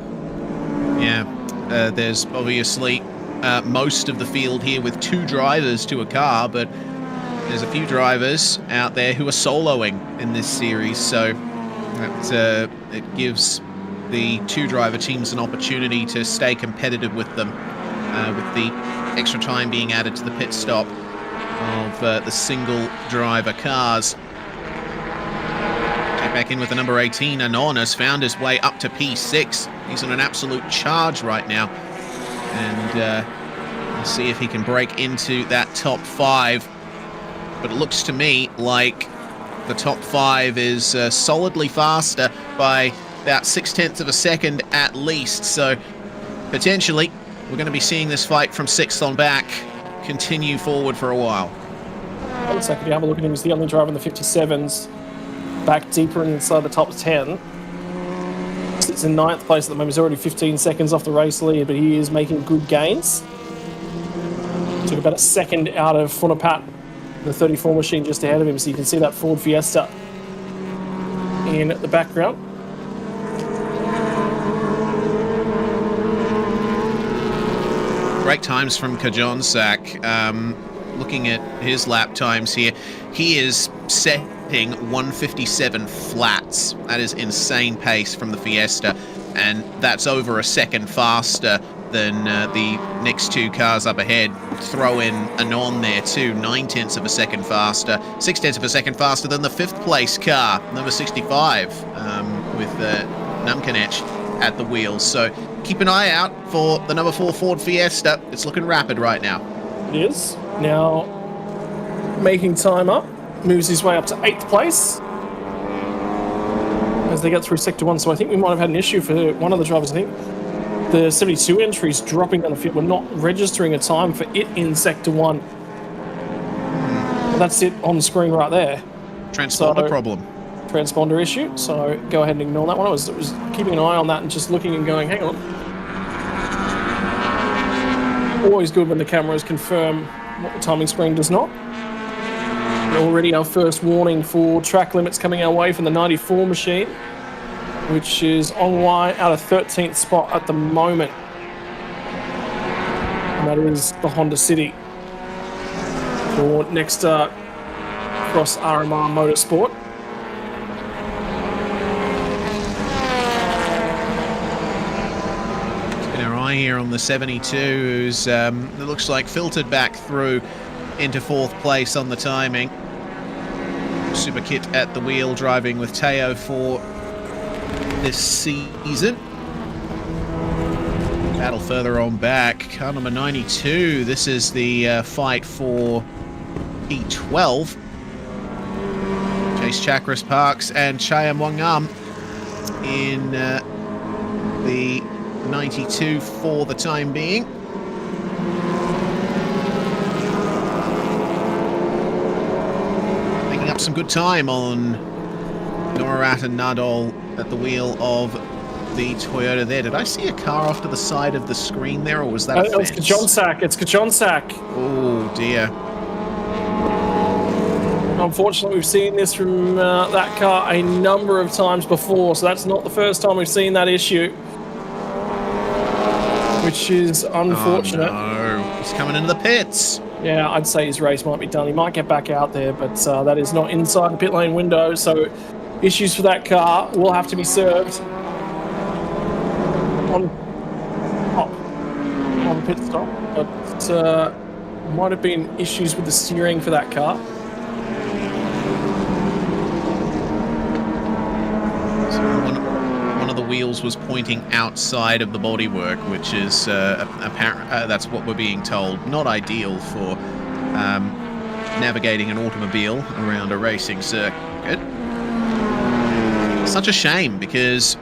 There's obviously most of the field here with 2 drivers to a car, but there's a few drivers out there who are soloing in this series, so that, it gives the 2 driver teams an opportunity to stay competitive with them, with the extra time being added to the pit stop of the single driver cars. Check back in with the number 18. Anon has found his way up to P6. He's on an absolute charge right now, and we'll see if he can break into that top 5. But it looks to me like the top 5 is solidly faster by about 0.6 of a second at least. So potentially we're going to be seeing this fight from 6th on back continue forward for a while. Looks like if you have a look at him, he's the only driver in the 57s back deeper inside the top 10. Sits in 9th place at the moment. He's already 15 seconds off the race lead, but he is making good gains. Took about a second out of Funapat, the 34 machine just ahead of him, so you can see that Ford Fiesta in the background. Great times from Kajonsak. Looking at his lap times here, he is setting 1:57 flats. That is insane pace from the Fiesta, and that's over a second faster than the next 2 cars up ahead. Throw in Anon there too, 0.9 of a second faster, 0.6 of a second faster than the 5th place car, number 65, with Numkanech at the wheel. So keep an eye out for the number 4 Ford Fiesta. It's looking rapid right now. It is. Now making time up, moves his way up to 8th place as they get through Sector 1. So I think we might have had an issue for one of the drivers. I think the 72 entries dropping down the field were not registering a time for it in Sector 1. Well, that's it on screen right there. Transponder problem. Transponder issue, so go ahead and ignore that one. I was keeping an eye on that and just looking and going, hang on. Always good when the cameras confirm what the timing screen does not. And already our first warning for track limits coming our way from the 94 machine, which is on wide out of 13th spot at the moment. And that is the Honda City for next cross RMR Motorsport. Here on the 72, who's it looks like filtered back through into 4th place on the timing. Super Kit at the wheel, driving with Teo for this season. battle further on back. Car number 92. This is the fight for P12. Chase Chakras Parks and Chayam Wangam in the 92 for the time being. Making up some good time on Norat and Nadol at the wheel of the Toyota there. Did I see a car off to the side of the screen there, or was that a fence? It's Kajonsak. It's Kajonsak. Oh, dear. Unfortunately, we've seen this from that car a number of times before, so that's not the first time we've seen that issue, which is unfortunate. Oh, no. He's coming into the pits. Yeah, I'd say his race might be done. He might get back out there, but that is not inside the pit lane window, so issues for that car will have to be served on pit stop, but might have been issues with the steering for that car. One of the wheels was pointing outside of the bodywork, which is apparent. That's what we're being told. Not ideal for navigating an automobile around a racing circuit. Such a shame, because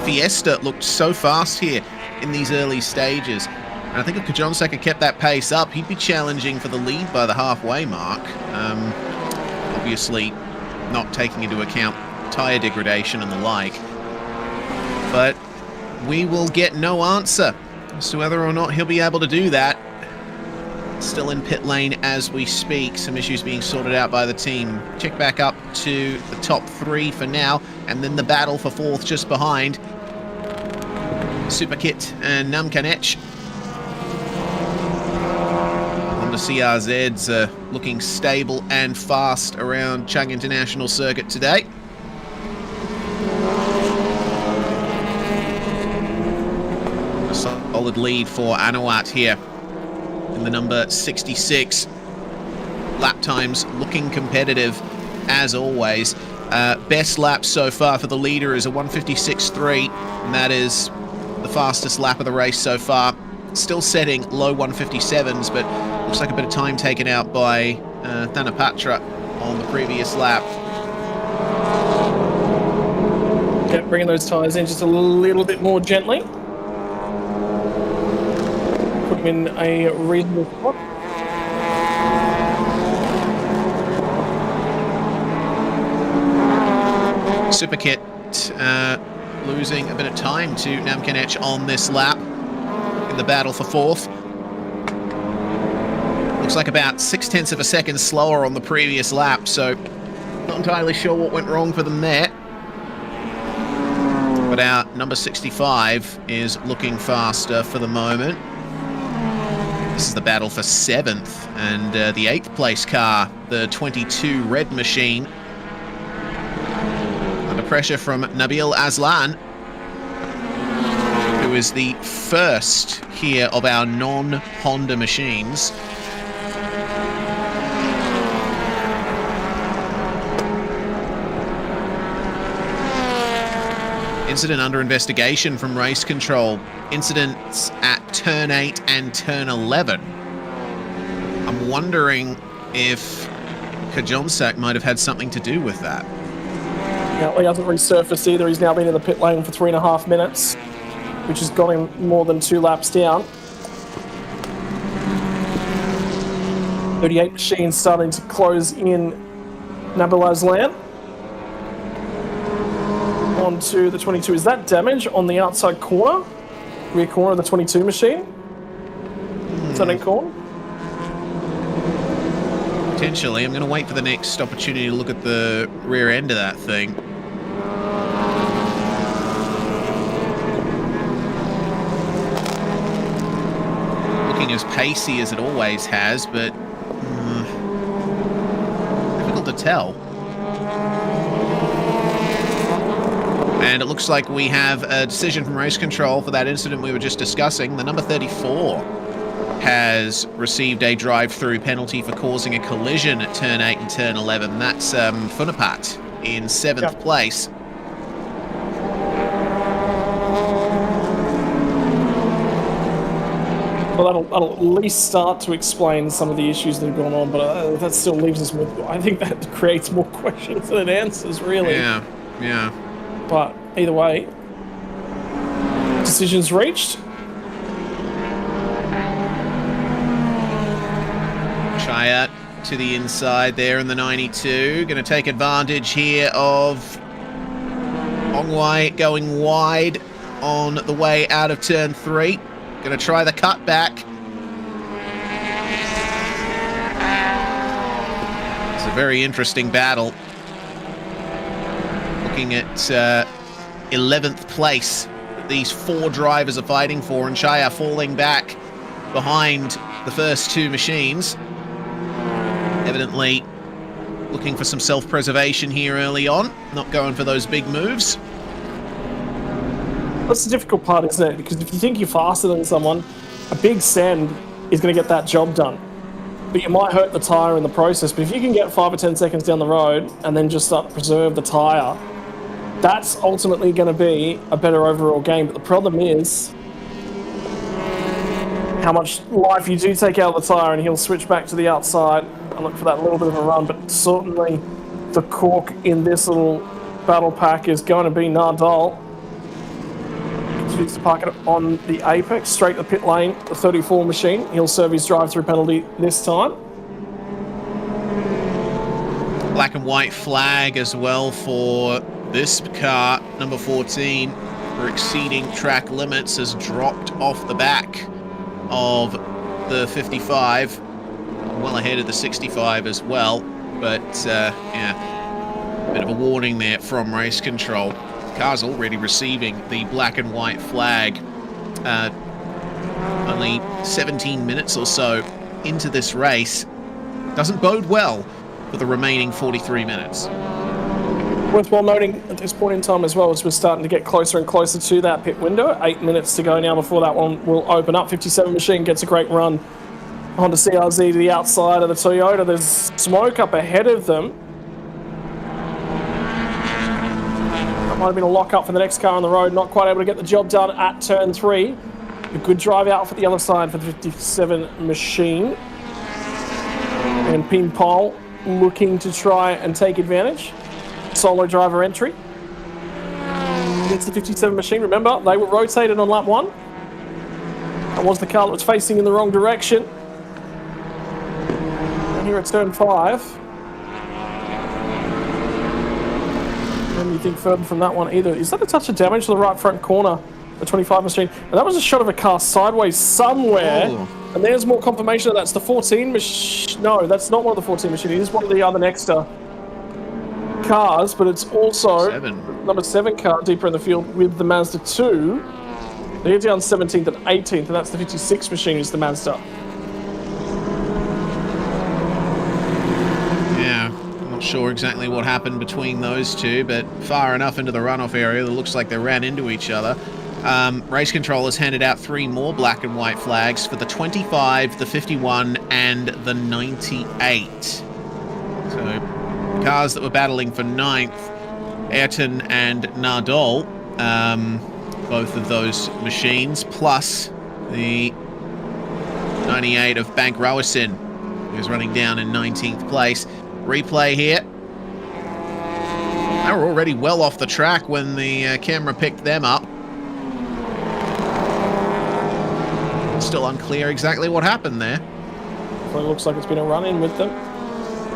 Fiesta looked so fast here in these early stages. And I think if Kajonsak had kept that pace up, he'd be challenging for the lead by the halfway mark. Obviously, not taking into account tyre degradation and the like. But we will get no answer as to whether or not he'll be able to do that. Still in pit lane as we speak. Some issues being sorted out by the team. Check back up to the top three for now, and then the battle for fourth just behind. Superkit and Namkanech. Honda CRZs looking stable and fast around Chung International Circuit today. A solid lead for Anawat here in the number 66. Lap times looking competitive as always. Best lap so far for the leader is a 156.3, and that is the fastest lap of the race so far. Still setting low 157s, but looks like a bit of time taken out by Thanapatra on the previous lap. Yeah, bringing those tyres in just a little bit more gently. Put them in a reasonable spot. Superkit losing a bit of time to Namkanech on this lap in the battle for fourth. Looks like about 0.6 of a second slower on the previous lap, so not entirely sure what went wrong for them there. But our number 65 is looking faster for the moment. This is the battle for seventh, and the 8th place car, the 22 red machine, under pressure from Nabil Aslan, who is the first here of our non-Honda machines. Incident under investigation from race control. Incidents at turn 8 and turn 11. I'm wondering if Kajonsak might have had something to do with that. Yeah, he hasn't resurfaced either. He's now been in the pit lane for 3.5 minutes, which has got him more than 2 laps down. 38 machines starting to close in Nabil Aslan. Onto the 22. Is that damage on the outside corner? Rear corner of the 22 machine? Is that in corner? Potentially. I'm going to wait for the next opportunity to look at the rear end of that thing. Looking as pacey as it always has, but difficult to tell. And it looks like we have a decision from race control for that incident we were just discussing. The number 34 has received a drive-through penalty for causing a collision at turn 8 and turn 11. That's Funapat in 7th place. Well, that'll at least start to explain some of the issues that have gone on, but that still leaves us with, I think that creates more questions than it answers, really. Yeah, yeah. But either way, decision's reached. Chayat to the inside there in the 92. Going to take advantage here of Ongwai going wide on the way out of turn 3. Going to try the cutback. It's a very interesting battle. Looking at 11th place that these 4 drivers are fighting for, and Chaya falling back behind the first 2 machines. Evidently looking for some self-preservation here early on, not going for those big moves. That's the difficult part, isn't it? Because if you think you're faster than someone, a big send is going to get that job done. But you might hurt the tyre in the process. But if you can get 5 or 10 seconds down the road and then just start to preserve the tyre, that's ultimately going to be a better overall game. But the problem is how much life you do take out of the tyre, and he'll switch back to the outside and look for that little bit of a run. But certainly the cork in this little battle pack is going to be Nadal. Continues to park it on the apex, straight to the pit lane, the 34 machine. He'll serve his drive-through penalty this time. Black and white flag as well for this car, number 14, for exceeding track limits, has dropped off the back of the 55, well ahead of the 65 as well. But yeah, bit of a warning there from race control. The car's already receiving the black and white flag. Only 17 minutes or so into this race. Doesn't bode well for the remaining 43 minutes. Worthwhile noting at this point in time as well, as we're starting to get closer and closer to that pit window. 8 minutes to go now before that one will open up. 57 machine gets a great run. Honda CRZ to the outside of the Toyota. There's smoke up ahead of them. That might have been a lock-up for the next car on the road. Not quite able to get the job done at turn 3. A good drive out for the other side for the 57 machine. And Ping Pong looking to try and take advantage. Solo driver entry. It's the 57 machine. Remember, they were rotated on lap 1. That was the car that was facing in the wrong direction. And here at turn 5. Anything further from that one either. Is that a touch of damage to the right front corner? The 25 machine. And that was a shot of a car sideways somewhere. Oh. And there's more confirmation that that's the 14 machine. No, that's not one of the 14 machines. It is one of the other Nexter cars, but it's also number 7 car deeper in the field with the Mazda 2. They're down 17th and 18th, and that's the 56 machine is the Mazda. Yeah, I'm not sure exactly what happened between those two, but far enough into the runoff area that it looks like they ran into each other. Race control has handed out 3 more black and white flags for the 25, the 51, and the 98. So cars that were battling for 9th, Ayrton and Nadal, both of those machines, plus the 98 of Bank Rowasin, who's running down in 19th place. Replay here. They were already well off the track when the camera picked them up. Still unclear exactly what happened there. Well, it looks like it's been a run-in with them.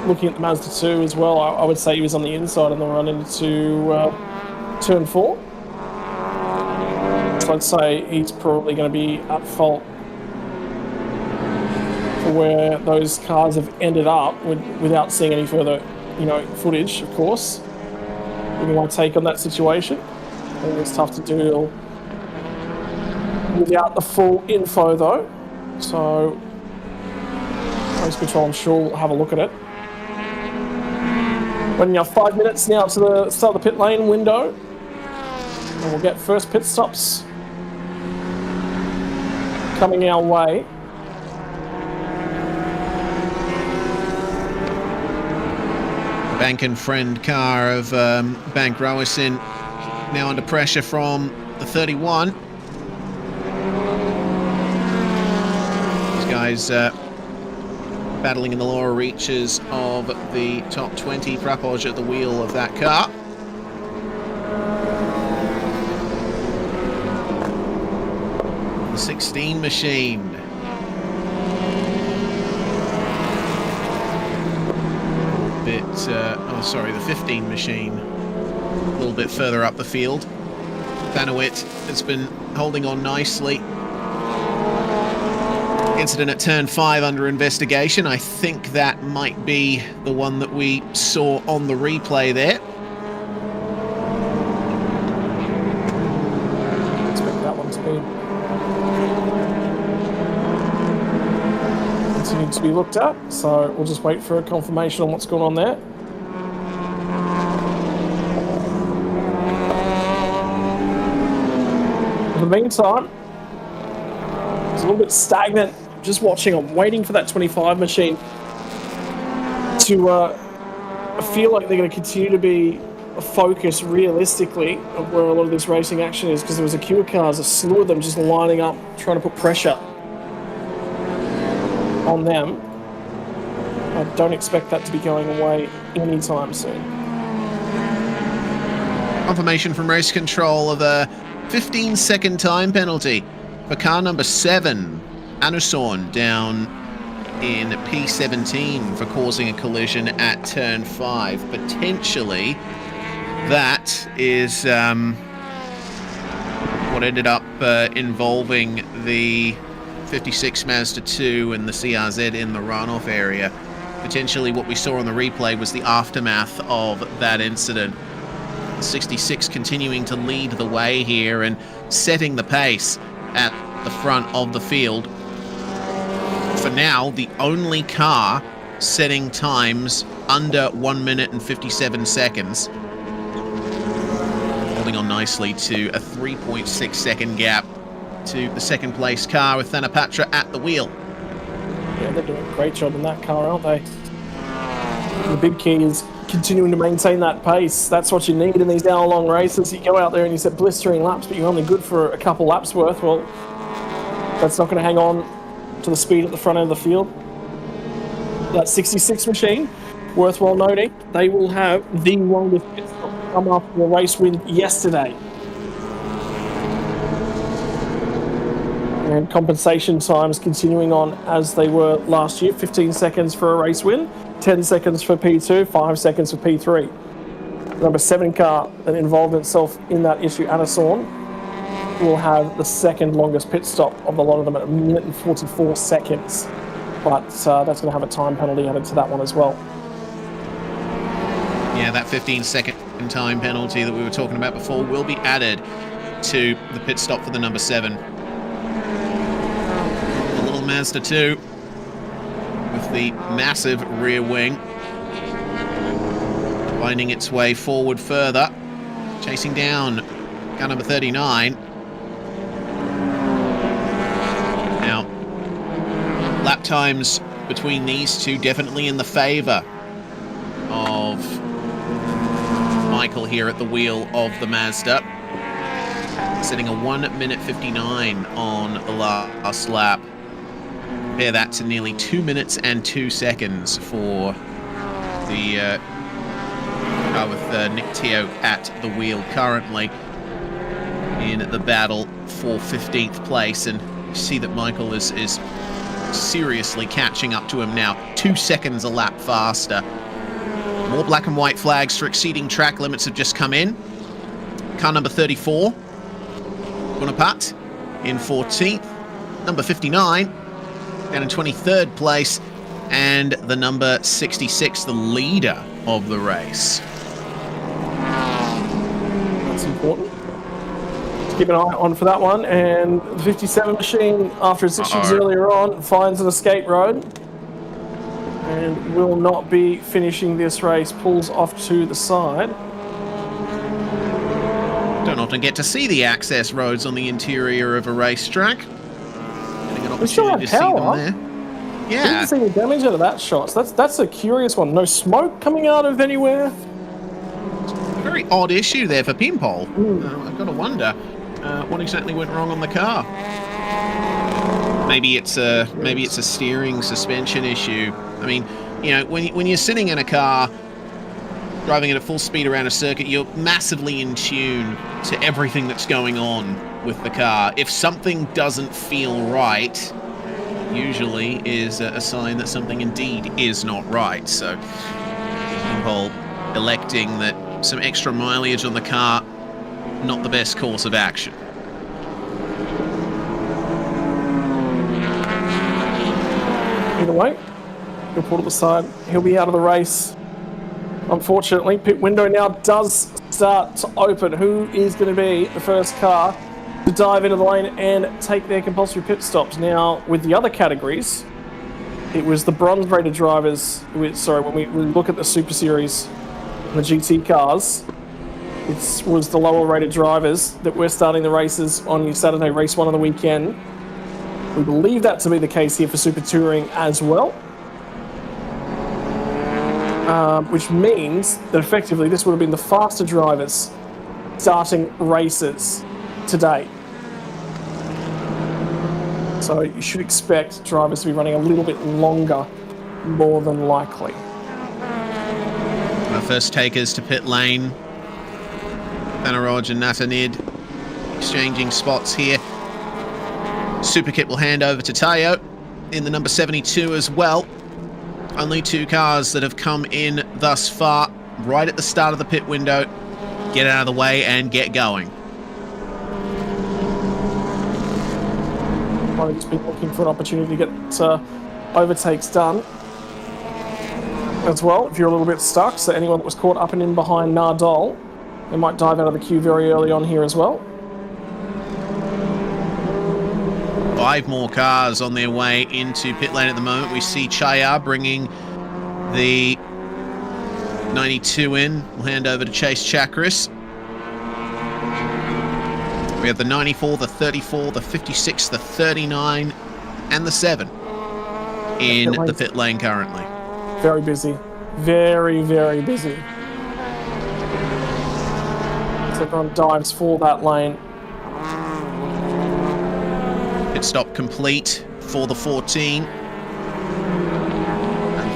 Looking at the Mazda 2 as well, I would say he was on the inside and then run into turn 4. So I'd say he's probably going to be at fault for where those cars have ended up without seeing any further, footage, of course. Give me my take on that situation. I think it's tough to do without the full info though. So race control, I'm sure, will have a look at it. When you have 5 minutes now to the start of the pit lane window, and we'll get first pit stops coming our way. Bank and friend car of Bank Rowasin now under pressure from the 31. guys battling in the lower reaches of the top 20. Frapporge at the wheel of that car. The 16 machine. The 15 machine. A little bit further up the field. Vanowit has been holding on nicely. Incident at turn 5 under investigation. I think that might be the one that we saw on the replay there. Expect that one to be continuing to be looked at, so we'll just wait for a confirmation on what's going on there. In the meantime, it's a little bit stagnant. Just watching, I'm waiting for that 25 machine to feel like they're going to continue to be a focus realistically of where a lot of this racing action is, because there was a queue of cars, a slew of them just lining up, trying to put pressure on them. I don't expect that to be going away anytime soon. Confirmation from race control of a 15-second time penalty for car number 7. Anusorn down in P17 for causing a collision at turn 5. Potentially, that is what ended up involving the 56 Mazda 2 and the CRZ in the runoff area. Potentially what we saw on the replay was the aftermath of that incident. 66 continuing to lead the way here and setting the pace at the front of the field. For now, the only car setting times under 1 minute and 57 seconds. Holding on nicely to a 3.6 second gap to the second place car with Thanapatra at the wheel. Yeah, they're doing a great job in that car, aren't they? The big key is continuing to maintain that pace. That's what you need in these hour-long races. You go out there and you set blistering laps, but you're only good for a couple laps worth. Well, that's not going to hang on to the speed at the front end of the field. That 66 machine, worthwhile noting, they will have the longest pit stop come after the race win yesterday. And compensation times continuing on as they were last year. 15 seconds for a race win, 10 seconds for P2, 5 seconds for P3. The number 7 car that involved itself in that issue, Anusorn, will have the second longest pit stop of the lot of them at 1 minute and 44 seconds. But that's going to have a time penalty added to that one as well. Yeah, that 15-second time penalty that we were talking about before will be added to the pit stop for the number 7. The little Mazda 2 with the massive rear wing finding its way forward further, chasing down car number 39. Now, lap times between these two definitely in the favor of Michael here at the wheel of the Mazda, setting a 1 minute 59 on the last lap. Compare that to nearly 2 minutes and 2 seconds for the car with Nick Teo at the wheel currently in the battle for 15th place. And you see that Michael is seriously catching up to him now, 2 seconds a lap faster. More black and white flags for exceeding track limits have just come in. Car number 34, Bonaparte, in 14th. Number 59, down in 23rd place. And the number 66, the leader of the race. That's important. Keep an eye on for that one. And the 57 machine, after its issues earlier on, finds an escape road and will not be finishing this race. Pulls off to the side. Don't often get to see the access roads on the interior of a racetrack. Getting an opportunity to see them there. Yeah. Didn't see any damage out of that shot. So that's a curious one. No smoke coming out of anywhere. Very odd issue there for Pinpole. I've got to wonder what exactly went wrong on the car. maybe it's a steering suspension issue. I mean, you know, when you're sitting in a car driving at full speed around a circuit, you're massively in tune to everything that's going on with the car. If something doesn't feel right, usually is a sign that something indeed is not right. So people electing that some extra mileage on the car, not the best course of action. Either way, he'll pull to the side. He'll be out of the race. Unfortunately, pit window now does start to open. Who is going to be the first car to dive into the lane and take their compulsory pit stops? Now, with the other categories, it was the bronze-rated drivers. When we look at the Super Series and the GT cars, it was the lower-rated drivers that were starting the races on your Saturday race one of the weekend. We believe that to be the case here for Super Touring as well. Which means that effectively this would have been the faster drivers starting races today. So you should expect drivers to be running a little bit longer, more than likely. Our first takers to pit lane. Spa-Francorchamps and Natanid exchanging spots here. Superkit will hand over to Tayo in the number 72 as well. Only 2 cars that have come in thus far, right at the start of the pit window. Get out of the way and get going. I've just been looking for an opportunity to get overtakes done as well, if you're a little bit stuck. So anyone that was caught up and in behind Nardole, they might dive out of the queue very early on here as well. 5 more cars on their way into pit lane at the moment. We see Chaya bringing the 92 in. We'll hand over to Chase Chakris. We have the 94, the 34, the 56, the 39, and the 7 in the pit lane currently. Very busy. Very, very busy. So everyone dives for that lane. Pit stop complete for the 14. And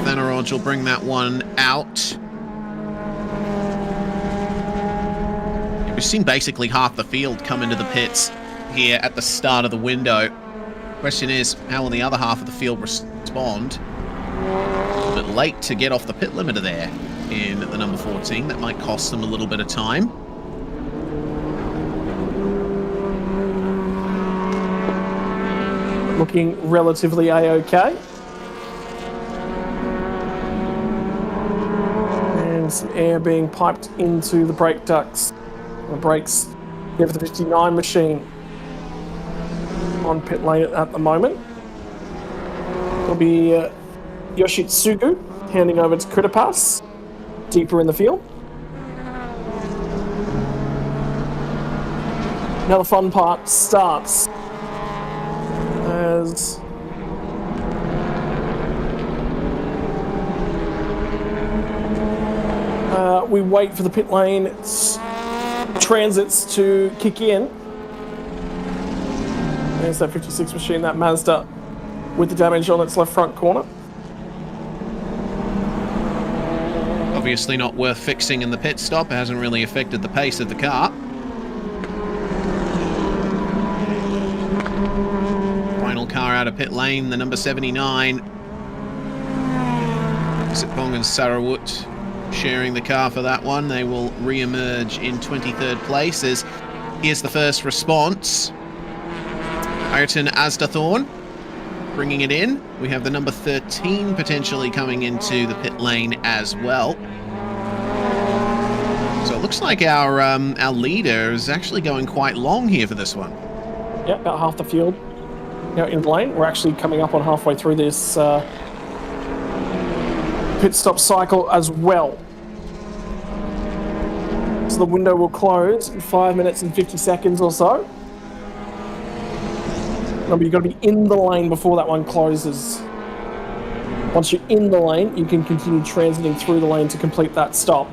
Thanaroj will bring that one out. We've seen basically half the field come into the pits here at the start of the window. Question is, how will the other half of the field respond? A bit late to get off the pit limiter there in the number 14. That might cost them a little bit of time. Looking relatively a-okay. And some air being piped into the brake ducts. The brakes here for the 59 machine on pit lane at the moment. It'll be Yoshitsugu handing over to Kutapas deeper in the field. Now the fun part starts as we wait for the pit lane transits to kick in. There's that 56 machine, that Mazda, with the damage on its left front corner. Obviously not worth fixing in the pit stop. It hasn't really affected the pace of the car. Final car out of pit lane, the number 79. Sitpong and Sarawut sharing the car for that one. They will re-emerge in 23rd place. Here's the first response. Ayrton Asdathorn bringing it in. We have the number 13 potentially coming into the pit lane as well. So it looks like our leader is actually going quite long here for this one. Yeah, about half the field now in lane. We're actually coming up on halfway through this pit stop cycle as well. So the window will close in 5 minutes and 50 seconds or so. Remember, you've got to be in the lane before that one closes. Once you're in the lane, you can continue transiting through the lane to complete that stop.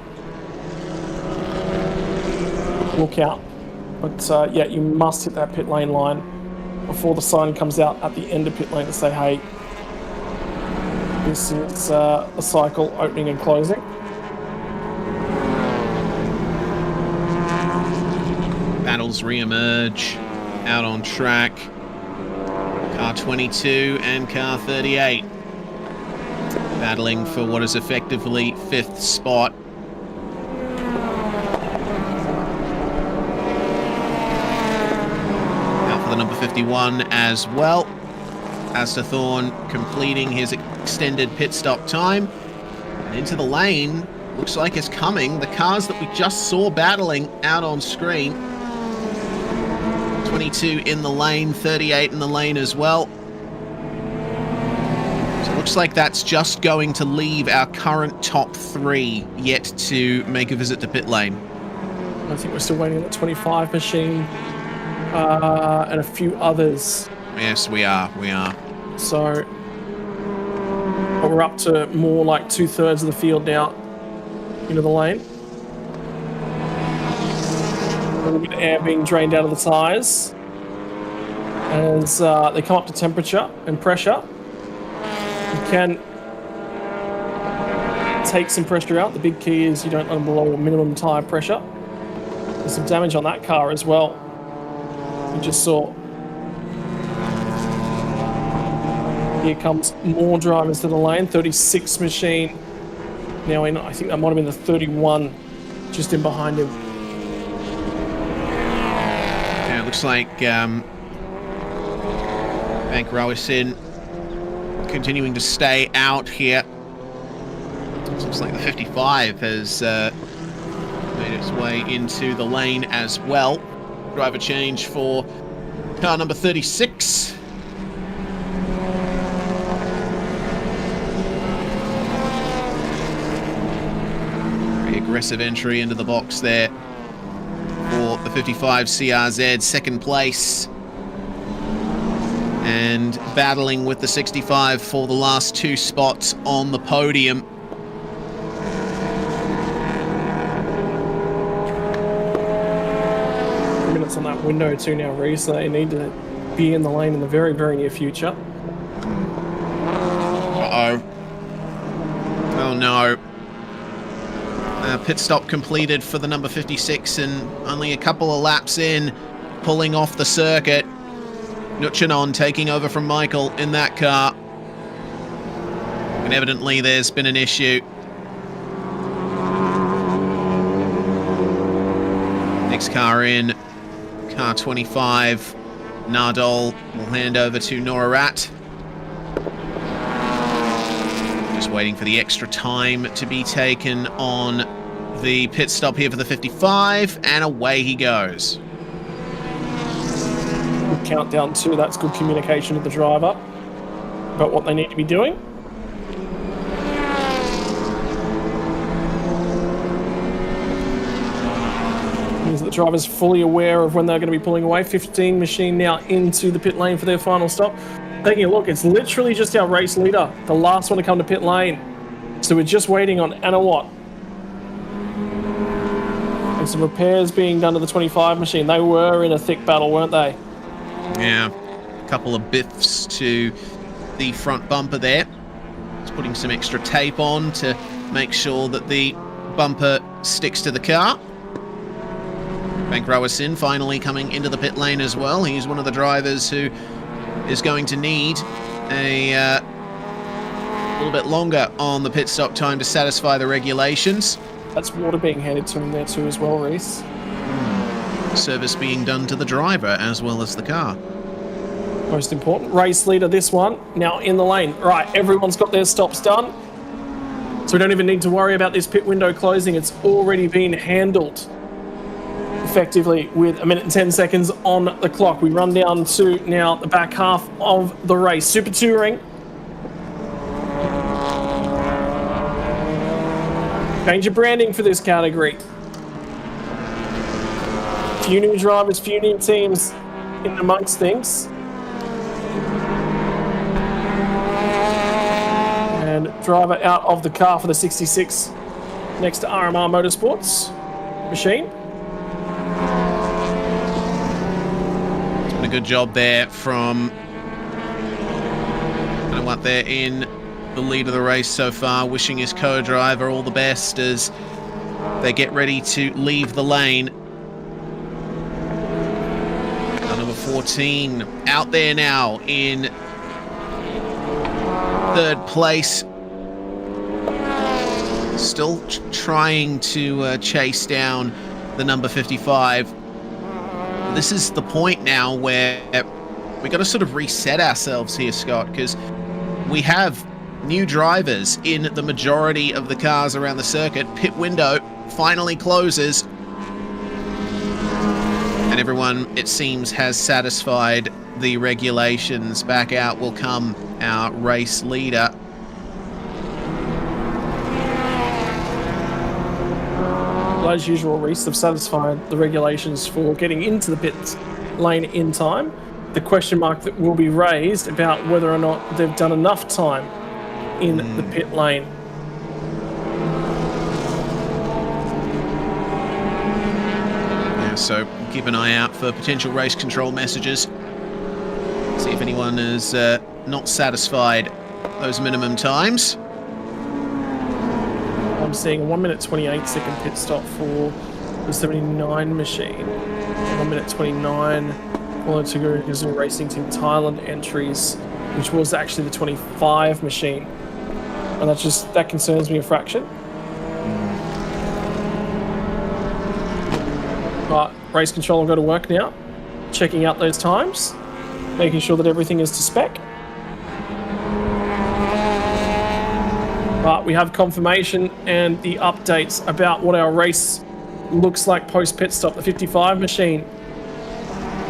Will count. But yeah, you must hit that pit lane line before the sign comes out at the end of pit lane to say, hey, this is a cycle opening and closing. Battles re-emerge out on track. Car 22 and car 38 battling for what is effectively 5th spot. Out for the number 51 as well. Astor Thorne completing his extended pit stop time. And into the lane, looks like it's coming. The cars that we just saw battling out on screen. 22 in the lane, 38 in the lane as well. So it looks like that's just going to leave our current top 3 yet to make a visit to pit lane. I think we're still waiting on the 25 machine and a few others. Yes, we are. So but we're up to more like 2/3 of the field now into the lane. A little bit of air being drained out of the tyres as they come up to temperature and pressure. You can take some pressure out. The big key is you don't let them below minimum tyre pressure. There's some damage on that car as well. You just saw. Here comes more drivers to the lane. 36 machine now in. I think that might have been the 31 just in behind him. Yeah, it looks like Spa-Francorchamps continuing to stay out here. It looks like the 55 has made its way into the lane as well. Driver change for car number 36. Aggressive entry into the box there for the 55 CRZ, second place, and battling with the 65 for the last 2 spots on the podium. Minutes on that window too now, Reese. They need to be in the lane in the very, very near future. Uh-oh. Oh no. Pit stop completed for the number 56 and only a couple of laps in, pulling off the circuit. Nuchanon taking over from Michael in that car. And evidently there's been an issue. Next car in, car 25. Nardole will hand over to Norarat. Just waiting for the extra time to be taken on the pit stop here for the 55, and away he goes. Good countdown too. That's good communication with the driver about what they need to be doing. Means that the driver's fully aware of when they're going to be pulling away. 15 machine now into the pit lane for their final stop. Taking a look, it's literally just our race leader, the last one to come to pit lane. So we're just waiting on Anna Watt. And some repairs being done to the 25 machine. They were in a thick battle, weren't they? Yeah, a couple of biffs to the front bumper there. Just putting some extra tape on to make sure that the bumper sticks to the car. Francorchamps finally coming into the pit lane as well. He's one of the drivers who is going to need a little bit longer on the pit stop time to satisfy the regulations. That's water being handed to him there too as well, Reese. Service being done to the driver as well as the car. Most important. Race leader, this one, now in the lane. Right, everyone's got their stops done. So we don't even need to worry about this pit window closing. It's already been handled effectively with 1 minute and 10 seconds on the clock. We run down to now the back half of the race. Super Touring. Change your branding for this category. Few new drivers, few new teams in amongst things. And driver out of the car for the 66 next to RMR Motorsports machine. a good job there from what they're in the lead of the race so far, wishing his co-driver all the best as they get ready to leave the lane. Number 14 out there now in third place. Still trying to chase down the number 55. This is the point now where we got to sort of reset ourselves here, Scott, because we have new drivers in the majority of the cars around the circuit. Pit window finally closes. And everyone, it seems, has satisfied the regulations. Back out will come our race leader. As usual, Reese have satisfied the regulations for getting into the pit lane in time. The question mark that will be raised about whether or not they've done enough time in the pit lane. Yeah, so keep an eye out for potential race control messages. See if anyone is not satisfied those minimum times. I'm seeing a 1 minute 28 second pit stop for the 79 machine. 1 minute 29 for the Gazoo Racing Team Thailand entries, which was actually the 25 machine. And that concerns me a fraction. But race control will go to work now, checking out those times, making sure that everything is to spec. But we have confirmation and the updates about what our race looks like post pit stop. The 55 machine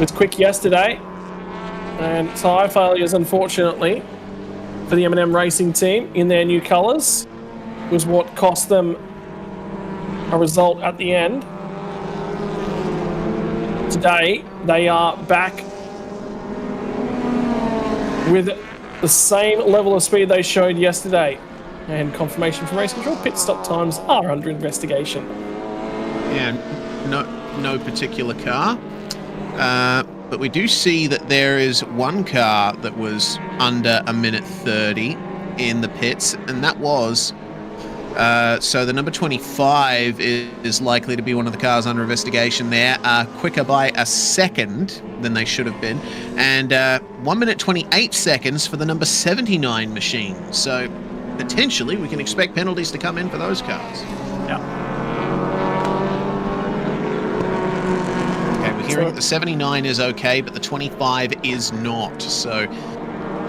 was quick yesterday, and tyre failures, unfortunately, for the M&M Racing team in their new colours was what cost them a result at the end. Today, they are back with the same level of speed they showed yesterday. And confirmation from race control, pit stop times are under investigation. Yeah, no particular car. But we do see that there is one car that was under 1 minute 30 in the pits, and that was so the number 25 is likely to be one of the cars under investigation there. Quicker by a second than they should have been, and 1 minute 28 seconds for the number 79 machine. So potentially we can expect penalties to come in for those cars. Yeah. Okay, we're hearing that the 79 is okay, but the 25 is not. So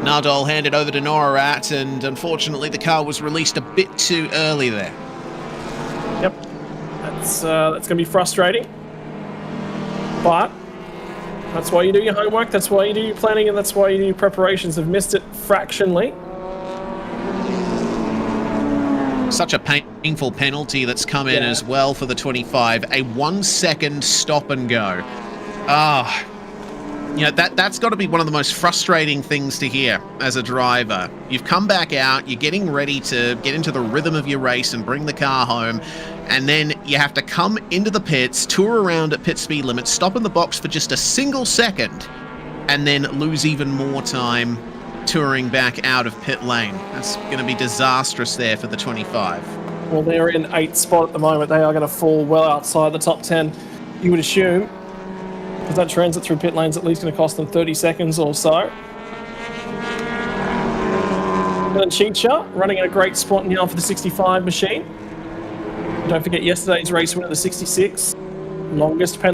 Nardole handed over to Norat, and unfortunately the car was released a bit too early there. Yep. That's going to be frustrating. But that's why you do your homework, that's why you do your planning, and that's why you do your preparations. Have missed it fractionally. Such a painful penalty that's come in as well for the 25. A 1 second stop and go. You know, that's got to be one of the most frustrating things to hear as a driver. You've come back out, you're getting ready to get into the rhythm of your race and bring the car home, and then you have to come into the pits, tour around at pit speed limit, stop in the box for just a single second, and then lose even more time touring back out of pit lane. That's going to be disastrous there for the 25. Well, they're in 8th spot at the moment. They are going to fall well outside the top 10, you would assume, because that transit through pit lane's at least going to cost them 30 seconds or so. And Chicha running in a great spot now for the 65 machine. Don't forget yesterday's race winner, the 66. Longest pit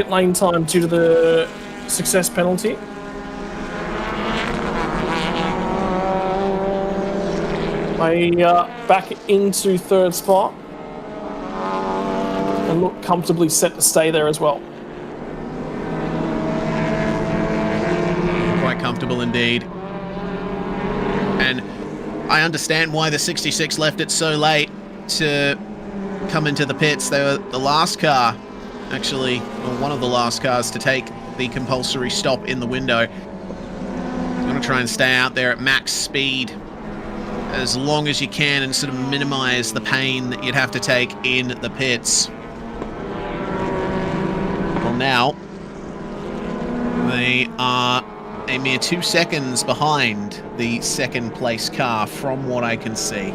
lane time due to the success penalty. Back into 3rd spot and look comfortably set to stay there as well. Quite comfortable indeed. And I understand why the 66 left it so late to come into the pits. They were the last car, actually, or one of the last cars to take the compulsory stop in the window. I'm going to try and stay out there at max speed as long as you can and sort of minimize the pain that you'd have to take in the pits. Well, now They are a mere 2 seconds behind the second place car from what I can see.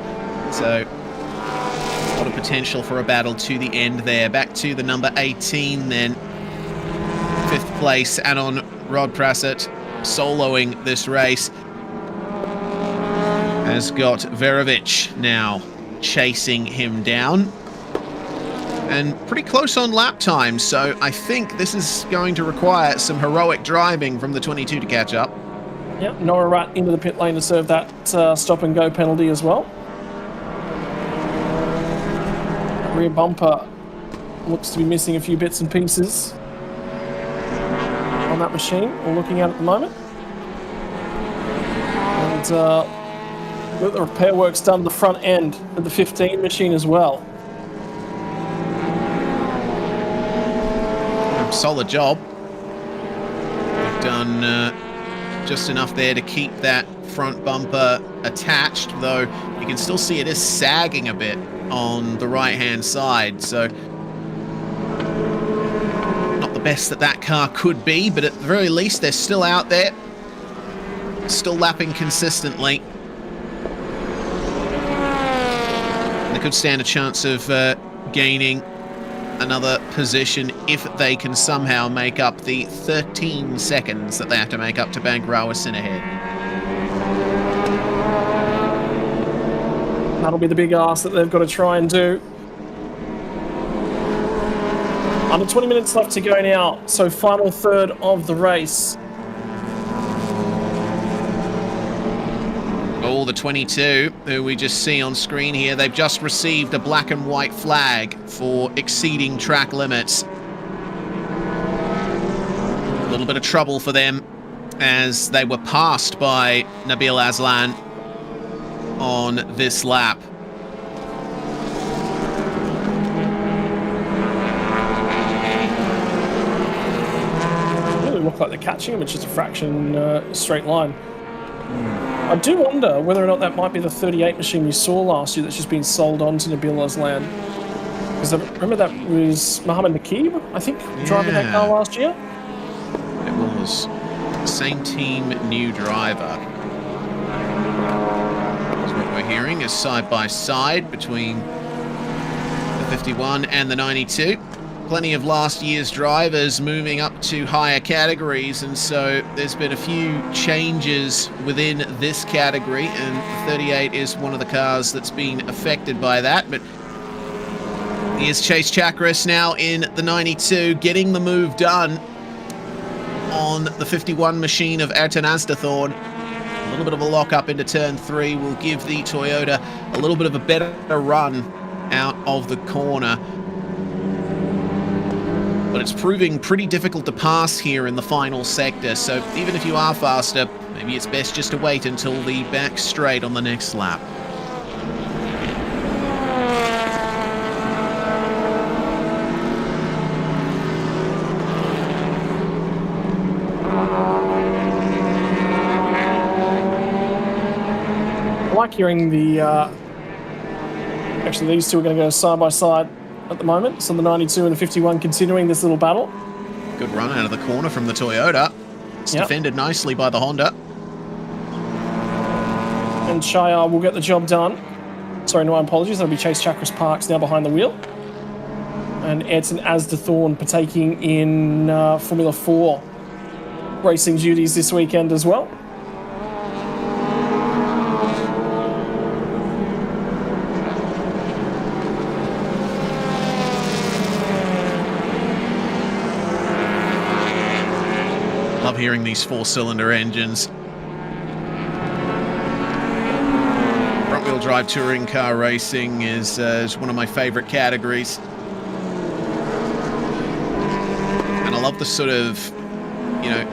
So a lot of potential for a battle to the end there. Back to the number 18 then. 5th place, Anon Rodprasset, soloing this race. Has got Verovic now chasing him down. And pretty close on lap time, so I think this is going to require some heroic driving from the 22 to catch up. Yep, Nora right into the pit lane to serve that stop and go penalty as well. Rear bumper looks to be missing a few bits and pieces on that machine we're looking at the moment. And got the repair works done to the front end of the 15 machine as well. Solid job. They've done just enough there to keep that front bumper attached, though you can still see it is sagging a bit on the right-hand side, so not the best that car could be, but at the very least they're still out there, still lapping consistently. And they could stand a chance of gaining another position if they can somehow make up the 13 seconds that they have to make up to Bank Rawasin ahead. That'll be the big ask that they've got to try and do. Under 20 minutes left to go now, so final third of the race. Oh, the 22, who we just see on screen here, they've just received a black and white flag for exceeding track limits. A little bit of trouble for them as they were passed by Nabil Aslan on this lap. Really look like they're catching him, it's just a fraction straight line. I do wonder whether or not that might be the 38 machine we saw last year that's just been sold on to Nabil Aslan. Because I remember that was Mohamed Nakib, I think, driving that car last year. It was. Same team, new driver. That's what we're hearing, is side by side between the 51 and the 92. Plenty of last year's drivers moving up to higher categories, and so there's been a few changes within this category, and 38 is one of the cars that's been affected by that. But here's Chase Chakras now in the 92, getting the move done on the 51 machine of Ertan Azdathorn. A little bit of a lock up into turn 3 will give the Toyota a little bit of a better run out of the corner. But it's proving pretty difficult to pass here in the final sector, so even if you are faster, maybe it's best just to wait until the back straight on the next lap. I like hearing the... Actually, these two are going to go side by side at the moment, so the 92 and the 51 continuing this little battle. Good run out of the corner from the Toyota. It's defended nicely by the Honda. And Shire will get the job done. Sorry, no, apologies. That'll be Chase Chakras Parks now behind the wheel. And Ertan Azdathorn partaking in Formula 4 racing duties this weekend as well. Love hearing these 4-cylinder engines. Front-wheel drive touring car racing is one of my favorite categories. And I love the sort of,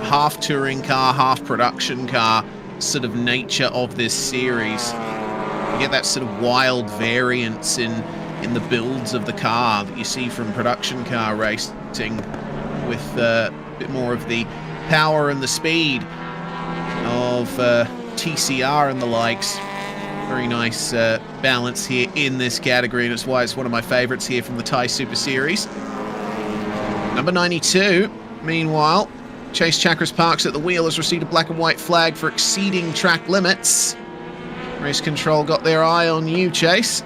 half touring car, half production car sort of nature of this series. You get that sort of wild variance in the builds of the car that you see from production car racing, with a bit more of the power and the speed of TCR and the likes. Very nice balance here in this category, and it's why it's one of my favorites here from the Thai Super Series. Number 92, meanwhile, Chase Chakras Parks at the wheel has received a black and white flag for exceeding track limits. Race control got their eye on you, Chase.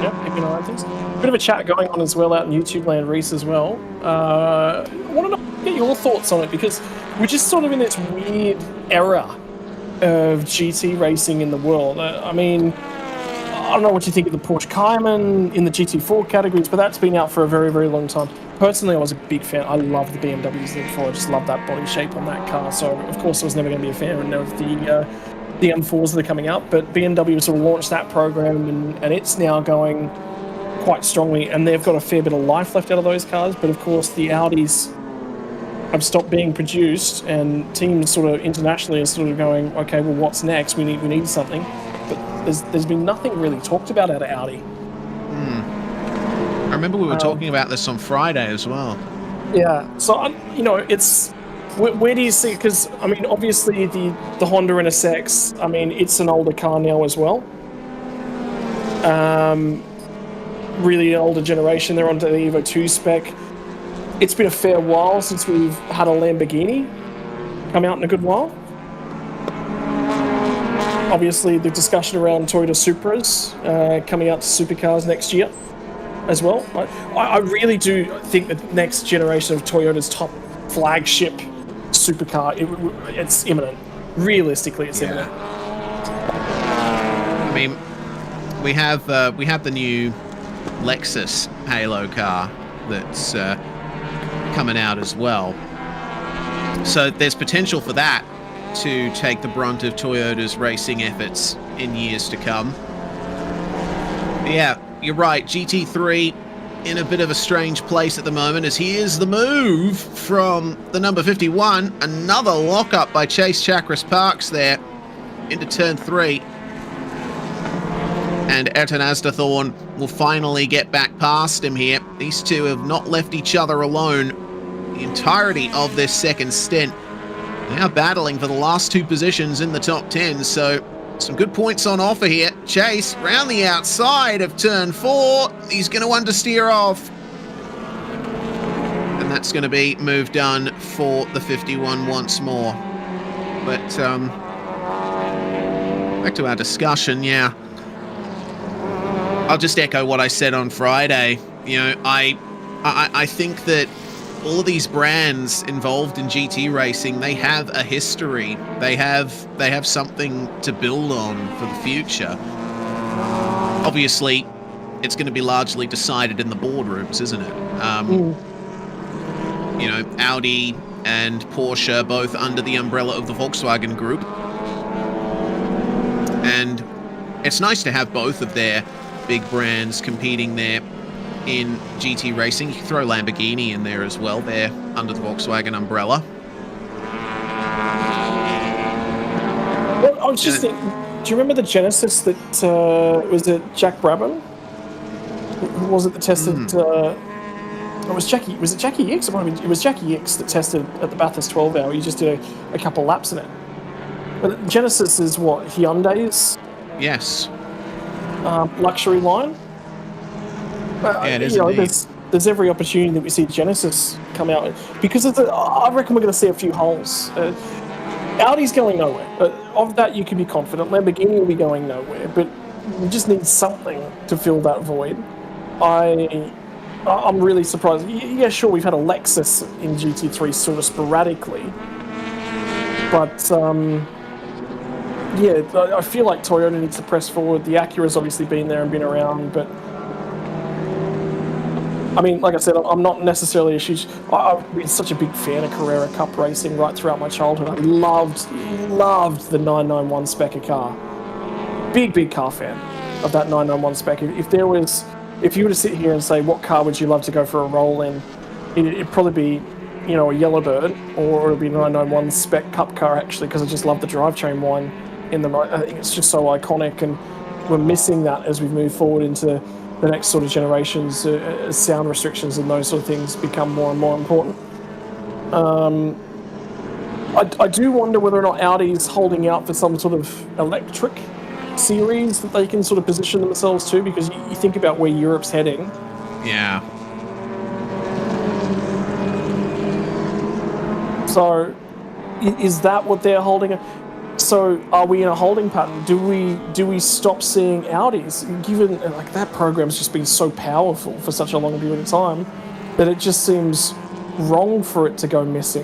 Yep, keeping an eye on things. Bit of a chat going on as well out in YouTube land, Reese, as well. I wanted to get your thoughts on it because we're just sort of in this weird era of GT racing in the world. I mean, I don't know what you think of the Porsche Cayman in the GT4 categories, but that's been out for a very, very long time. Personally, I was a big fan. I love the BMW Z4. I just love that body shape on that car. So, of course, I was never going to be a fan of the M4s that are coming out. But BMW sort of launched that program, and it's now going quite strongly. And they've got a fair bit of life left out of those cars. But, of course, the Audis have stopped being produced, and teams sort of internationally are sort of going, okay, well, what's next? We need something. But there's been nothing really talked about out of Audi. I remember we were talking about this on Friday as well. Yeah, so, it's... Where do you see... Because, I mean, obviously the Honda NSX, I mean, it's an older car now as well. Really an older generation. They're onto the Evo 2 spec. It's been a fair while since we've had a Lamborghini come out in a good while. Obviously, the discussion around Toyota Supras coming out to supercars next year as well. I really do think that the next generation of Toyota's top flagship supercar, it's imminent. Realistically, it's imminent. I mean, we have the new Lexus Halo car that's coming out as well. So there's potential for that to take the brunt of Toyota's racing efforts in years to come. Yeah, you're right. GT3 in a bit of a strange place at the moment, as here's the move from the number 51. Another lockup by Chase Chakras Parks there into turn 3. And Ayrton Asdathorn will finally get back past him here. These two have not left each other alone the entirety of this second stint. Now battling for the last 2 positions in the top 10, so some good points on offer here. Chase round the outside of turn 4. He's going to understeer off. And that's going to be move done for the 51 once more. But back to our discussion, yeah. I'll just echo what I said on Friday. You know, I think that all of these brands involved in GT racing, they have a history. They have something to build on for the future. Obviously, it's going to be largely decided in the boardrooms, isn't it? You know, Audi and Porsche both under the umbrella of the Volkswagen Group. And it's nice to have both of their big brands competing there in GT racing. You can throw Lamborghini in there as well. They're under the Volkswagen umbrella. Well, I was just thinking, do you remember the Genesis that was it Jack Brabham? Who was it that tested? It was Jackie. Was it Jackie X? It was Jackie X that tested at the Bathurst 12 Hour. He just did a couple laps in it. But Genesis is what, Hyundai's? Yes. Luxury line. Yeah, it is. There's every opportunity that we see Genesis come out because I reckon we're going to see a few holes. Audi's going nowhere. Of that, you can be confident. Lamborghini will be going nowhere, but we just need something to fill that void. I'm really surprised. Yeah, sure, we've had a Lexus in GT3 sort of sporadically, but yeah, I feel like Toyota needs to press forward. The Acura's obviously been there and been around, but I mean, like I said, I'm not necessarily a huge... I've been such a big fan of Carrera Cup racing right throughout my childhood. I loved the 991 spec car. Big car fan of that 991 spec. If you were to sit here and say, what car would you love to go for a roll in, it'd probably be, you know, a Yellowbird, or it'd be a 991 spec Cup car, actually, because I just love the drivetrain wine in the night. I think it's just so iconic, and we're missing that as we move forward into the next sort of generations, as sound restrictions and those sort of things become more and more important. I do wonder whether or not Audi's holding out for some sort of electric series that they can sort of position themselves to, because you think about where Europe's heading. Yeah. So, is that what they're holding? So, are we in a holding pattern? Do we stop seeing Audis? Given like that program's just been so powerful for such a long period of time that it just seems wrong for it to go missing.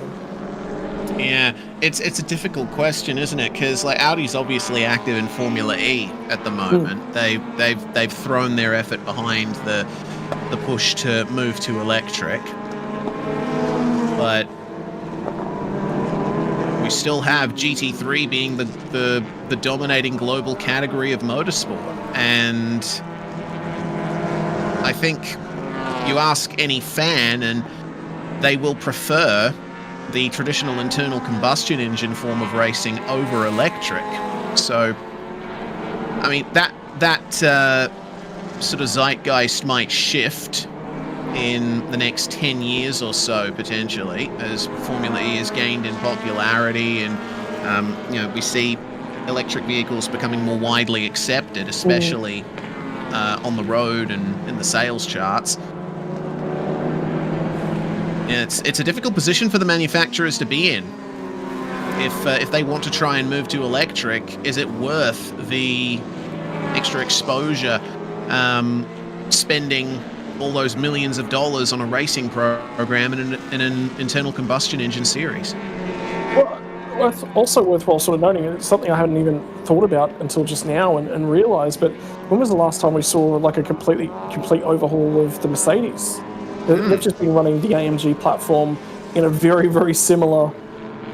Yeah, it's a difficult question, isn't it? Because like Audi's obviously active in Formula E at the moment. They've thrown their effort behind the push to move to electric, but we still have GT3 being the dominating global category of motorsport, and I think you ask any fan and they will prefer the traditional internal combustion engine form of racing over electric. So, I mean, that sort of zeitgeist might shift in the next 10 years or so, potentially, as Formula E has gained in popularity and, we see electric vehicles becoming more widely accepted, especially on the road and in the sales charts. It's a difficult position for the manufacturers to be in. If they want to try and move to electric, is it worth the extra exposure, spending all those millions of dollars on a racing program in an internal combustion engine series? Well, also worthwhile sort of noting, it's something I hadn't even thought about until just now and realised, but when was the last time we saw like a complete overhaul of the Mercedes? They've just been running the AMG platform in a very, very similar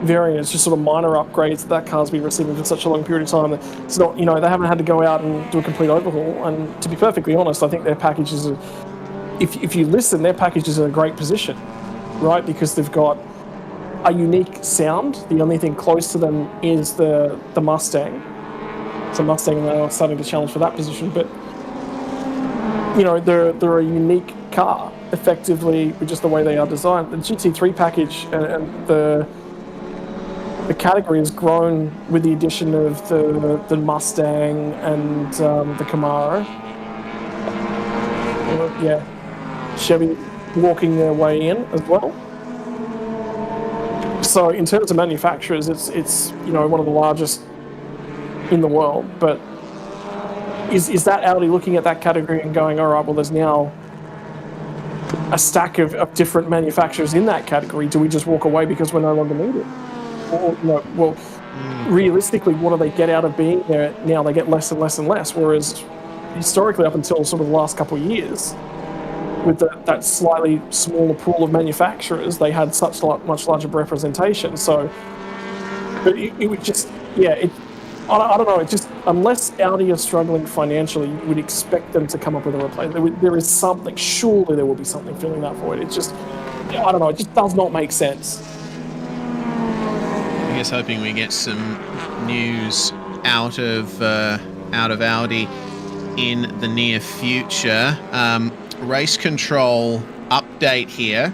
variant. It's just sort of minor upgrades that car's been receiving for such a long period of time. It's not, they haven't had to go out and do a complete overhaul. And to be perfectly honest, I think their packages are, if you listen, their packages are in a great position, right? Because they've got a unique sound. The only thing close to them is the Mustang. So Mustang, they are starting to challenge for that position, but they're a unique car, effectively, with just the way they are designed. The GT3 package and the category has grown with the addition of the Mustang and the Camaro. Chevy walking their way in as well. So in terms of manufacturers, it's one of the largest in the world. But is that Audi looking at that category and going, all right, well, there's now a stack of different manufacturers in that category. Do we just walk away because we're no longer needed? Or, realistically, what do they get out of being there now? They get less and less and less, whereas historically, up until sort of the last couple of years, with that slightly smaller pool of manufacturers, they had such much larger representation. So, but it would just, I don't know. It just, unless Audi are struggling financially, you would expect them to come up with a replacement. There is something. Surely there will be something filling that void. It's just, I don't know. It just does not make sense. I guess hoping we get some news out of Audi in the near future. Race control update here.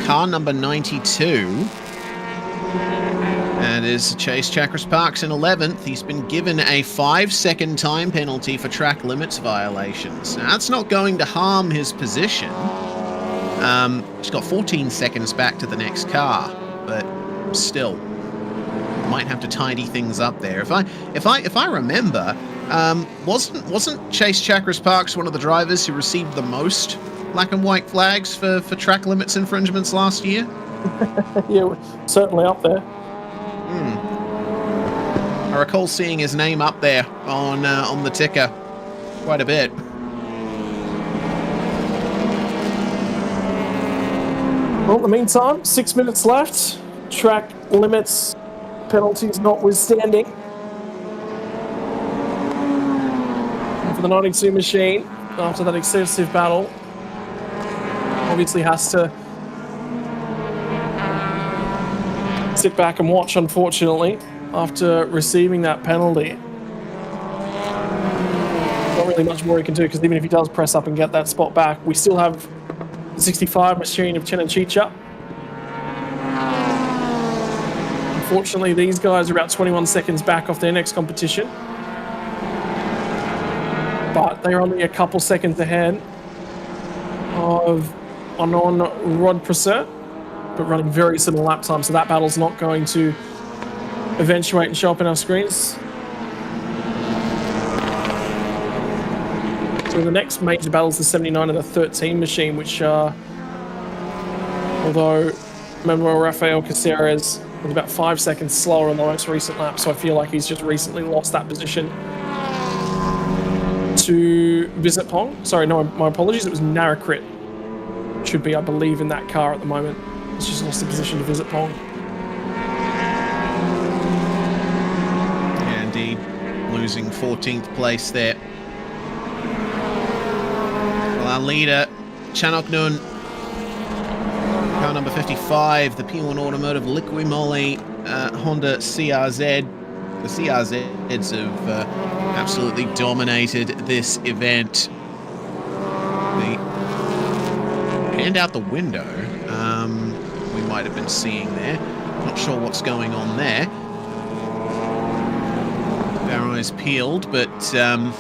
Car number 92. And is Chase Chakras Parks in 11th. He's been given a 5-second time penalty for track limits violations. Now, that's not going to harm his position. He's got 14 seconds back to the next car, but still, might have to tidy things up there. If I remember, wasn't Chase Chakras Parks one of the drivers who received the most black and white flags for track limits infringements last year? Yeah, certainly up there. I recall seeing his name up there on the ticker quite a bit. Well, in the meantime, 6 minutes left. Track limits, penalties notwithstanding. And for the 92 machine, after that excessive battle, obviously has to sit back and watch, unfortunately, after receiving that penalty. Not really much more he can do, because even if he does press up and get that spot back, we still have the 65 machine of Chenenchicha. Unfortunately, these guys are about 21 seconds back off their next competition. But they're only a couple seconds ahead of Anon Rodpresser. but running very similar lap time, so that battle's not going to eventuate and show up in our screens. So the next major battle is the 79 and the 13 machine, which, although Manuel Rafael Caceres was about 5 seconds slower on the most recent lap, so I feel like he's just recently lost that position to Visit Pong. Sorry, no, my apologies. It was Narakrit. Should be, I believe, in that car at the moment. It's just lost the position to Visit Pong. Yeah, indeed. Losing 14th place there. Well, our leader, Chanok Nun, car number 55, the P1 Automotive Liquimoli Honda CRZ. The CRZs have absolutely dominated this event. The hand out the window we might have been seeing there. Not sure what's going on there. Our eyes peeled, but the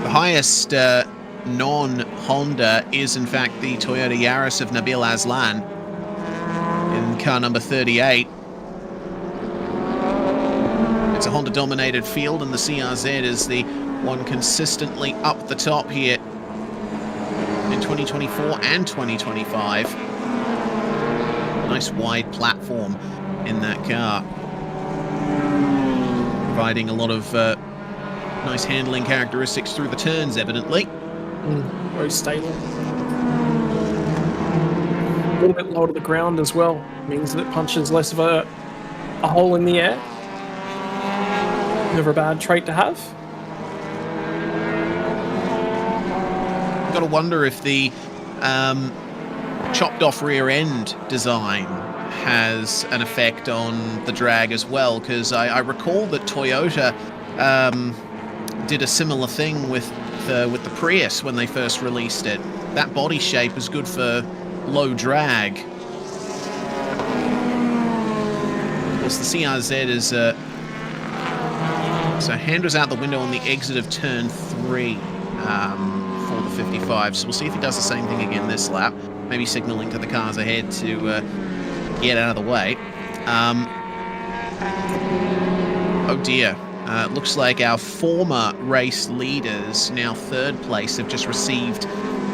highest non-Honda is in fact the Toyota Yaris of Nabil Aslan in car number 38. It's a Honda-dominated field, and the CRZ is the one consistently up the top here in 2024 and 2025. Nice wide platform in that car, providing a lot of nice handling characteristics through the turns, evidently. Very stable. A little bit lower to the ground as well. Means that it punches less of a hole in the air. Never a bad trait to have. Got to wonder if the chopped off rear end design has an effect on the drag as well, because I recall that Toyota did a similar thing with the Prius when they first released it. That body shape is good for low drag. Of course, the CRZ is so hand was out the window on the exit of turn 3 for the 55. So we'll see if he does the same thing again this lap. Maybe signaling to the cars ahead to get out of the way. Oh dear. Looks like our former race leaders, now 3rd place, have just received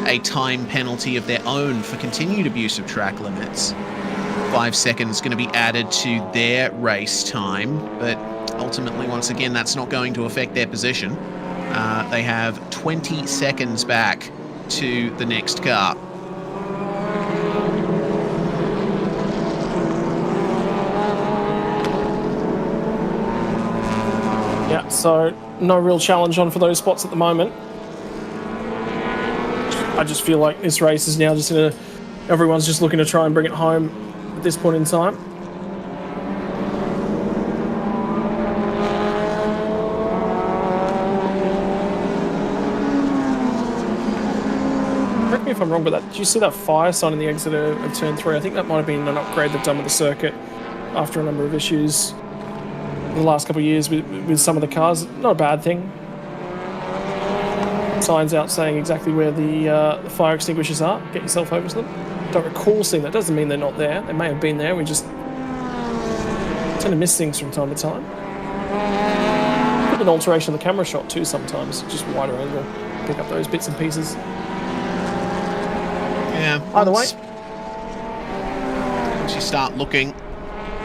a time penalty of their own for continued abuse of track limits. 5 seconds going to be added to their race time, but ultimately, once again, that's not going to affect their position. They have 20 seconds back to the next car. Yeah, so no real challenge on for those spots at the moment. I just feel like this race is now just everyone's just looking to try and bring it home at this point in time. Correct me if I'm wrong, but did you see that fire sign in the exit of turn 3? I think that might have been an upgrade they've done with the circuit after a number of issues the last couple of years with some of the cars. Not a bad thing. Signs out saying exactly where the fire extinguishers are. Get yourself over to them. Don't recall seeing that. Doesn't mean they're not there. They may have been there. We just tend to miss things from time to time. Put an alteration on the camera shot too sometimes. Just wider angle. Pick up those bits and pieces. Yeah. Either way. Once you start looking,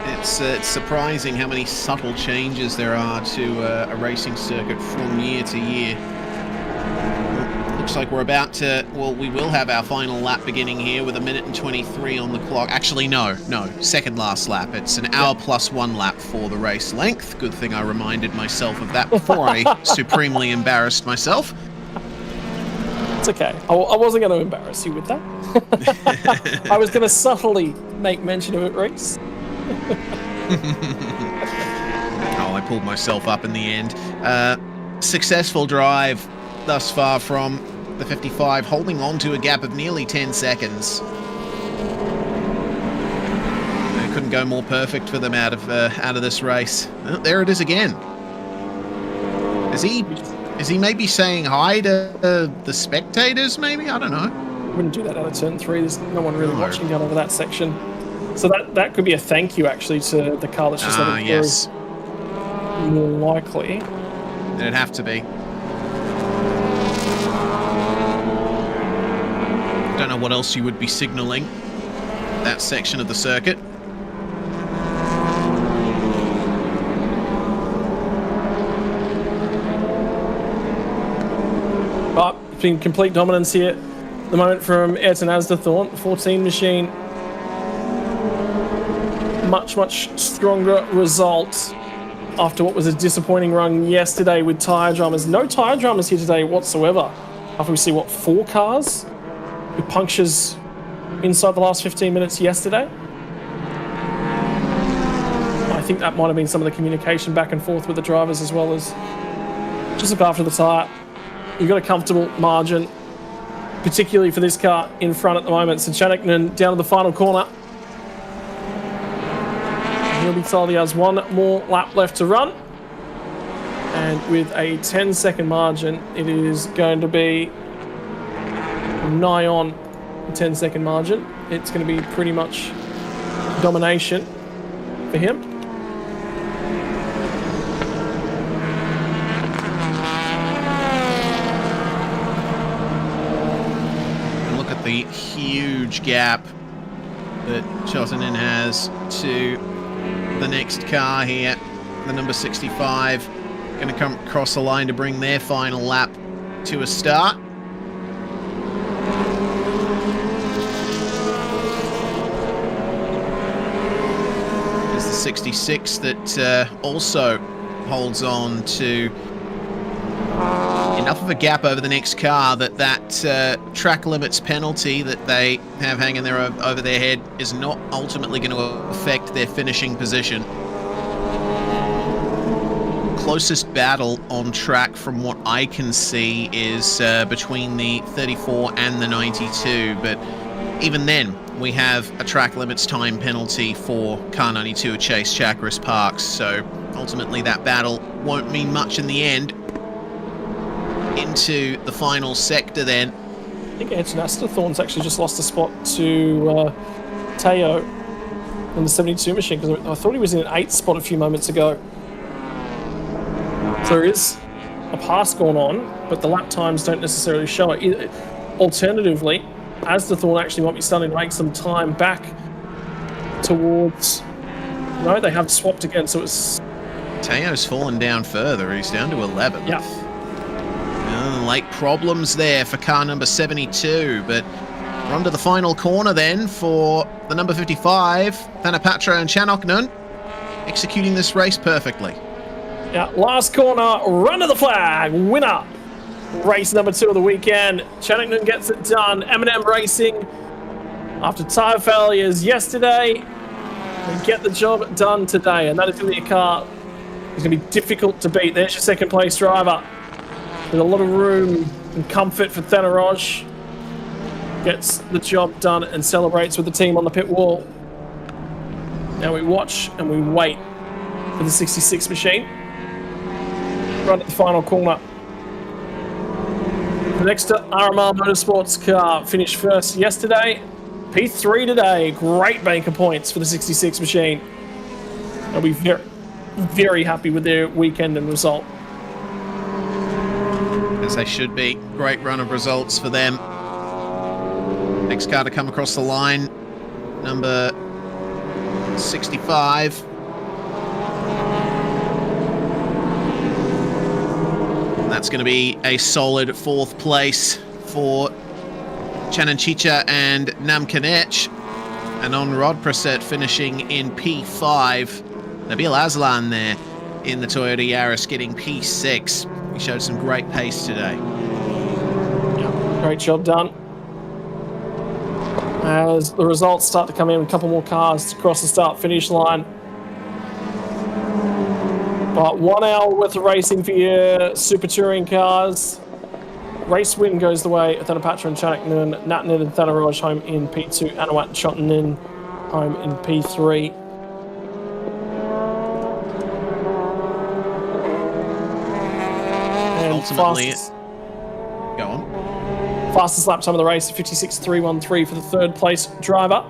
it's surprising how many subtle changes there are to a racing circuit from year to year. Looks like we're about to, well, we will have our final lap beginning here with 1 minute and 23 on the clock. Actually, no, second last lap. It's an hour plus 1 lap for the race length. Good thing I reminded myself of that before I supremely embarrassed myself. It's okay. I wasn't going to embarrass you with that. I was going to subtly make mention of it, Reese. Oh, I pulled myself up in the end. Successful drive thus far from the 55, holding on to a gap of nearly 10 seconds. It couldn't go more perfect for them out of this race. Oh, there it is again. Is he maybe saying hi to the spectators? Maybe, I don't know. Wouldn't do that out of turn 3. There's no one really No. watching down over that section. So that could be a thank you actually to the car that's just letting through. Yes. More likely. It'd have to be. Don't know what else you would be signaling that section of the circuit. But it's been complete dominance here. The moment from Ayrton Asdathorn, 14 machine. Much stronger result after what was a disappointing run yesterday with tyre dramas. No tyre dramas here today whatsoever. After we see, 4 cars with punctures inside the last 15 minutes yesterday. I think that might have been some of the communication back and forth with the drivers, as well as just look after the tyre. You've got a comfortable margin, particularly for this car in front at the moment. So Channicknan down to the final corner. He'll be told he has 1 more lap left to run. And with a 10-second margin, it is going to be nigh on a 10-second margin. It's going to be pretty much domination for him. And look at the huge gap that Cheltenham has to the next car here, the number 65, going to come across the line to bring their final lap to a start. There's the 66 that also holds on to enough of a gap over the next car that track limits penalty that they have hanging there over their head is not ultimately going to affect their finishing position. Closest battle on track from what I can see is between the 34 and the 92, but even then we have a track limits time penalty for car 92 at Chase Chakras Parks, so ultimately that battle won't mean much in the end. Into the final sector then. I think Ayrton Asdathorn's actually just lost a spot to Teo in the 72 machine, because I thought he was in an 8th spot a few moments ago. So there is a pass going on, but the lap times don't necessarily show it. Alternatively, Asdathorn actually might be starting to make some time back towards... No, they have swapped again, so it's... Teo's fallen down further. He's down to 11th. Yeah. Late problems there for car number 72, but we're on to the final corner then for the number 55, Thanapatra and Channicknan, executing this race perfectly. Yeah, last corner, run of the flag, winner. Race number 2 of the weekend. Channicknan gets it done. M&M Racing, after tyre failures yesterday, they get the job done today, and that is going to be a car that's going to be difficult to beat. There's your second place driver. With a lot of room and comfort for Thanaroj. Gets the job done and celebrates with the team on the pit wall. Now we watch and we wait for the 66 machine. Right at the final corner. The next to RMR Motorsports car finished first yesterday. P3 today. Great banker points for the 66 machine. They'll be very, very happy with their weekend and result. As they should be. Great run of results for them. Next car to come across the line, number 65. That's going to be a solid 4th place for Chananchicha and Namkanech. And on Rod Preset finishing in P5. Nabil Aslan there in the Toyota Yaris getting P6. He showed some great pace today. Yeah, great job done. As the results start to come in, a couple more cars to cross the start-finish line. But 1 hour worth of racing for your Super Touring cars. Race win goes the way of Thanapatra and Channicknan, Natnan and Thanaroj home in P2, Anawat and Cheltenham home in P3. Ultimately, go on. Fastest lap time of the race, 56.313 for the third place driver.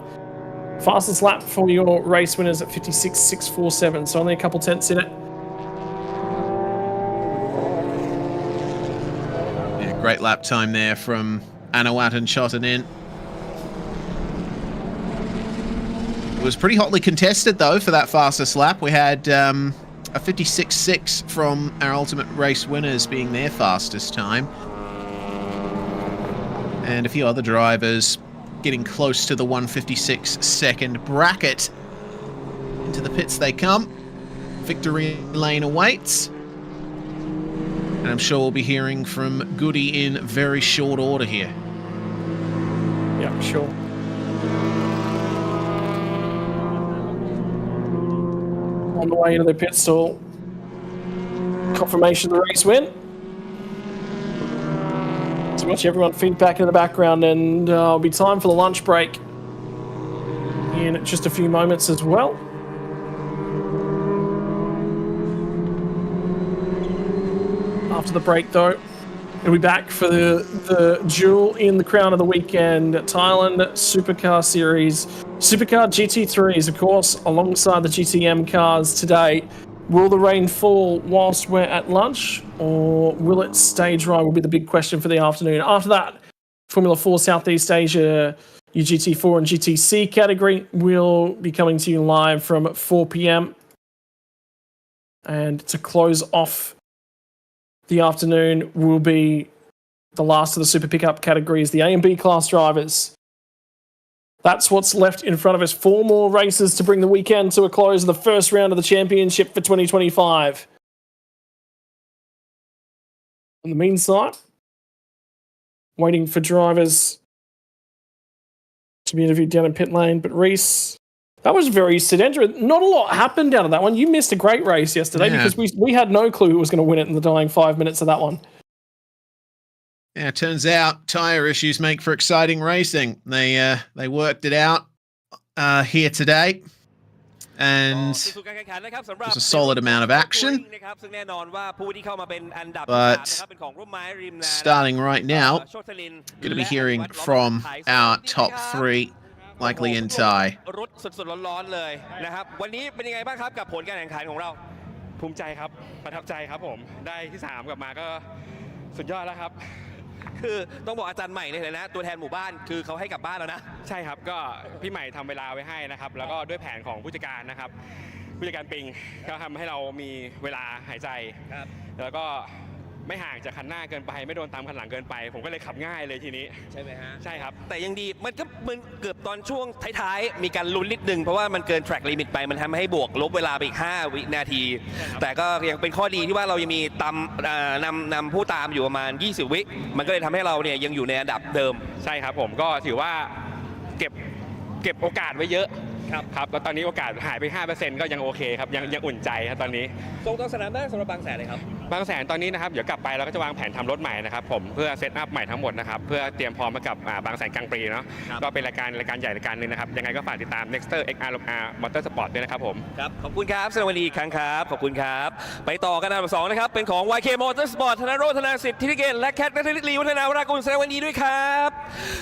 Fastest lap for your race winners at 56.647, so only a couple tenths in it. Yeah, great lap time there from Anawat and Chotanen. It was pretty hotly contested though for that fastest lap. We had a 56.6 from our ultimate race winners being their fastest time. And a few other drivers getting close to the 156 second bracket. Into the pits they come. Victory lane awaits. And I'm sure we'll be hearing from Goody in very short order here. Yeah, sure. On the way into the pit stall. Confirmation of the race win. So watch everyone feedback in the background, and it'll be time for the lunch break in just a few moments as well. After the break, though, we'll be back for the jewel in the crown of the weekend, Thailand Supercar Series. Supercar GT3s, of course, alongside the GTM cars today. Will the rain fall whilst we're at lunch, or will it stay dry will be the big question for the afternoon. After that, Formula 4 Southeast Asia UGT4 and GTC category will be coming to you live from 4 p.m. And to close off the afternoon will be the last of the Super Pickup categories, the A and B class drivers. That's what's left in front of us. 4 more races to bring the weekend to a close of the first round of the championship for 2025. In the meantime, waiting for drivers to be interviewed down in pit lane. But Reese, that was very sedentary. Not a lot happened out of that one. You missed a great race yesterday because we had no clue who was going to win it in the dying 5 minutes of that one. Yeah, it turns out tyre issues make for exciting racing. They worked it out here today, and there's a solid amount of action. But starting right now, going to be hearing from our top 3, likely in Thai. ภูมิใจครับประทับใจครับผมได้ที่3กลับมาก็สุดยอดแล้วครับคือต้องบอกอาจารย์ใหม่เลยนะตัวแทนหมู่บ้านคือเขาให้กลับบ้านแล้วนะใช่ครับก็พี่ใหม่ทำเวลาไว้ให้นะครับแล้วก็ด้วยแผนของผู้จัดการนะครับผู้จัดการปิงก็ทำให้เรามีเวลาหายใจแล้วก็ไม่ห่างจากคันหน้าเกินไปไม่โดนตามคันหลังเกินไปผมก็เลยขับง่ายเลยทีนี้ใช่ไหมฮะใช่ครับแต่ยังดีมันก็มันเกือบตอนช่วงท้ายๆมีการลุ้นนิดนึงเพราะว่ามันเกิน track limit ไปมันทำให้บวกลบเวลาไปอีก5 วินาทีแต่ก็ยังเป็นข้อดีที่ว่าเรายังมีนำผู้ตามอยู่ประมาณ20 วิมันก็เลยทำให้เราเนี่ยยังอยู่ในอันดับเดิมใช่ครับผมก็ถือว่าเก็บโอกาสไว้เยอะครับแล้วตอนนี้โอกาสหายไป 5% ก็ยังโอเคครับยังอุ่นใจครับตอนนี้ตรงสนามได้สำหรับบางแสนเลยครับบางแสนตอนนี้นะครับเดี๋ยวกลับไปเราก็จะวางแผนทำรถใหม่นะครับผมเพื่อเซตอัพใหม่ทั้งหมดนะครับเพื่อเตรียมพร้อมมากับบางแสนกลางปีเนาะก็เป็นรายการใหญ่รายการนึงนะครับยังไงก็ฝากติดตาม Nexter XR Motorsport ด้วยนะครับผมครับขอบคุณครับสวัสดีอีกครั้งครับขอบคุณครับไปต่อกันอันดับ2นะครับเป็นของ YK Motorsport ธนโรจน์ธนาสิทธิ์ธิติเกณฑ์และแคทนัทลิศลีวัฒนาวรากุลแสดงวันนี้ด้วยครับ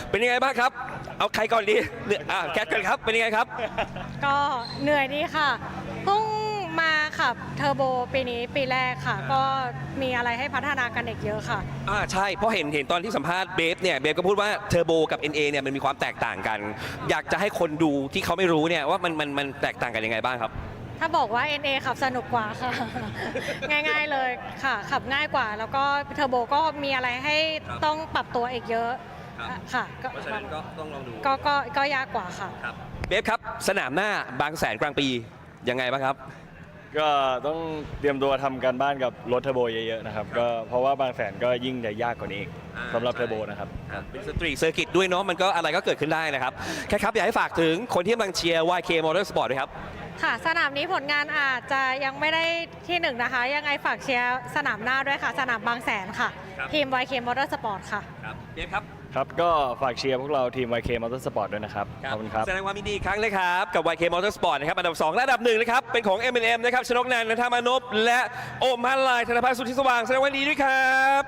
เป็นยังไงบ้างครับเอาใครก่อนดีแคทกันครับเป็นยังไงครับก็เหนื่อยดีค่ะเพิ่งมาขับเทอร์โบปีนี้ปีแรกค่ะก็มีอะไรให้พัฒนากันอีกเยอะค่ะใช่เพราะเห็นตอนที่สัมภาษณ์เบฟเนี่ยเบฟก็พูดว่าเทอร์โบกับ NA เนี่ยมันมีความแตกต่างกันอยากจะให้คนดูที่เขาไม่รู้เนี่ยว่ามันแตกต่างกันยังไงบ้างครับถ้าบอกว่า NA ขับสนุกกว่าค่ะ ง่ายๆเลยค่ะขับง่ายกว่าแล้วก็เทอร์โบก็มีอะไรให้ต้องปรับตัวอีกเยอะค่ะเพราะฉะนั้นก็ต้องลองดูก็ยากกว่าค่ะเบฟครับสนามหน้าบางแสนกลางปียังไงบ้างครับก็ต้องเตรียมตัวทำการบ้านกับรถเทอร์โบเยอะๆนะครับก็เพราะว่าบางแสนก็ยิ่งจะยากกว่านี้สำหรับเทอร์โบนะครับเป็นสตรีทเซอร์กิตด้วยเนาะมันก็อะไรก็เกิดขึ้นได้นะครับแค่ครับอยากให้ฝากถึงคนที่กำลังเชียร์ YK Motorsport ด้วยครับค่ะสนามนี้ผลงานอาจจะยังไม่ได้ที่1นะคะยังไงฝากเชียร์สนามหน้าด้วยค่ะสนามบางแสนค่ะทีม YK Motorsport ค่ะเบฟครับครับก็ฝากเชียร์พวกเราทีม YK Motorsport ด้วยนะครับขอบคุณครับแสดงความยินดีอีกครั้งนะครับกับ YK Motorsport นะครับอันดับ2และอันดับ1นะครับเป็นของ M&M นะครับชนกนันท์ณธามานพและโอมฮันไลน์ธนภัทรสุทธิสว่างแสดงความยินดีด้วยครับ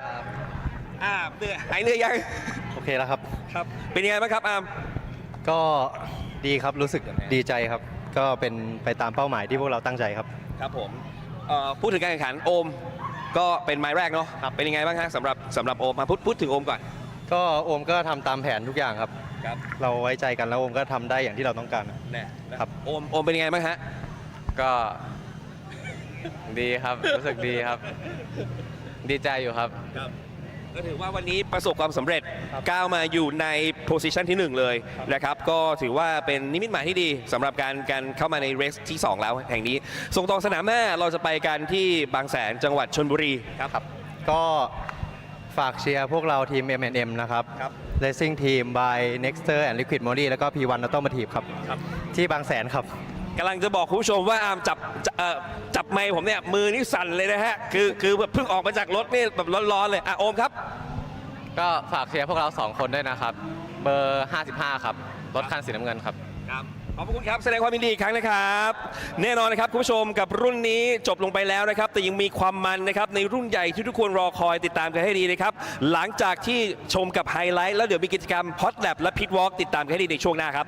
เหนื่อยยัง เคแล้วครับ ครับ เป็นยังไงบ้างครับอาร์ม ก็ดีครับ รู้สึกดีใจครับ ก็เป็นไปตามเป้าหมายที่พวกเราตั้งใจครับ ครับผมพูดถึงการแข่งขันโอมก็เป็นไม้แรกเนาะเป็นยังไงบ้างฮะสำหรับโอมมาพูดถึงโอมก่อน ก็โอมก็ทำตามแผนทุกอย่างครับ ครับ เราไว้ใจกันแล้วโอมก็ทำได้อย่างที่เราต้องการ ครับโอมเป็นยังไงบ้างฮะ ก็ดีครับ รู้สึกดีครับ ดีใจอยู่ครับ ก็ถือว่าวันนี้ประสบความสำเร็จก้าวมาอยู่ในโพสิชันที่ 1 เลยนะครับก็ถือว่าเป็นนิมิตหมายที่ดีสำหรับการเข้ามาในเรสที่ 2 แล้วแห่งนี้ส่งต่อสนามหน้าเราจะไปกันที่บางแสนจังหวัดชลบุรีครับ ก็ฝากเชียร์พวกเราทีม M&M นะครับ Racing Team by Nexter and Liquid Moly แล้วก็ P1 Automotive ครับ ที่บางแสนครับ กำลังจะบอกคุณผู้ชมว่าอาร์มจับไมค์ผมเนี่ยมือนี่สั่นเลยนะฮะคือแบบเพิ่งออกมาจากรถนี่แบบร้อนๆเลยโอมครับ ก็ฝากเชียร์พวกเรา2คนด้วยนะครับ เบอร์ 55 ครับ รถคันสีน้ำเงินครับ ขอบคุณครับแสดงความยินดีอีกครั้งนะครับแน่นอนนะครับคุณผู้ชมกับรุ่นนี้จบลงไปแล้วนะครับแต่ยังมีความมันนะครับในรุ่นใหญ่ที่ทุกคนรอคอยติดตามกันให้ดีนะครับหลังจากที่ชมกับไฮไลท์แล้วเดี๋ยวมีกิจกรรม Hot Lap และ Pit Walk ติดตามกันให้ดีในช่วงหน้าครับ